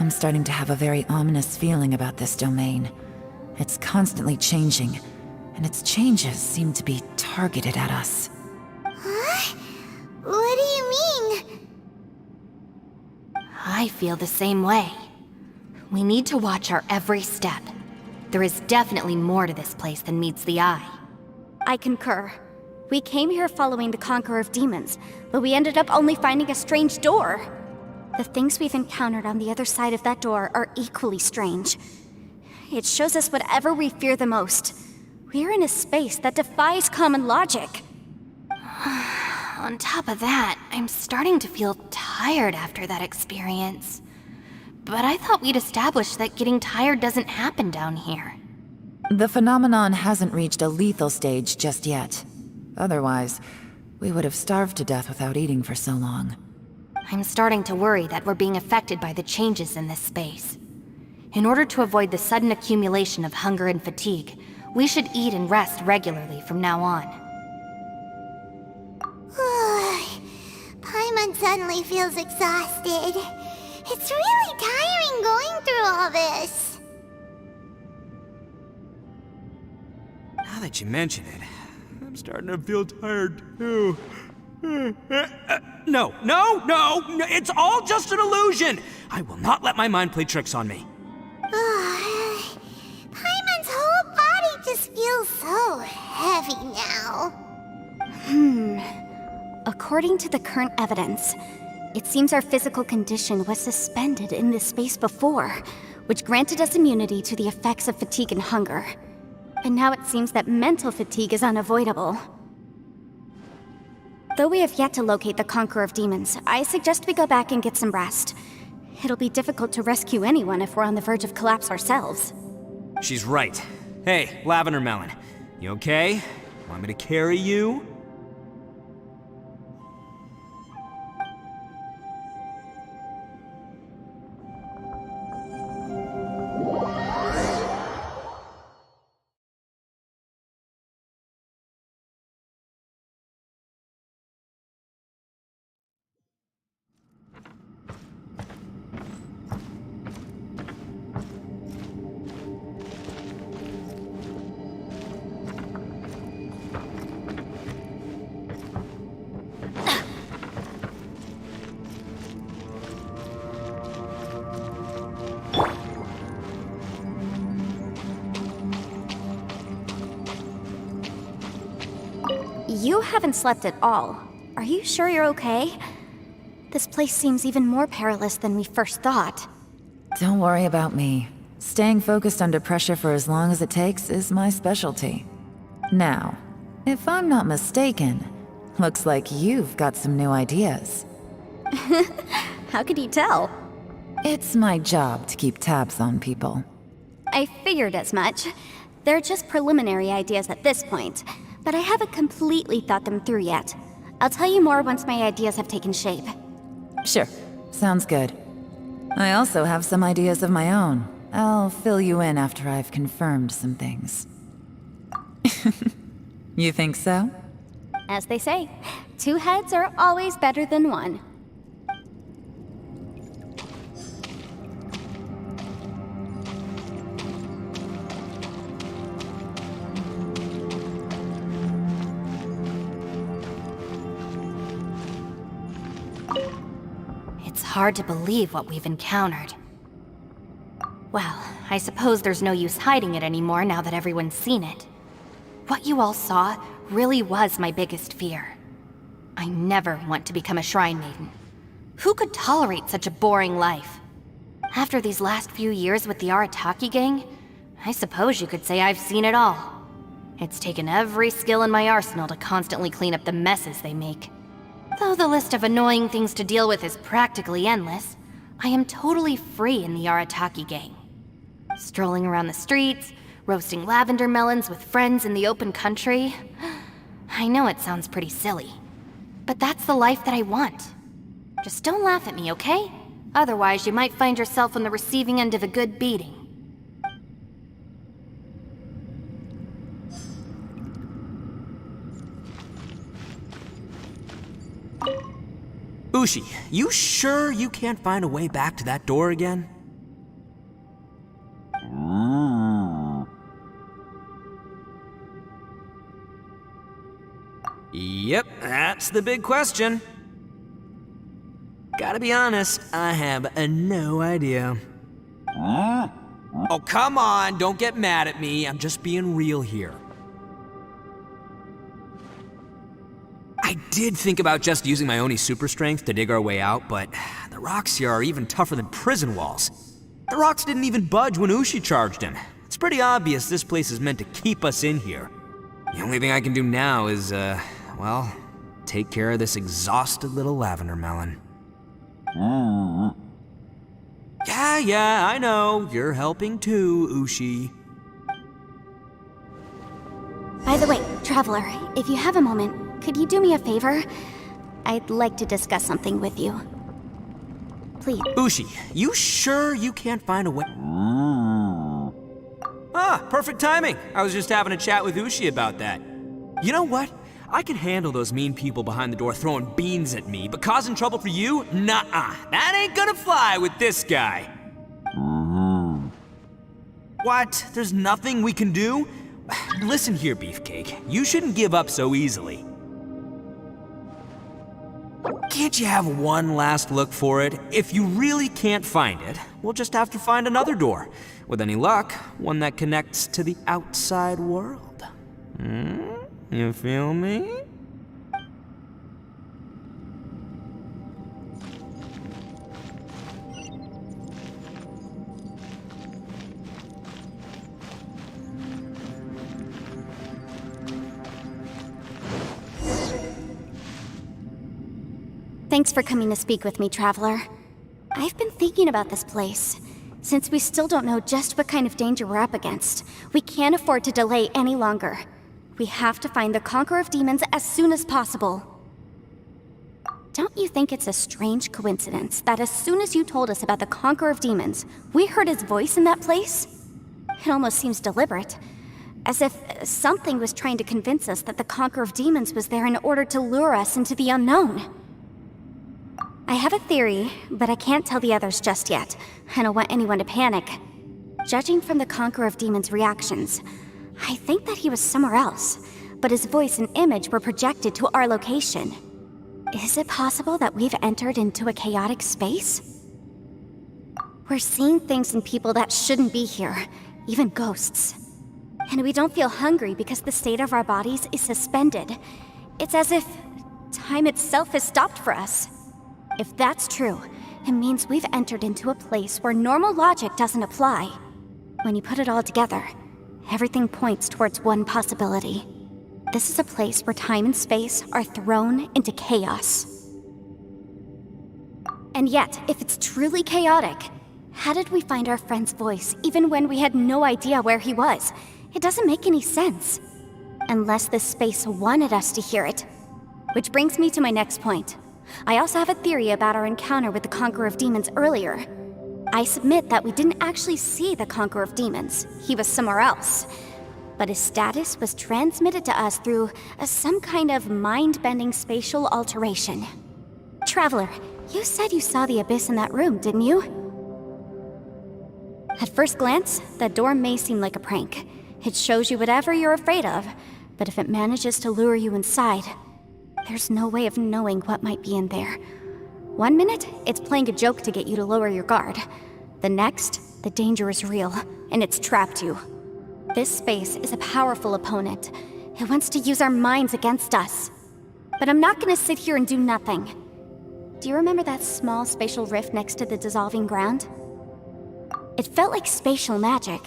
I'm starting to have a very ominous feeling about this domain. It's constantly changing, and its changes seem to be targeted at us. Huh? What do you mean? I feel the same way. We need to watch our every step. There is definitely more to this place than meets the eye. I concur. We came here following the Conqueror of Demons, but we ended up only finding a strange door. The things we've encountered on the other side of that door are equally strange. It shows us whatever we fear the most. We're in a space that defies common logic. On top of that, I'm starting to feel tired after that experience. But I thought we'd established that getting tired doesn't happen down here. The phenomenon hasn't reached a lethal stage just yet. Otherwise, we would have starved to death without eating for so long. I'm starting to worry that we're being affected by the changes in this space. In order to avoid the sudden accumulation of hunger and fatigue, we should eat and rest regularly from now on. Paimon suddenly feels exhausted. It's really tiring going through all this. Now that you mention it, I'm starting to feel tired too. No, it's all just an illusion! I will not let my mind play tricks on me. Paimon's whole body just feels so heavy now. According to the current evidence, it seems our physical condition was suspended in this space before, which granted us immunity to the effects of fatigue and hunger. But now it seems that mental fatigue is unavoidable. Though we have yet to locate the Conqueror of Demons, I suggest we go back and get some rest. It'll be difficult to rescue anyone if we're on the verge of collapse ourselves. She's right. Hey, Lavender Melon, you okay? Want me to carry you? You haven't slept at all. Are you sure you're okay? This place seems even more perilous than we first thought. Don't worry about me. Staying focused under pressure for as long as it takes is my specialty. Now, if I'm not mistaken, looks like you've got some new ideas. How could you tell? It's my job to keep tabs on people. I figured as much. They're just preliminary ideas at this point, but I haven't completely thought them through yet. I'll tell you more once my ideas have taken shape. Sure, sounds good. I also have some ideas of my own. I'll fill you in after I've confirmed some things. You think so? As they say, 2 heads are always better than 1. It's hard to believe what we've encountered. Well, I suppose there's no use hiding it anymore now that everyone's seen it. What you all saw really was my biggest fear. I never want to become a shrine maiden. Who could tolerate such a boring life? After these last few years with the Arataki gang, I suppose you could say I've seen it all. It's taken every skill in my arsenal to constantly clean up the messes they make. Though the list of annoying things to deal with is practically endless, I am totally free in the Arataki gang. Strolling around the streets, roasting lavender melons with friends in the open country. I know it sounds pretty silly, but that's the life that I want. Just don't laugh at me, okay? Otherwise, you might find yourself on the receiving end of a good beating. Ushi, you sure you can't find a way back to that door again? Yep, that's the big question. Gotta be honest, I have no idea. Oh, come on, don't get mad at me. I'm just being real here. I did think about just using my Oni super strength to dig our way out, but the rocks here are even tougher than prison walls. The rocks didn't even budge when Ushi charged him. It's pretty obvious this place is meant to keep us in here. The only thing I can do now is, well, take care of this exhausted little lavender melon. Yeah, I know. You're helping too, Ushi. By the way, Traveler, if you have a moment, could you do me a favor? I'd like to discuss something with you. Please. Ushi, you sure you can't find a way? Ah, perfect timing. I was just having a chat with Ushi about that. You know what? I can handle those mean people behind the door throwing beans at me, but causing trouble for you? Nuh-uh. That ain't gonna fly with this guy. What? There's nothing we can do? Listen here, Beefcake. You shouldn't give up so easily. Can't you have one last look for it? If you really can't find it, we'll just have to find another door. With any luck, one that connects to the outside world. You feel me? Thanks for coming to speak with me, Traveler. I've been thinking about this place. Since we still don't know just what kind of danger we're up against, we can't afford to delay any longer. We have to find the Conqueror of Demons as soon as possible. Don't you think it's a strange coincidence that as soon as you told us about the Conqueror of Demons, we heard his voice in that place? It almost seems deliberate. As if something was trying to convince us that the Conqueror of Demons was there in order to lure us into the unknown. I have a theory, but I can't tell the others just yet. I don't want anyone to panic. Judging from the Conqueror of Demons' reactions, I think that he was somewhere else, but his voice and image were projected to our location. Is it possible that we've entered into a chaotic space? We're seeing things in people that shouldn't be here, even ghosts. And we don't feel hungry because the state of our bodies is suspended. It's as if time itself has stopped for us. If that's true, it means we've entered into a place where normal logic doesn't apply. When you put it all together, everything points towards one possibility. This is a place where time and space are thrown into chaos. And yet, if it's truly chaotic, how did we find our friend's voice even when we had no idea where he was? It doesn't make any sense. Unless this space wanted us to hear it. Which brings me to my next point. I also have a theory about our encounter with the Conqueror of Demons earlier. I submit that we didn't actually see the Conqueror of Demons. He was somewhere else. but his status was transmitted to us through some kind of mind-bending spatial alteration. Traveler, you said you saw the abyss in that room, didn't you? At first glance, that door may seem like a prank. It shows you whatever you're afraid of, but if it manages to lure you inside, there's no way of knowing what might be in there. One minute, it's playing a joke to get you to lower your guard. The next, the danger is real, and it's trapped you. This space is a powerful opponent. It wants to use our minds against us. But I'm not gonna sit here and do nothing. Do you remember that small spatial rift next to the dissolving ground? It felt like spatial magic,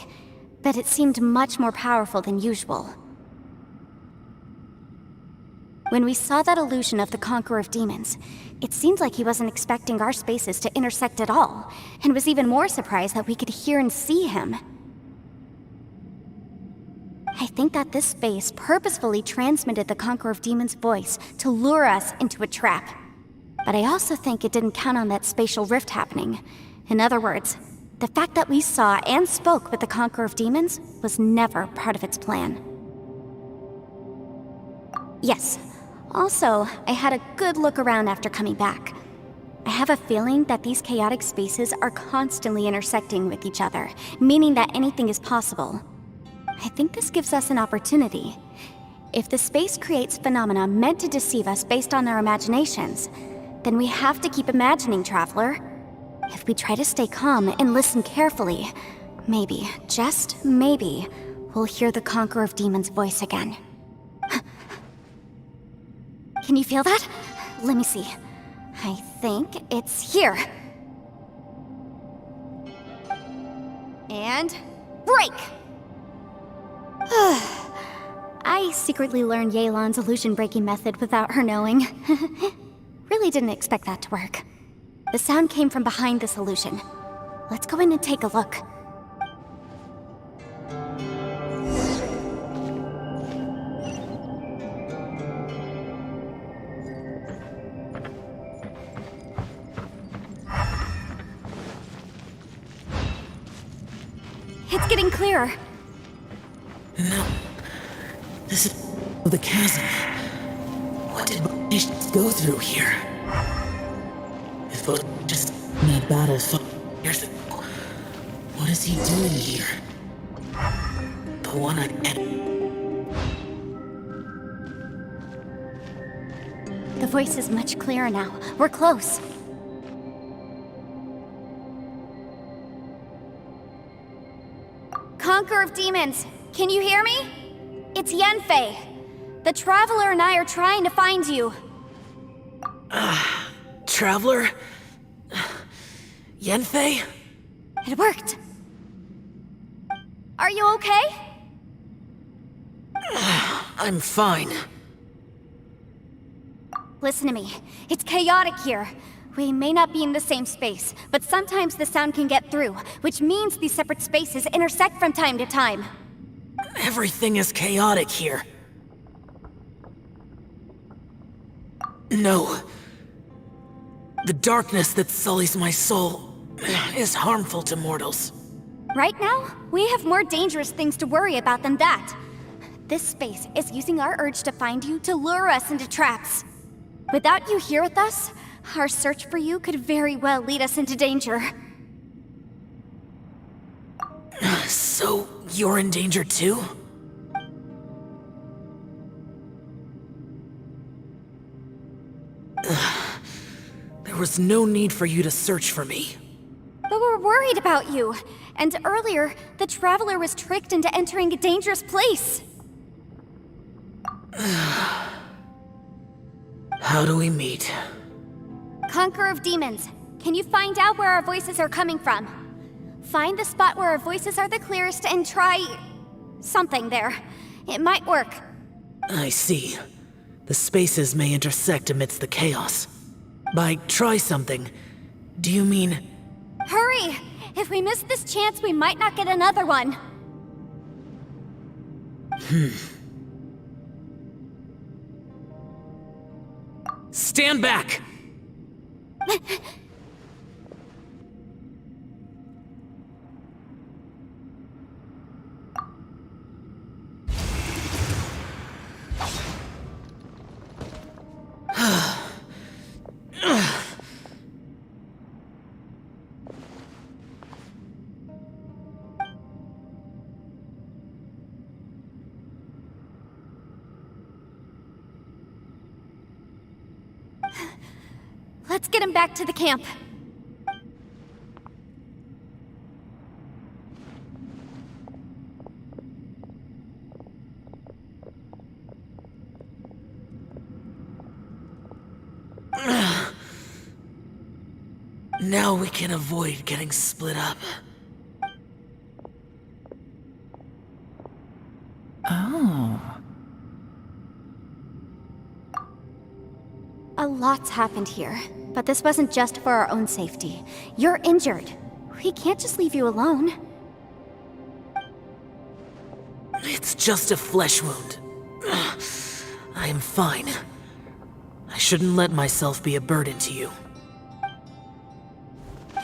but it seemed much more powerful than usual. When we saw that illusion of the Conqueror of Demons, it seemed like he wasn't expecting our spaces to intersect at all, and was even more surprised that we could hear and see him. I think that this space purposefully transmitted the Conqueror of Demons' voice to lure us into a trap. But I also think it didn't count on that spatial rift happening. In other words, the fact that we saw and spoke with the Conqueror of Demons was never part of its plan. Yes. Also, I had a good look around after coming back. I have a feeling that these chaotic spaces are constantly intersecting with each other, meaning that anything is possible. I think this gives us an opportunity. If the space creates phenomena meant to deceive us based on our imaginations, then we have to keep imagining, Traveler. If we try to stay calm and listen carefully, maybe, just maybe, we'll hear the Conqueror of Demons' voice again. Can you feel that? Let me see. I think it's here. And break! I secretly learned Yelan's illusion-breaking method without her knowing. Really didn't expect that to work. The sound came from behind this illusion. Let's go in and take a look. It's getting clearer. No. This is the chasm. What did Bonish go through here? If it just made battle 5 years ago, what is he doing here? The one-eyed The voice is much clearer now. We're close. Conqueror of Demons, can you hear me? It's Yanfei. The Traveler and I are trying to find you. Traveler? Yanfei? It worked. Are you okay? I'm fine. Listen to me. It's chaotic here. We may not be in the same space, but sometimes the sound can get through, which means these separate spaces intersect from time to time. Everything is chaotic here. No. The darkness that sullies my soul is harmful to mortals. Right now, we have more dangerous things to worry about than that. This space is using our urge to find you to lure us into traps. Without you here with us, our search for you could very well lead us into danger. So, you're in danger too? There was no need for you to search for me. But we're worried about you. And earlier, the Traveler was tricked into entering a dangerous place. How do we meet? Conqueror of Demons, can you find out where our voices are coming from? Find the spot where our voices are the clearest and try... something there. It might work. I see. The spaces may intersect amidst the chaos. By try something, do you mean... Hurry! If we miss this chance, we might not get another one. Stand back! Let's get him back to the camp. Now we can avoid getting split up. Oh. A lot's happened here, but this wasn't just for our own safety. You're injured. We can't just leave you alone. It's just a flesh wound. I am fine. I shouldn't let myself be a burden to you.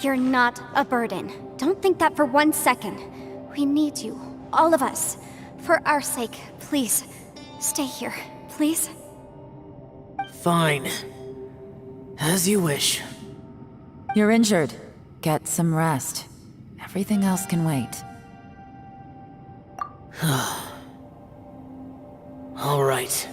You're not a burden. Don't think that for 1 second. We need you, all of us. For our sake, please, stay here, please. Fine. As you wish. You're injured. Get some rest. Everything else can wait. All right.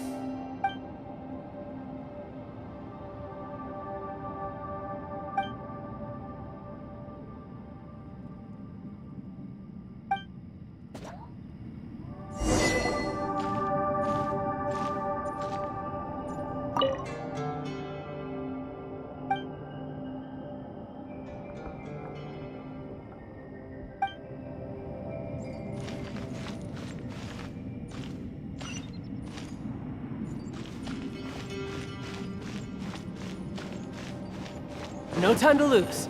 No time to lose.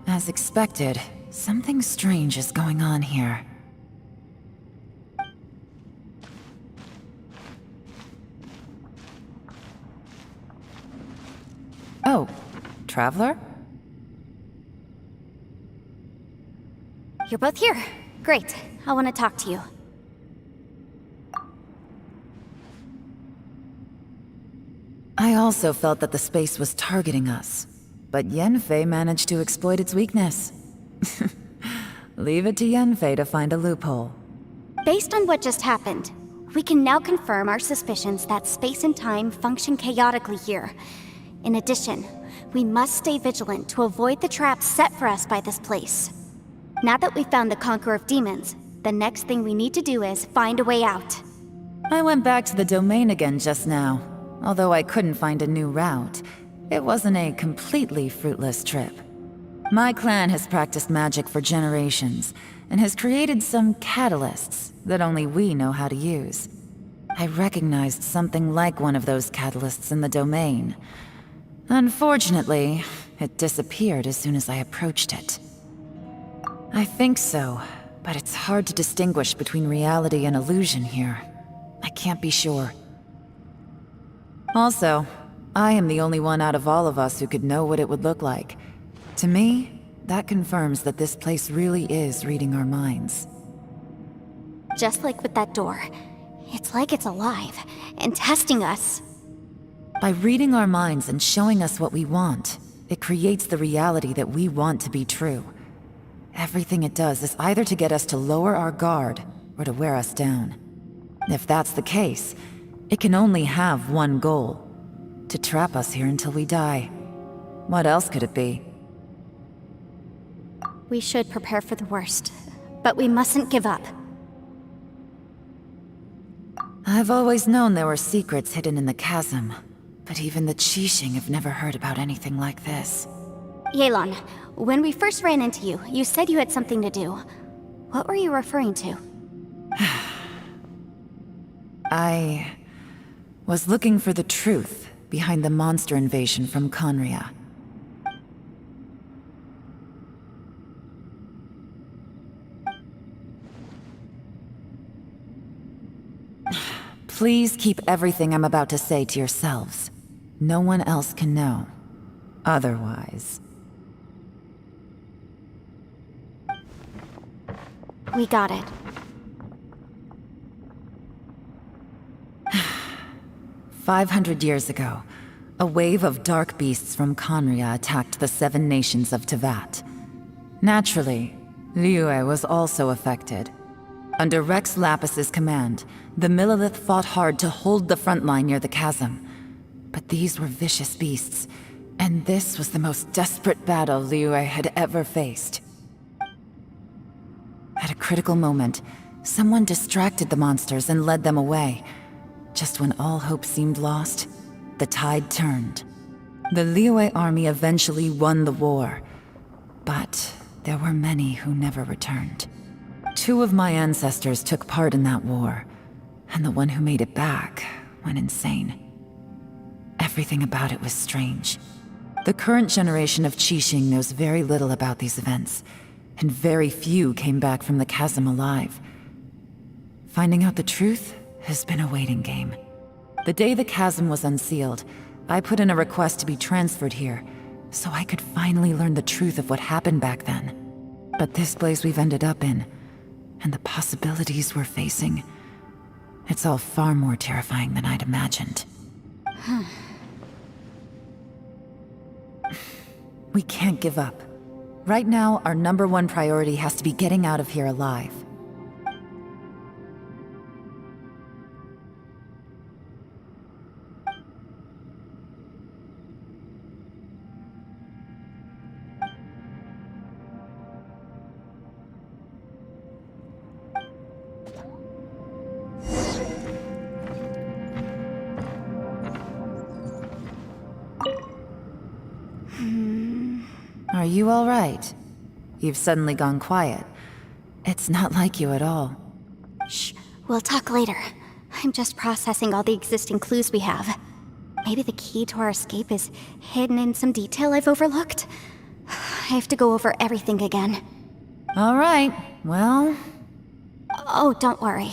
As expected, something strange is going on here. Oh, Traveler? You're both here. Great. I want to talk to you. I also felt that the space was targeting us, but Yenfei managed to exploit its weakness. Leave it to Yenfei to find a loophole. Based on what just happened, we can now confirm our suspicions that space and time function chaotically here. In addition, we must stay vigilant to avoid the traps set for us by this place. Now that we've found the Conqueror of Demons, the next thing we need to do is find a way out. I went back to the domain again just now. Although I couldn't find a new route, it wasn't a completely fruitless trip. My clan has practiced magic for generations, and has created some catalysts that only we know how to use. I recognized something like one of those catalysts in the domain. Unfortunately, it disappeared as soon as I approached it. I think so, but it's hard to distinguish between reality and illusion here. I can't be sure. Also, I am the only one out of all of us who could know what it would look like. To me, that confirms that this place really is reading our minds. Just like with that door. It's like it's alive, and testing us. By reading our minds and showing us what we want, it creates the reality that we want to be true. Everything it does is either to get us to lower our guard, or to wear us down. If that's the case, it can only have one goal: to trap us here until we die. What else could it be? We should prepare for the worst, but we mustn't give up. I've always known there were secrets hidden in the chasm, but even the Qixing have never heard about anything like this. Yelan, when we first ran into you, you said you had something to do. What were you referring to? I was looking for the truth behind the monster invasion from Conria. Please keep everything I'm about to say to yourselves. No one else can know. Otherwise. We got it. 500 years ago, a wave of dark beasts from Conria attacked the 7 nations of Tevat. Naturally, Liyue was also affected. Under Rex Lapis's command, the Millelith fought hard to hold the front line near the chasm. But these were vicious beasts, and this was the most desperate battle Liyue had ever faced. At a critical moment, someone distracted the monsters and led them away. Just when all hope seemed lost, the tide turned. The Liyue army eventually won the war, but there were many who never returned. 2 of my ancestors took part in that war, and the one who made it back went insane. Everything about it was strange. The current generation of Qixing knows very little about these events, and very few came back from the chasm alive. Finding out the truth has been a waiting game. The day the chasm was unsealed, I put in a request to be transferred here, so I could finally learn the truth of what happened back then. But this place we've ended up in, and the possibilities we're facing, it's all far more terrifying than I'd imagined. We can't give up. Right now, our #1 priority has to be getting out of here alive. Are you all right? You've suddenly gone quiet. It's not like you at all. Shh, we'll talk later. I'm just processing all the existing clues we have. Maybe the key to our escape is hidden in some detail I've overlooked? I have to go over everything again. All right, well... Oh, don't worry.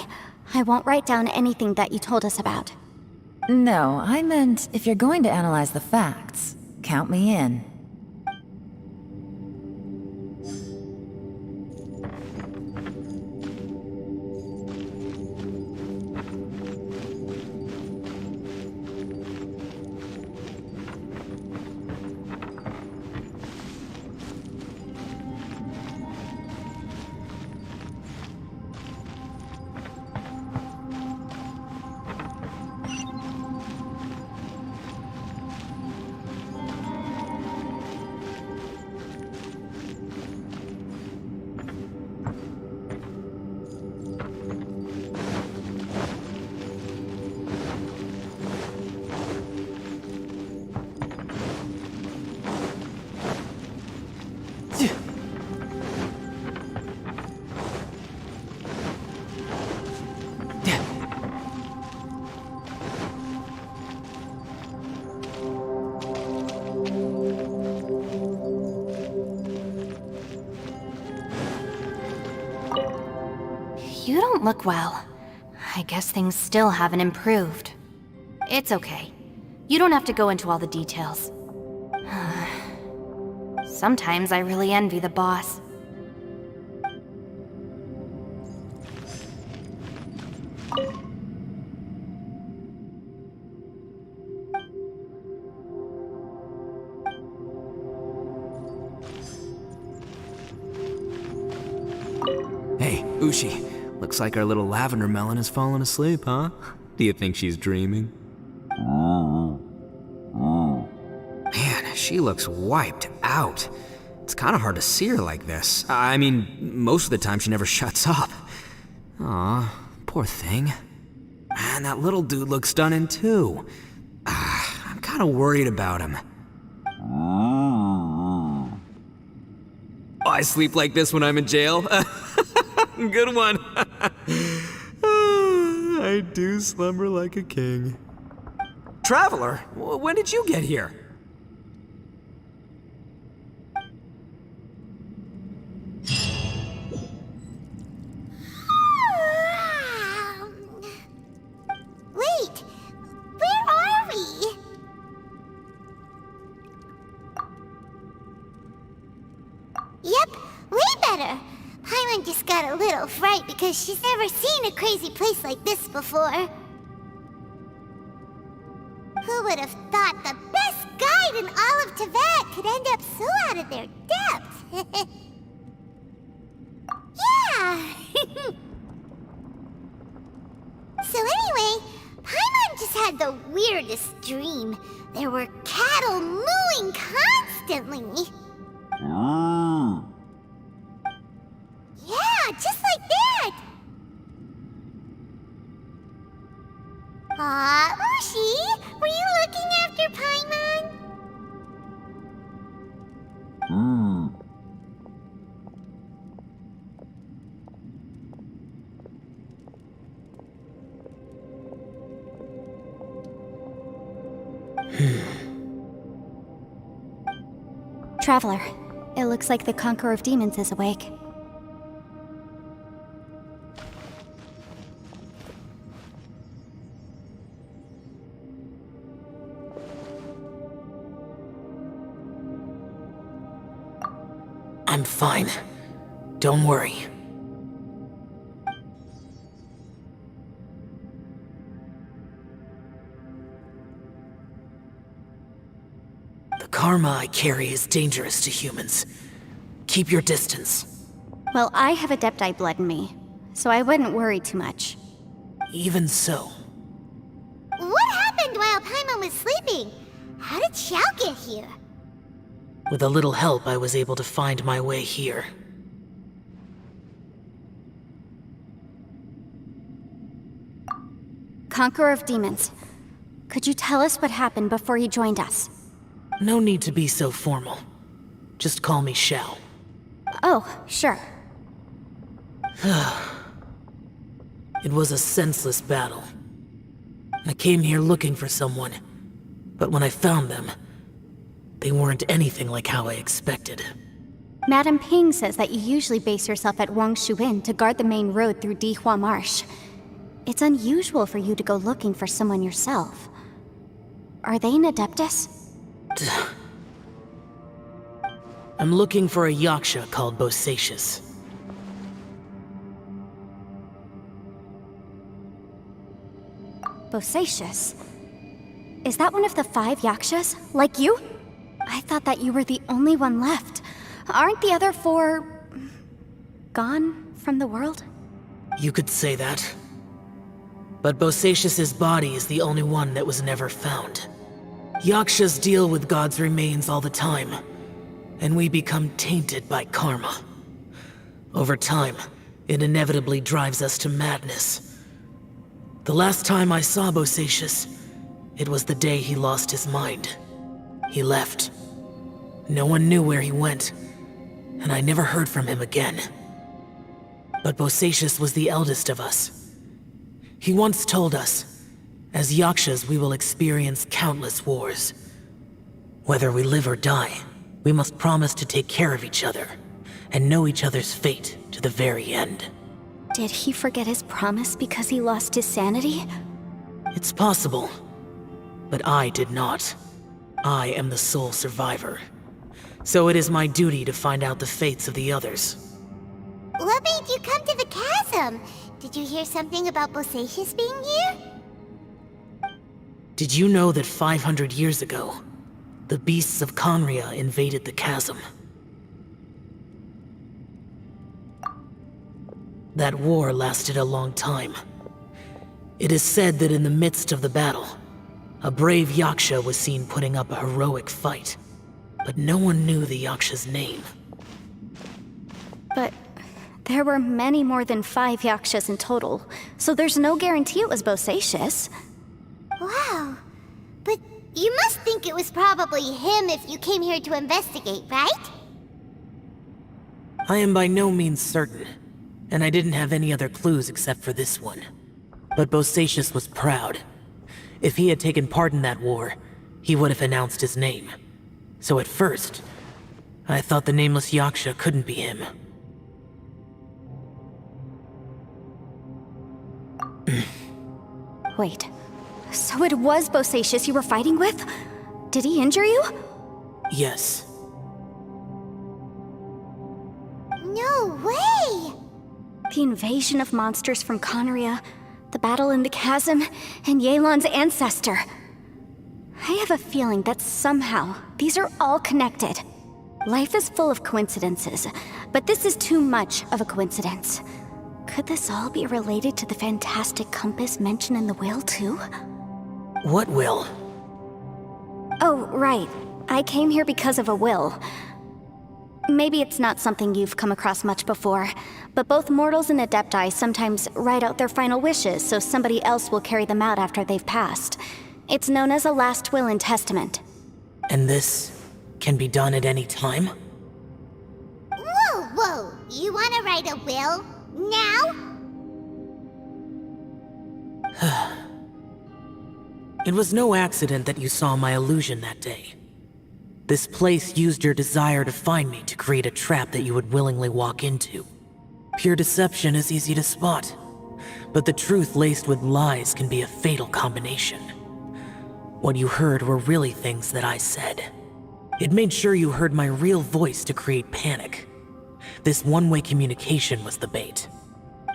I won't write down anything that you told us about. No, I meant if you're going to analyze the facts, count me in. You don't look well. I guess things still haven't improved. It's okay. You don't have to go into all the details. Sometimes I really envy the boss. Hey, Ushi. Looks like our little lavender melon has fallen asleep, huh? Do you think she's dreaming? Man, she looks wiped out. It's kind of hard to see her like this. I mean, most of the time she never shuts up. Aw, poor thing. Man, that little dude looks stunning too. I'm kind of worried about him. Oh, I sleep like this when I'm in jail? Good one. I do slumber like a king. Traveler, when did you get here? Wait, where are we? herself right because she's never seen a crazy place like this before. Who would have thought the best guide in all of Tibet could end up so out of their depth? Yeah! So anyway, Paimon just had the weirdest dream. There were cattle mooing constantly. Yeah, just like that! Aw, Ushi, were you looking after Paimon? Traveler, it looks like the Conqueror of Demons is awake. I'm fine. Don't worry. The karma I carry is dangerous to humans. Keep your distance. Well, I have Adepti blood in me, so I wouldn't worry too much. Even so. What happened while Paimon was sleeping? How did Xiao get here? With a little help, I was able to find my way here. Conqueror of Demons, could you tell us what happened before you joined us? No need to be so formal. Just call me Xiao. Oh, sure. It was a senseless battle. I came here looking for someone, but when I found them, they weren't anything like how I expected. Madame Ping says that you usually base yourself at Wangshu Inn to guard the main road through Dihua Marsh. It's unusual for you to go looking for someone yourself. Are they an Adeptus? I'm looking for a Yaksha called Bosacius. Bosacius? Is that one of the 5 Yakshas? Like you? I thought that you were the only one left. Aren't the other 4... gone from the world? You could say that. But Bosacius's body is the only one that was never found. Yakshas deal with God's remains all the time, and we become tainted by karma. Over time, it inevitably drives us to madness. The last time I saw Bosacius, it was the day he lost his mind. He left. No one knew where he went, and I never heard from him again. But Bosacius was the eldest of us. He once told us, as Yakshas we will experience countless wars. Whether we live or die, we must promise to take care of each other, and know each other's fate to the very end. Did he forget his promise because he lost his sanity? It's possible, but I did not. I am the sole survivor. So it is my duty to find out the fates of the others. What made you come to the chasm? Did you hear something about Bosacius being here? Did you know that 500 years ago, the beasts of Conria invaded the chasm? That war lasted a long time. It is said that in the midst of the battle, a brave Yaksha was seen putting up a heroic fight. But no one knew the Yaksha's name. But there were many more than 5 Yakshas in total, so there's no guarantee it was Bosacius. Wow. But you must think it was probably him if you came here to investigate, right? I am by no means certain, and I didn't have any other clues except for this one. But Bosacius was proud. If he had taken part in that war, he would have announced his name. So at first, I thought the nameless Yaksha couldn't be him. Wait, so it was Bosacius you were fighting with? Did he injure you? Yes. No way! The invasion of monsters from Conria, the battle in the chasm, and Yelan's ancestor. I have a feeling that somehow these are all connected. Life is full of coincidences, but this is too much of a coincidence. Could this all be related to the fantastic compass mentioned in the will, too? What will? Oh, right. I came here because of a will. Maybe it's not something you've come across much before, but both mortals and adepti sometimes write out their final wishes so somebody else will carry them out after they've passed. It's known as a last will and testament. And this can be done at any time? Whoa, whoa! You wanna write a will? Now? It was no accident that you saw my illusion that day. This place used your desire to find me to create a trap that you would willingly walk into. Pure deception is easy to spot, but the truth laced with lies can be a fatal combination. What you heard were really things that I said. It made sure you heard my real voice to create panic. This one-way communication was the bait.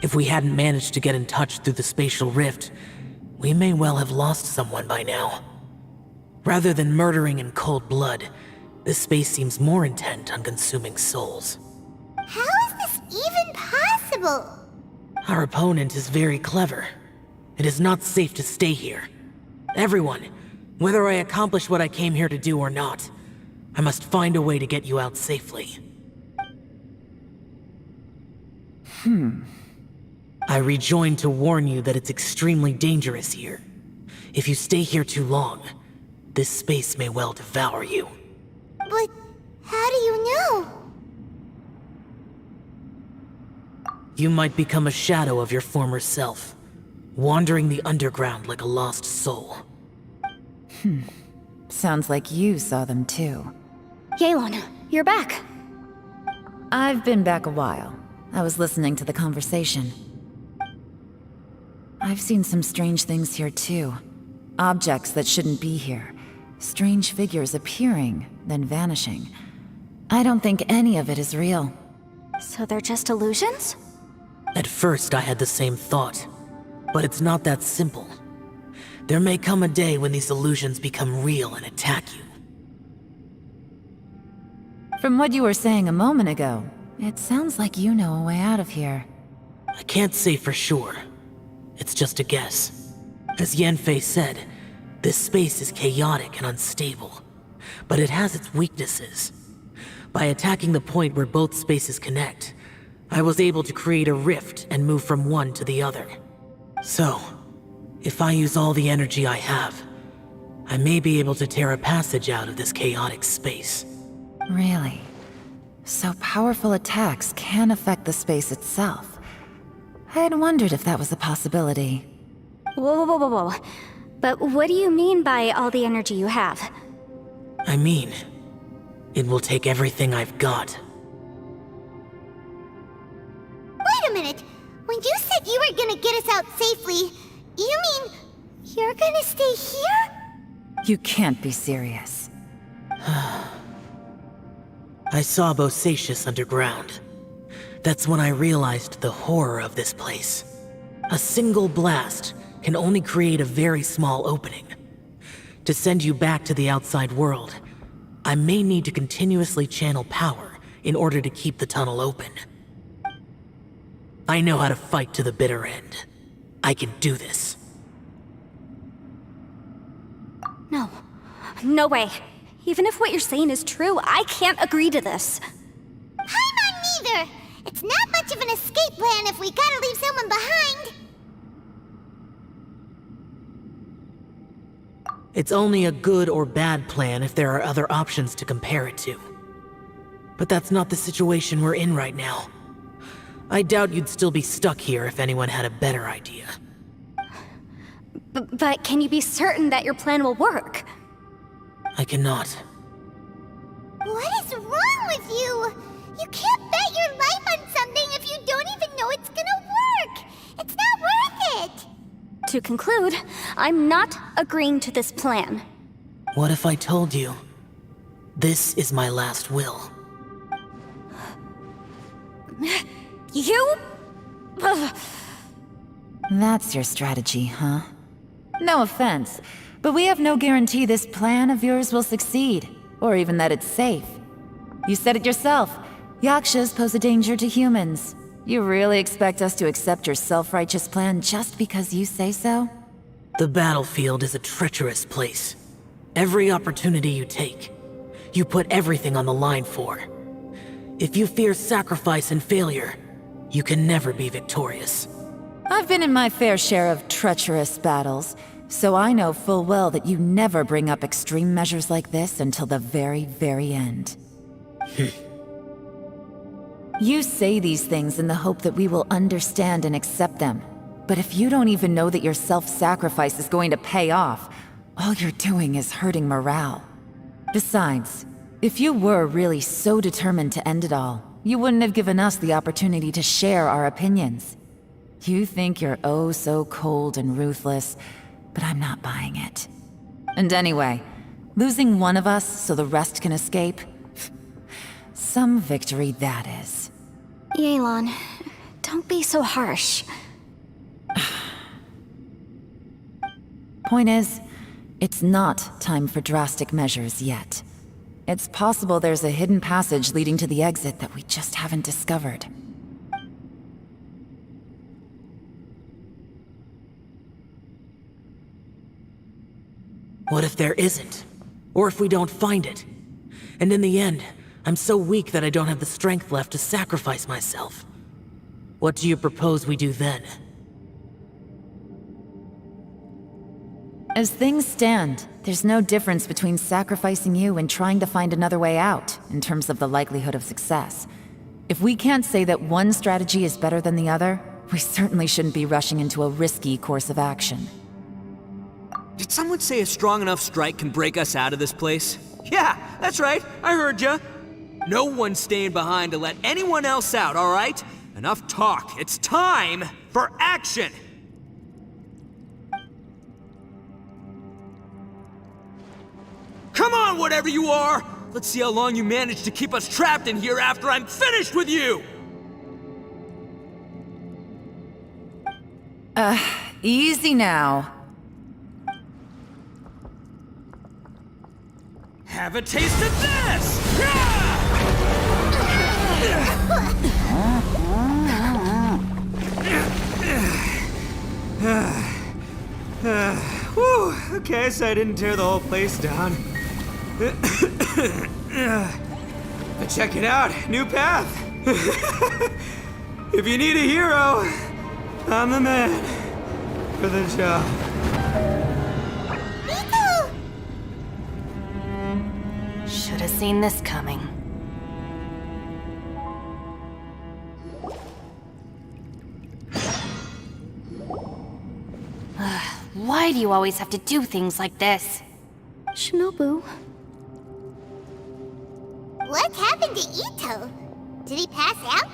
If we hadn't managed to get in touch through the spatial rift, we may well have lost someone by now. Rather than murdering in cold blood, this space seems more intent on consuming souls. How is this even possible? Our opponent is very clever. It is not safe to stay here. Everyone, whether I accomplish what I came here to do or not, I must find a way to get you out safely. I rejoined to warn you that it's extremely dangerous here. If you stay here too long, this space may well devour you. But how do you know? You might become a shadow of your former self, wandering the underground like a lost soul. Sounds like you saw them too. Yelan, you're back. I've been back a while. I was listening to the conversation. I've seen some strange things here too. Objects that shouldn't be here. Strange figures appearing, then vanishing. I don't think any of it is real. So they're just illusions? At first I had the same thought, but it's not that simple. There may come a day when these illusions become real and attack you. From what you were saying a moment ago, it sounds like you know a way out of here. I can't say for sure. It's just a guess. As Yanfei said, this space is chaotic and unstable, but it has its weaknesses. By attacking the point where both spaces connect, I was able to create a rift and move from one to the other. So, if I use all the energy I have, I may be able to tear a passage out of this chaotic space. Really? So powerful attacks can affect the space itself. I had wondered if that was a possibility. Whoa, whoa, whoa, whoa, whoa. But what do you mean by all the energy you have? I mean, it will take everything I've got. Wait a minute! When you said you were gonna get us out safely, you mean you're gonna stay here? You can't be serious. I saw Bosacius underground. That's when I realized the horror of this place. A single blast can only create a very small opening. To send you back to the outside world, I may need to continuously channel power in order to keep the tunnel open. I know how to fight to the bitter end. I can do this. No. No way. Even if what you're saying is true, I can't agree to this. Paimon neither! It's not much of an escape plan if we gotta leave someone behind! It's only a good or bad plan if there are other options to compare it to. But that's not the situation we're in right now. I doubt you'd still be stuck here if anyone had a better idea. But can you be certain that your plan will work? I cannot. What is wrong with you? You can't bet your life on something if you don't even know it's gonna work! It's not worth it! To conclude, I'm not agreeing to this plan. What if I told you, this is my last will? You? That's your strategy, huh? No offense, but we have no guarantee this plan of yours will succeed, or even that it's safe. You said it yourself. Yakshas pose a danger to humans. You really expect us to accept your self-righteous plan just because you say so? The battlefield is a treacherous place. Every opportunity you take, you put everything on the line for. If you fear sacrifice and failure, you can never be victorious. I've been in my fair share of treacherous battles, so I know full well that you never bring up extreme measures like this until the very, very end. You say these things in the hope that we will understand and accept them. But if you don't even know that your self-sacrifice is going to pay off, all you're doing is hurting morale. Besides, if you were really so determined to end it all, you wouldn't have given us the opportunity to share our opinions. You think you're oh so cold and ruthless, but I'm not buying it. And anyway, losing one of us so the rest can escape? Some victory that is. Yelan, don't be so harsh. Point is, it's not time for drastic measures yet. It's possible there's a hidden passage leading to the exit that we just haven't discovered. What if there isn't? Or if we don't find it? And in the end, I'm so weak that I don't have the strength left to sacrifice myself. What do you propose we do then? As things stand, there's no difference between sacrificing you and trying to find another way out, in terms of the likelihood of success. If we can't say that one strategy is better than the other, we certainly shouldn't be rushing into a risky course of action. Did someone say a strong enough strike can break us out of this place? Yeah, that's right, I heard ya. No one's staying behind to let anyone else out, all right? Enough talk, it's time for action! Come on, whatever you are! Let's see how long you manage to keep us trapped in here after I'm finished with you! Easy now. Have a taste of this! Whew, okay, so I didn't tear the whole place down. But check it out, new path. If you need a hero, I'm the man for the job. Should have seen this coming. Why do you always have to do things like this? Shinobu. What happened to Ito? Did he pass out?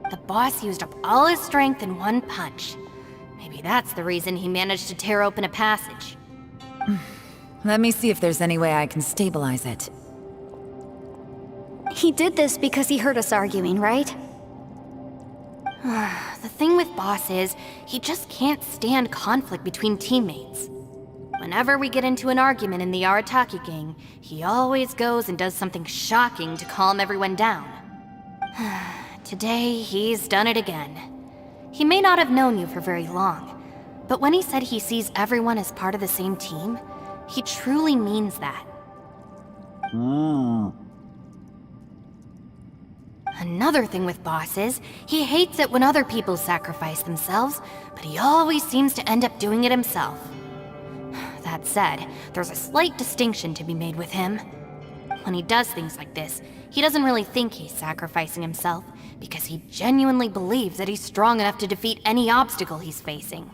The boss used up all his strength in one punch. Maybe that's the reason he managed to tear open a passage. Let me see if there's any way I can stabilize it. He did this because he heard us arguing, right? The thing with Boss is, he just can't stand conflict between teammates. Whenever we get into an argument in the Arataki gang, he always goes and does something shocking to calm everyone down. Today, he's done it again. He may not have known you for very long, but when he said he sees everyone as part of the same team, he truly means that. Another thing with Boss is, he hates it when other people sacrifice themselves, but he always seems to end up doing it himself. That said, there's a slight distinction to be made with him. When he does things like this, he doesn't really think he's sacrificing himself, because he genuinely believes that he's strong enough to defeat any obstacle he's facing.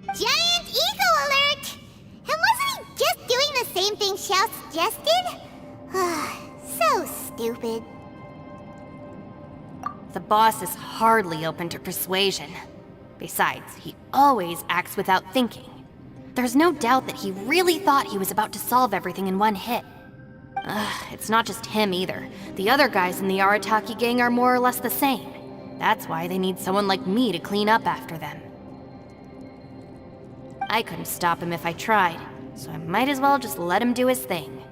Giant ego alert! And wasn't he just doing the same thing Xiao suggested? So stupid. The boss is hardly open to persuasion. Besides, he always acts without thinking. There's no doubt that he really thought he was about to solve everything in one hit. It's not just him either. The other guys in the Arataki gang are more or less the same. That's why they need someone like me to clean up after them. I couldn't stop him if I tried, so I might as well just let him do his thing.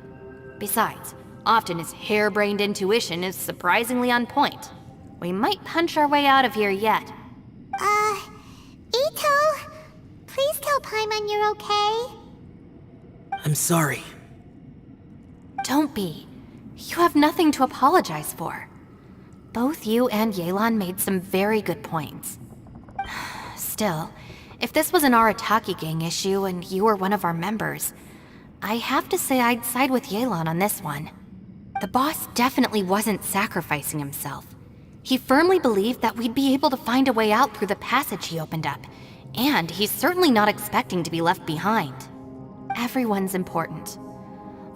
Besides, often his harebrained intuition is surprisingly on point. We might punch our way out of here yet. Ito! Please tell Paimon you're okay. I'm sorry. Don't be. You have nothing to apologize for. Both you and Yelan made some very good points. Still, if this was an Arataki gang issue and you were one of our members, I have to say I'd side with Yelan on this one. The boss definitely wasn't sacrificing himself. He firmly believed that we'd be able to find a way out through the passage he opened up, and he's certainly not expecting to be left behind. Everyone's important.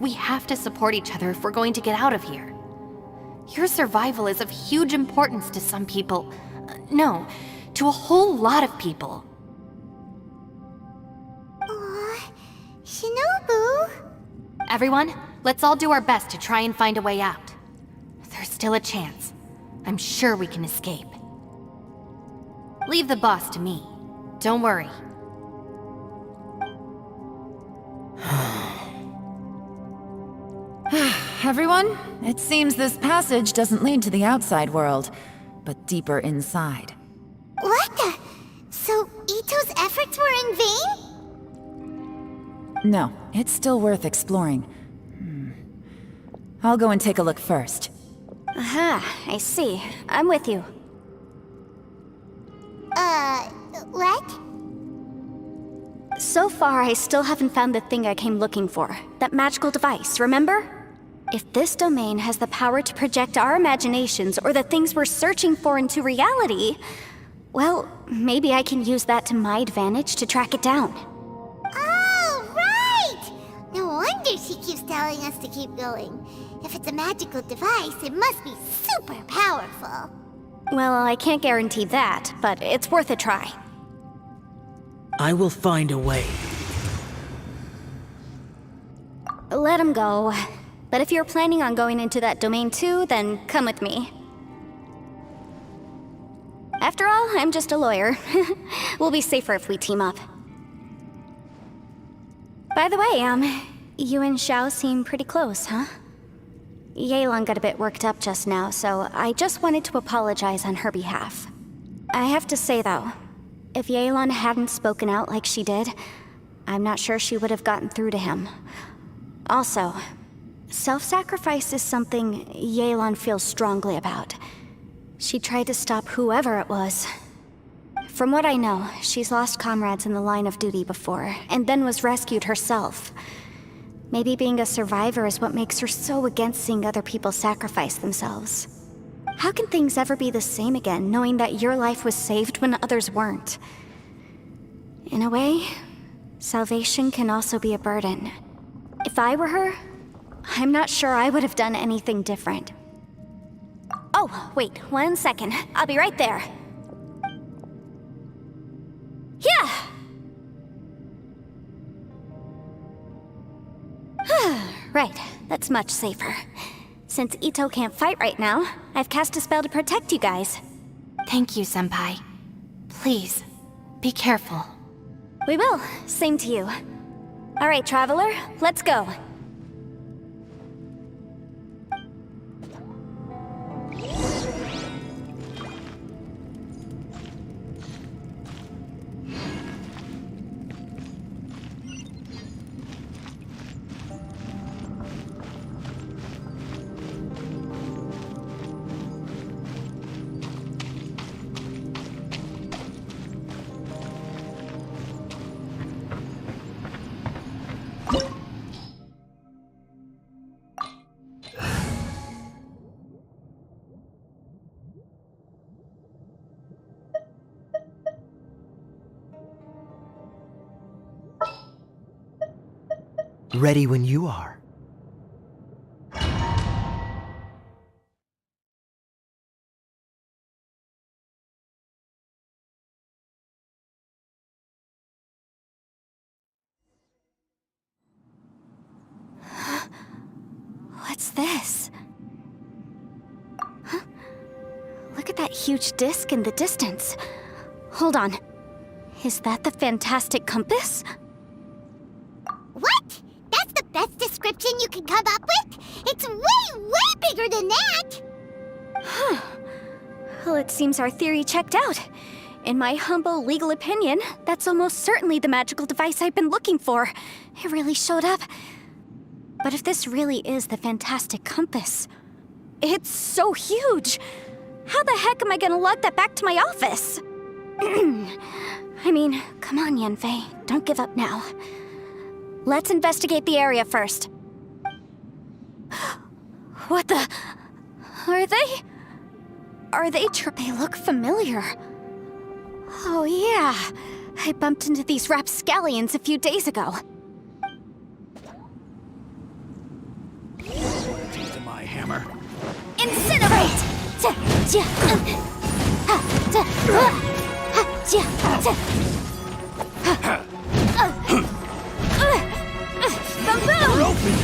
We have to support each other if we're going to get out of here. Your survival is of huge importance to some people. No, to a whole lot of people. Aw, Shinobu! Everyone, let's all do our best to try and find a way out. There's still a chance. I'm sure we can escape. Leave the boss to me. Don't worry. Everyone, it seems this passage doesn't lead to the outside world, but deeper inside. What the? So Ito's efforts were in vain? No, it's still worth exploring. I'll go and take a look first. Aha, I see. I'm with you. What? So far, I still haven't found the thing I came looking for. That magical device, remember? If this domain has the power to project our imaginations or the things we're searching for into reality, well, maybe I can use that to my advantage to track it down. Oh, right! No wonder she keeps telling us to keep going. If it's a magical device, it must be super powerful. Well, I can't guarantee that, but it's worth a try. I will find a way. Let him go. But if you're planning on going into that domain too, then come with me. After all, I'm just a lawyer. We'll be safer if we team up. By the way, you and Xiao seem pretty close, huh? Yelan got a bit worked up just now, so I just wanted to apologize on her behalf. I have to say though, if Yelan hadn't spoken out like she did, I'm not sure she would have gotten through to him. Also, self-sacrifice is something Yelan feels strongly about. She tried to stop whoever it was. From what I know, she's lost comrades in the line of duty before, and then was rescued herself. Maybe being a survivor is what makes her so against seeing other people sacrifice themselves. How can things ever be the same again, knowing that your life was saved when others weren't? In a way, salvation can also be a burden. If I were her, I'm not sure I would have done anything different. Oh, wait, 1 second. I'll be right there. Yeah! Right, that's much safer. Since Ito can't fight right now, I've cast a spell to protect you guys. Thank you, Senpai. Please, be careful. We will. Same to you. All right, Traveler, let's go. Ready when you are. What's this? Huh? Look at that huge disc in the distance. Hold on. Is that the fantastic compass? What? That's the best description you can come up with? It's way bigger than that! Huh. Well, it seems our theory checked out. In my humble legal opinion, that's almost certainly the magical device I've been looking for. It really showed up. But if this really is the fantastic compass, it's so huge! How the heck am I gonna lug that back to my office? I mean, come on, Yanfei. Don't give up now. Let's investigate the area first. What the... Are they... They look familiar. Oh yeah, I bumped into these rapscallions a few days ago. Taste of my hammer. Incinerate! You're open!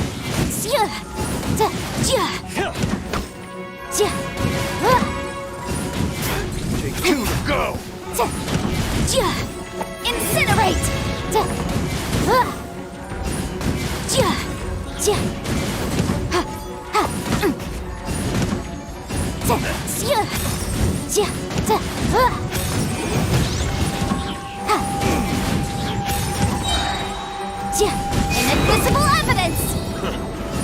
Take two to go! Incinerate! Inadmissible evidence!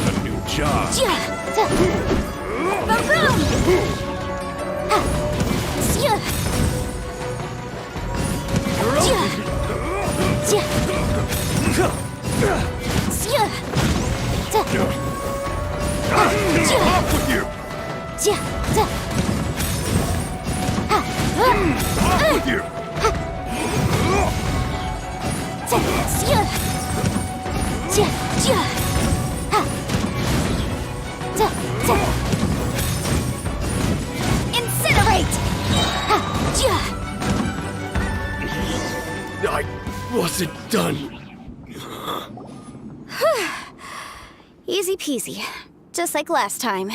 A new job. Ba-boom! Off with you! Off with you! Incinerate! I wasn't done. Easy peasy. Just like last time.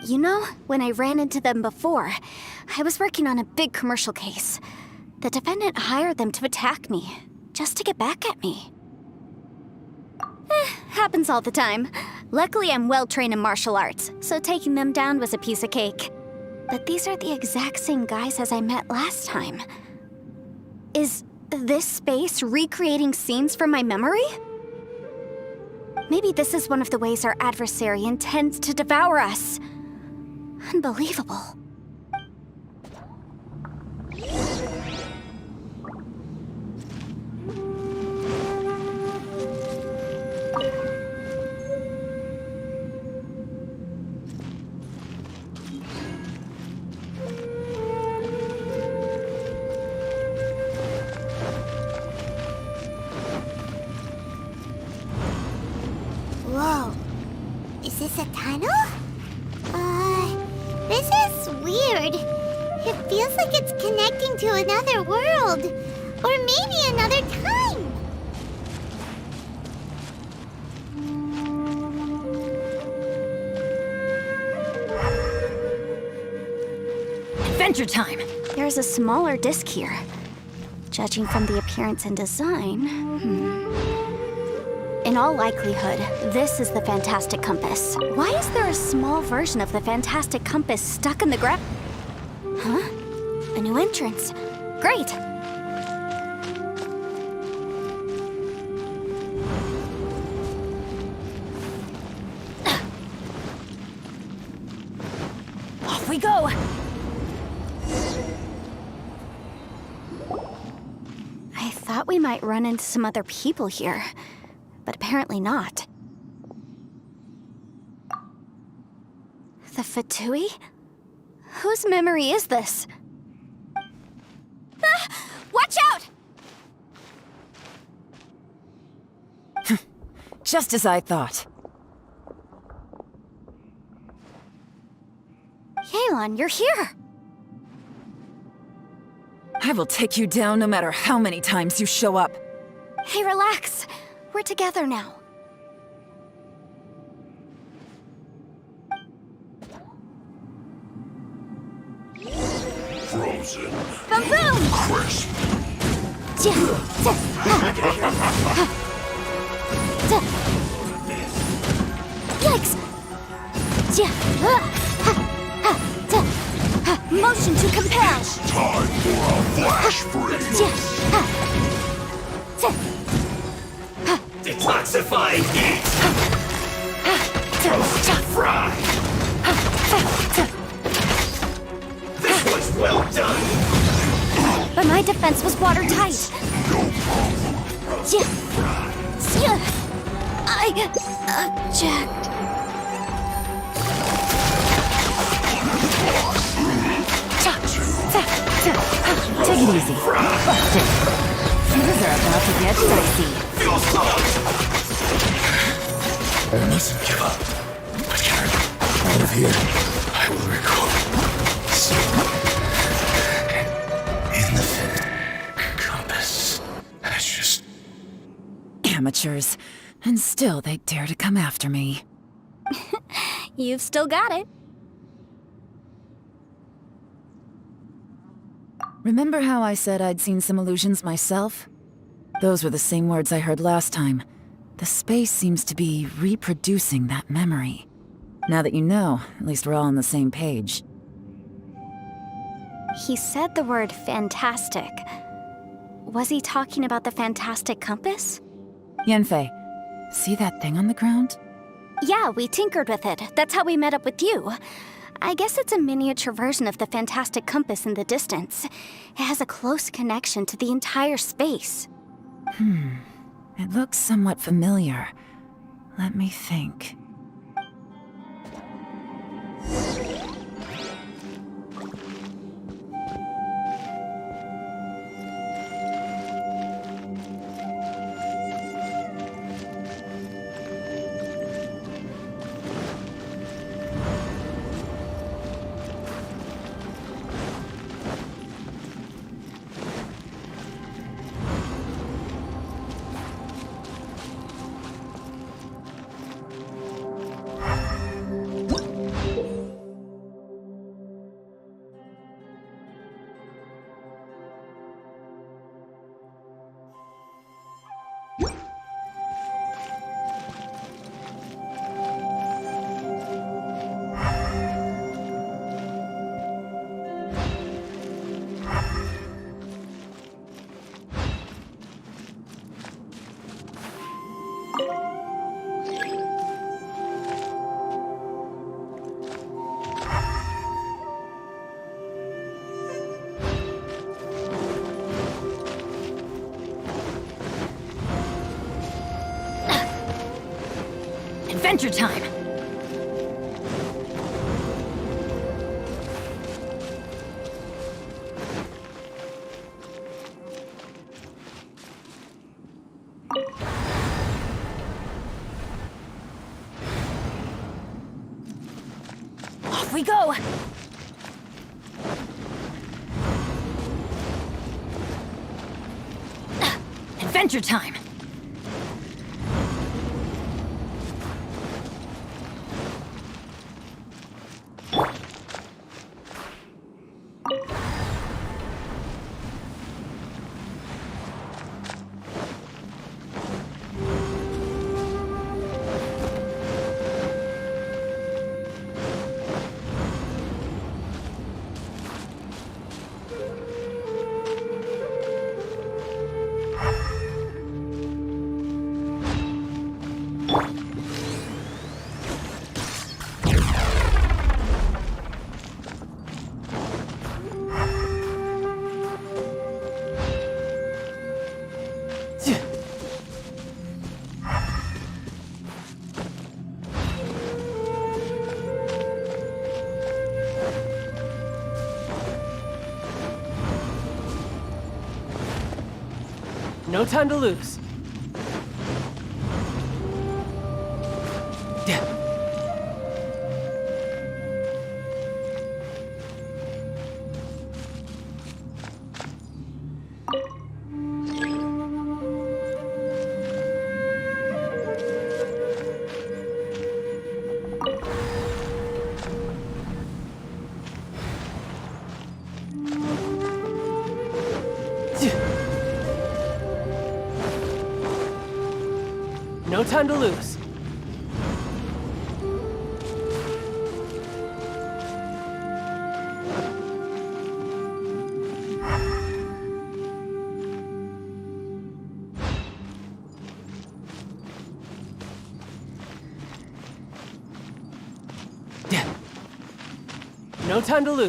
You know, when I ran into them before, I was working on a big commercial case. The defendant hired them to attack me, just to get back at me. Happens all the time. Luckily, I'm well trained in martial arts, so taking them down was a piece of cake. But these are the exact same guys as I met last time. Is this space recreating scenes from my memory? Maybe this is one of the ways our adversary intends to devour us. Unbelievable. Whoa. Is this a tunnel? This is weird. It feels like it's connecting to another world. Or maybe another time. Adventure time! There's a smaller disc here. Judging from the appearance and design, In all likelihood, this is the fantastic compass. Why is there a small version of the fantastic compass stuck in the ground? Huh? A new entrance. Great! Off we go! I thought we might run into some other people here, but apparently not. The Fatui? Whose memory is this? Ah! Watch out! Just as I thought. Yelan, you're here! I will take you down no matter how many times you show up. Hey, relax. We're together now. frozen. Boom boom! Crisp. Yikes! Motion to compel! Time for a flash freeze. Detoxifying heat. Toast fry. This was well done. But my defense was watertight. No problem. I object. Take it easy. Bust it. Things are about to get dicey. Feel slugs. I mustn't give up. But out of here, I will record. In the fin. Compass. I just... Amateurs. And still they dare to come after me. You've still got it. Remember how I said I'd seen some illusions myself? Those were the same words I heard last time. The space seems to be reproducing that memory. Now that you know, at least we're all on the same page. He said the word fantastic. Was he talking about the fantastic compass? Yanfei, see that thing on the ground? Yeah, we tinkered with it. That's how we met up with you. I guess it's a miniature version of the fantastic compass in the distance. It has a close connection to the entire space. It looks somewhat familiar. Let me think. Adventure time! Off we go! Adventure time! No time to lose. No time to lose. No time to lose.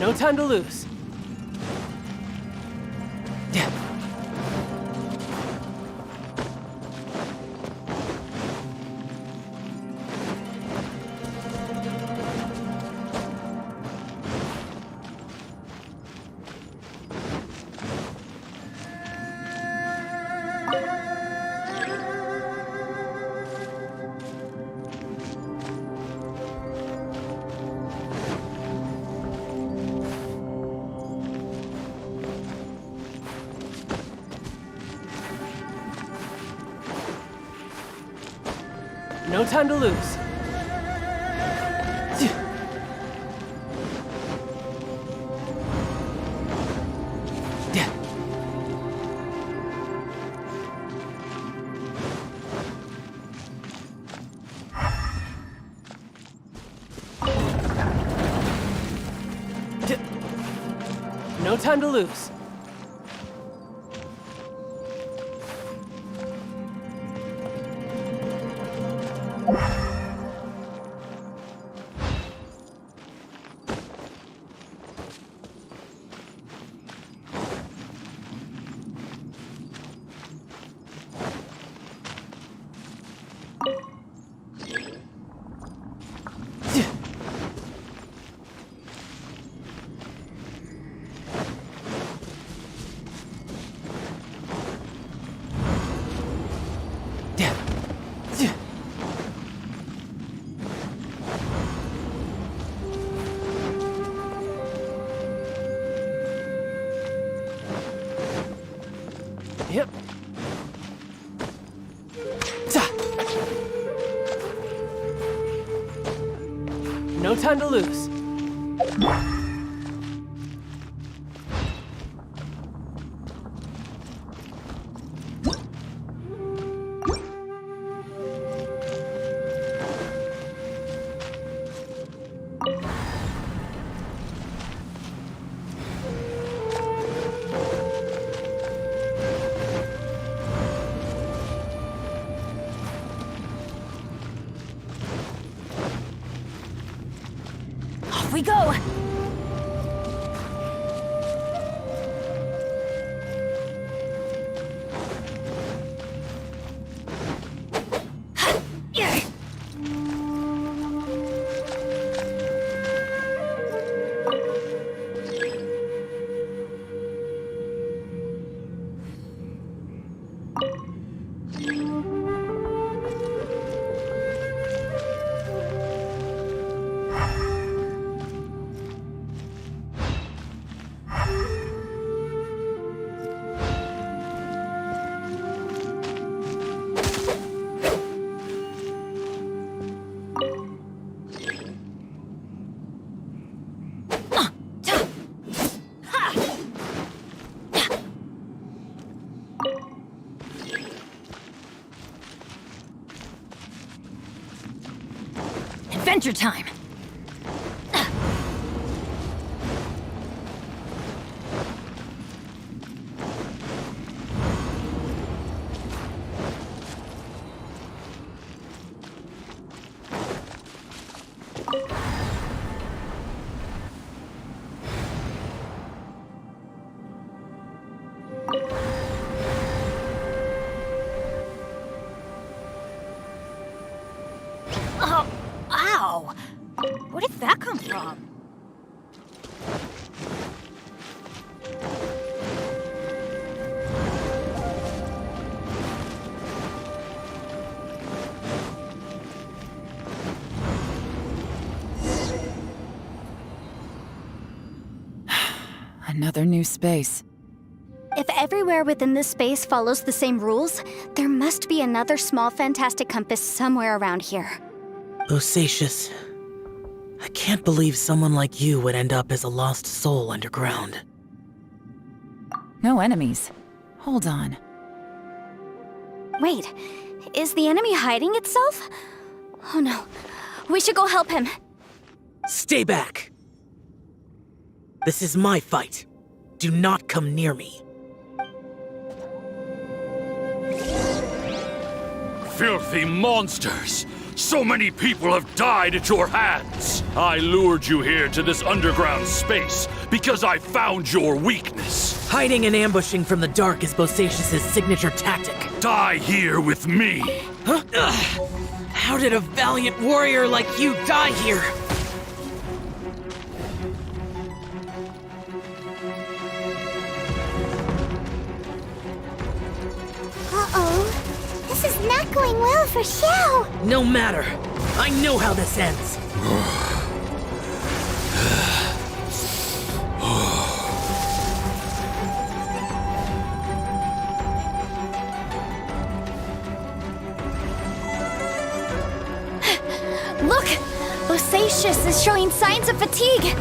No time to lose. No time to lose. No time to lose. Yep. No time to lose. Off we go! Adventure time! from? Another new space. If everywhere within this space follows the same rules, there must be another small fantastic compass somewhere around here. Bosacius, I can't believe someone like you would end up as a lost soul underground. No enemies. Hold on. Wait, is the enemy hiding itself? Oh no, we should go help him. Stay back! This is my fight. Do not come near me. Filthy monsters! So many people have died at your hands! I lured you here to this underground space because I found your weakness. Hiding and ambushing from the dark is Bosacius' signature tactic. Die here with me! Huh? Ugh. How did a valiant warrior like you die here? Uh-oh. This is not going well for Xiao. No matter. I know how this ends. Look! Bosacius is showing signs of fatigue.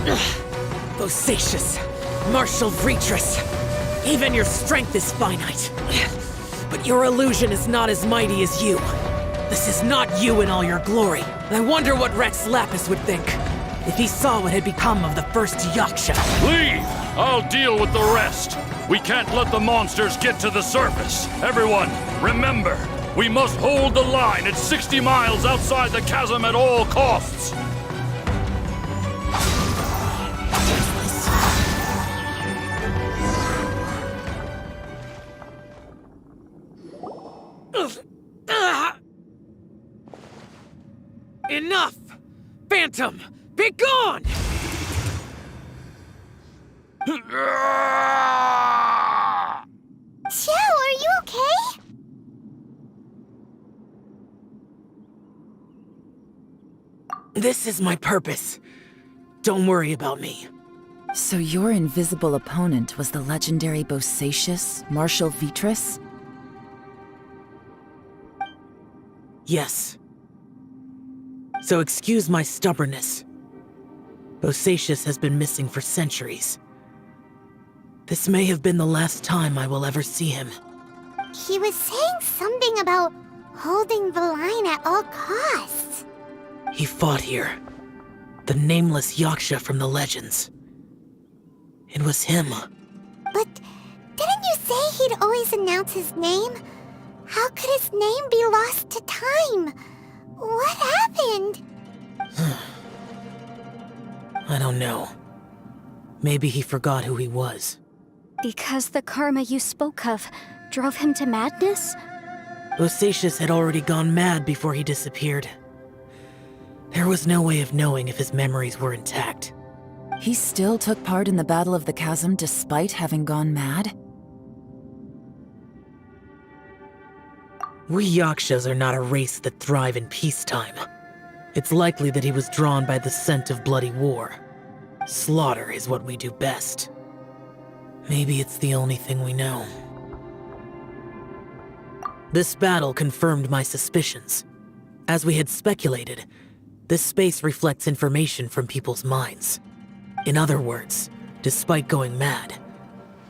Bosacius, martial Vitris. Even your strength is finite. But your illusion is not as mighty as you. This is not you in all your glory. I wonder what Rex Lapis would think if he saw what had become of the first Yaksha. Leave! I'll deal with the rest. We can't let the monsters get to the surface. Everyone, remember, we must hold the line at 60 miles outside the chasm at all costs. Enough! Phantom, be gone! Xiao, are you okay? This is my purpose. Don't worry about me. So your invisible opponent was the legendary Bosacius, Martial Vitris? Yes. So excuse my stubbornness. Bosacius has been missing for centuries. This may have been the last time I will ever see him. He was saying something about holding the line at all costs. He fought here. The nameless Yaksha from the legends. It was him. But didn't you say he'd always announce his name? How could his name be lost to time? What happened? I don't know. Maybe he forgot who he was. Because the karma you spoke of drove him to madness? Bosacius had already gone mad before he disappeared. There was no way of knowing if his memories were intact. He still took part in the Battle of the Chasm despite having gone mad? We Yakshas are not a race that thrive in peacetime. It's likely that he was drawn by the scent of bloody war. Slaughter is what we do best. Maybe it's the only thing we know. This battle confirmed my suspicions. As we had speculated, this space reflects information from people's minds. In other words, despite going mad,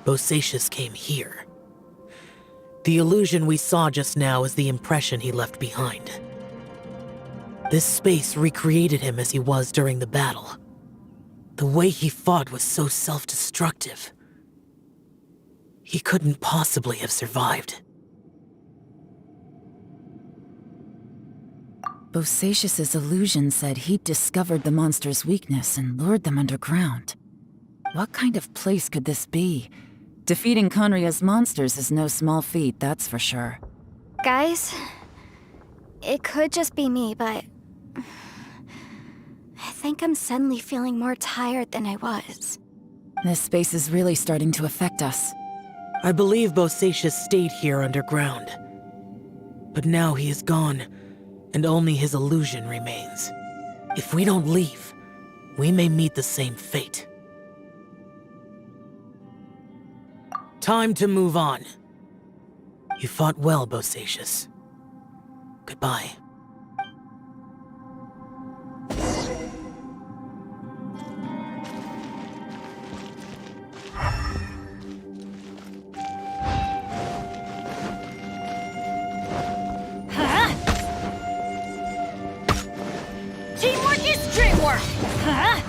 Bosacius came here. The illusion we saw just now is the impression he left behind. This space recreated him as he was during the battle. The way he fought was so self-destructive. He couldn't possibly have survived. Bosacius's illusion said he'd discovered the monster's weakness and lured them underground. What kind of place could this be? Defeating Conria's monsters is no small feat, that's for sure. Guys, it could just be me, but I think I'm suddenly feeling more tired than I was. This space is really starting to affect us. I believe Bosacius stayed here underground. But now he is gone, and only his illusion remains. If we don't leave, we may meet the same fate. Time to move on. You fought well, Bosacius. Goodbye. Teamwork is dreamwork! Huh?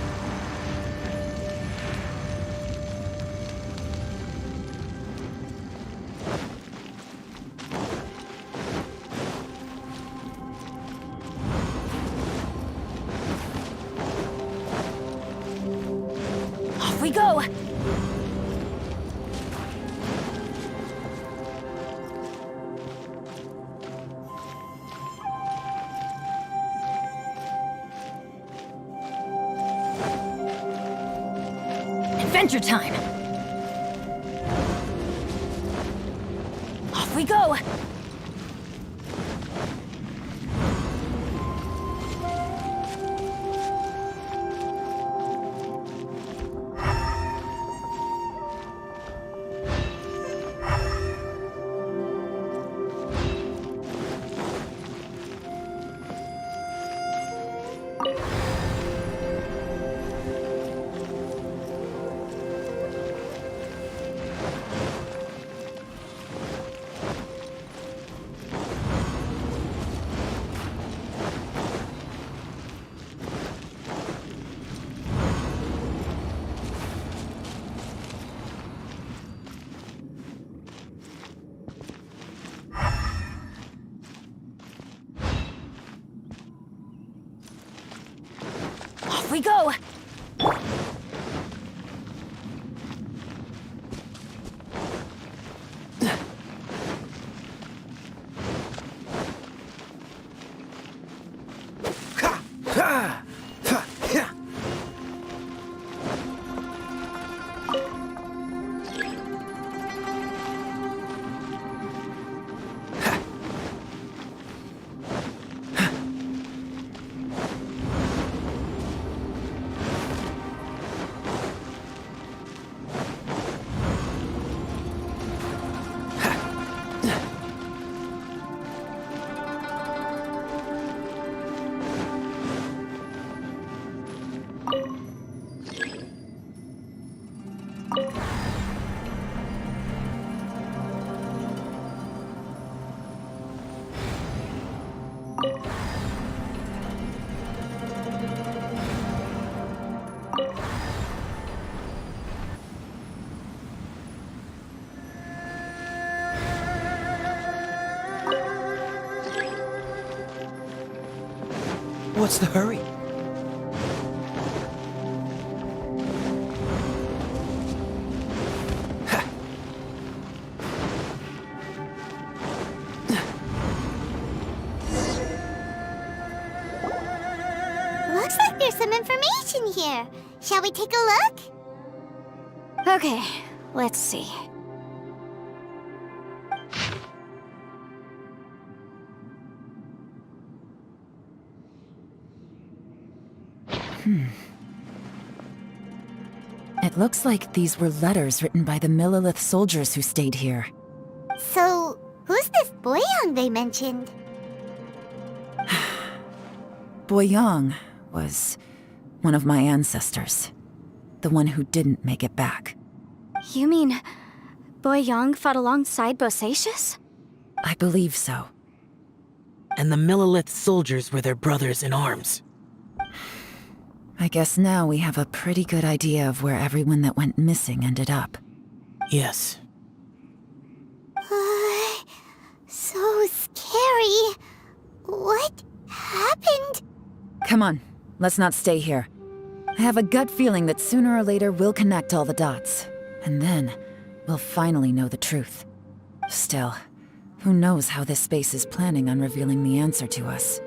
Off we go! Adventure time! Off we go! Off we go! What's the hurry? Looks like there's some information here. Shall we take a look? Okay, let's see. It looks like these were letters written by the Millilith soldiers who stayed here. So, who's this Boyang they mentioned? Boyang was one of my ancestors. The one who didn't make it back. You mean Boyang fought alongside Bosacius? I believe so. And the Millilith soldiers were their brothers in arms. I guess now we have a pretty good idea of where everyone that went missing ended up. Yes. So scary. What happened? Come on, let's not stay here. I have a gut feeling that sooner or later we'll connect all the dots. And then, we'll finally know the truth. Still, who knows how this space is planning on revealing the answer to us.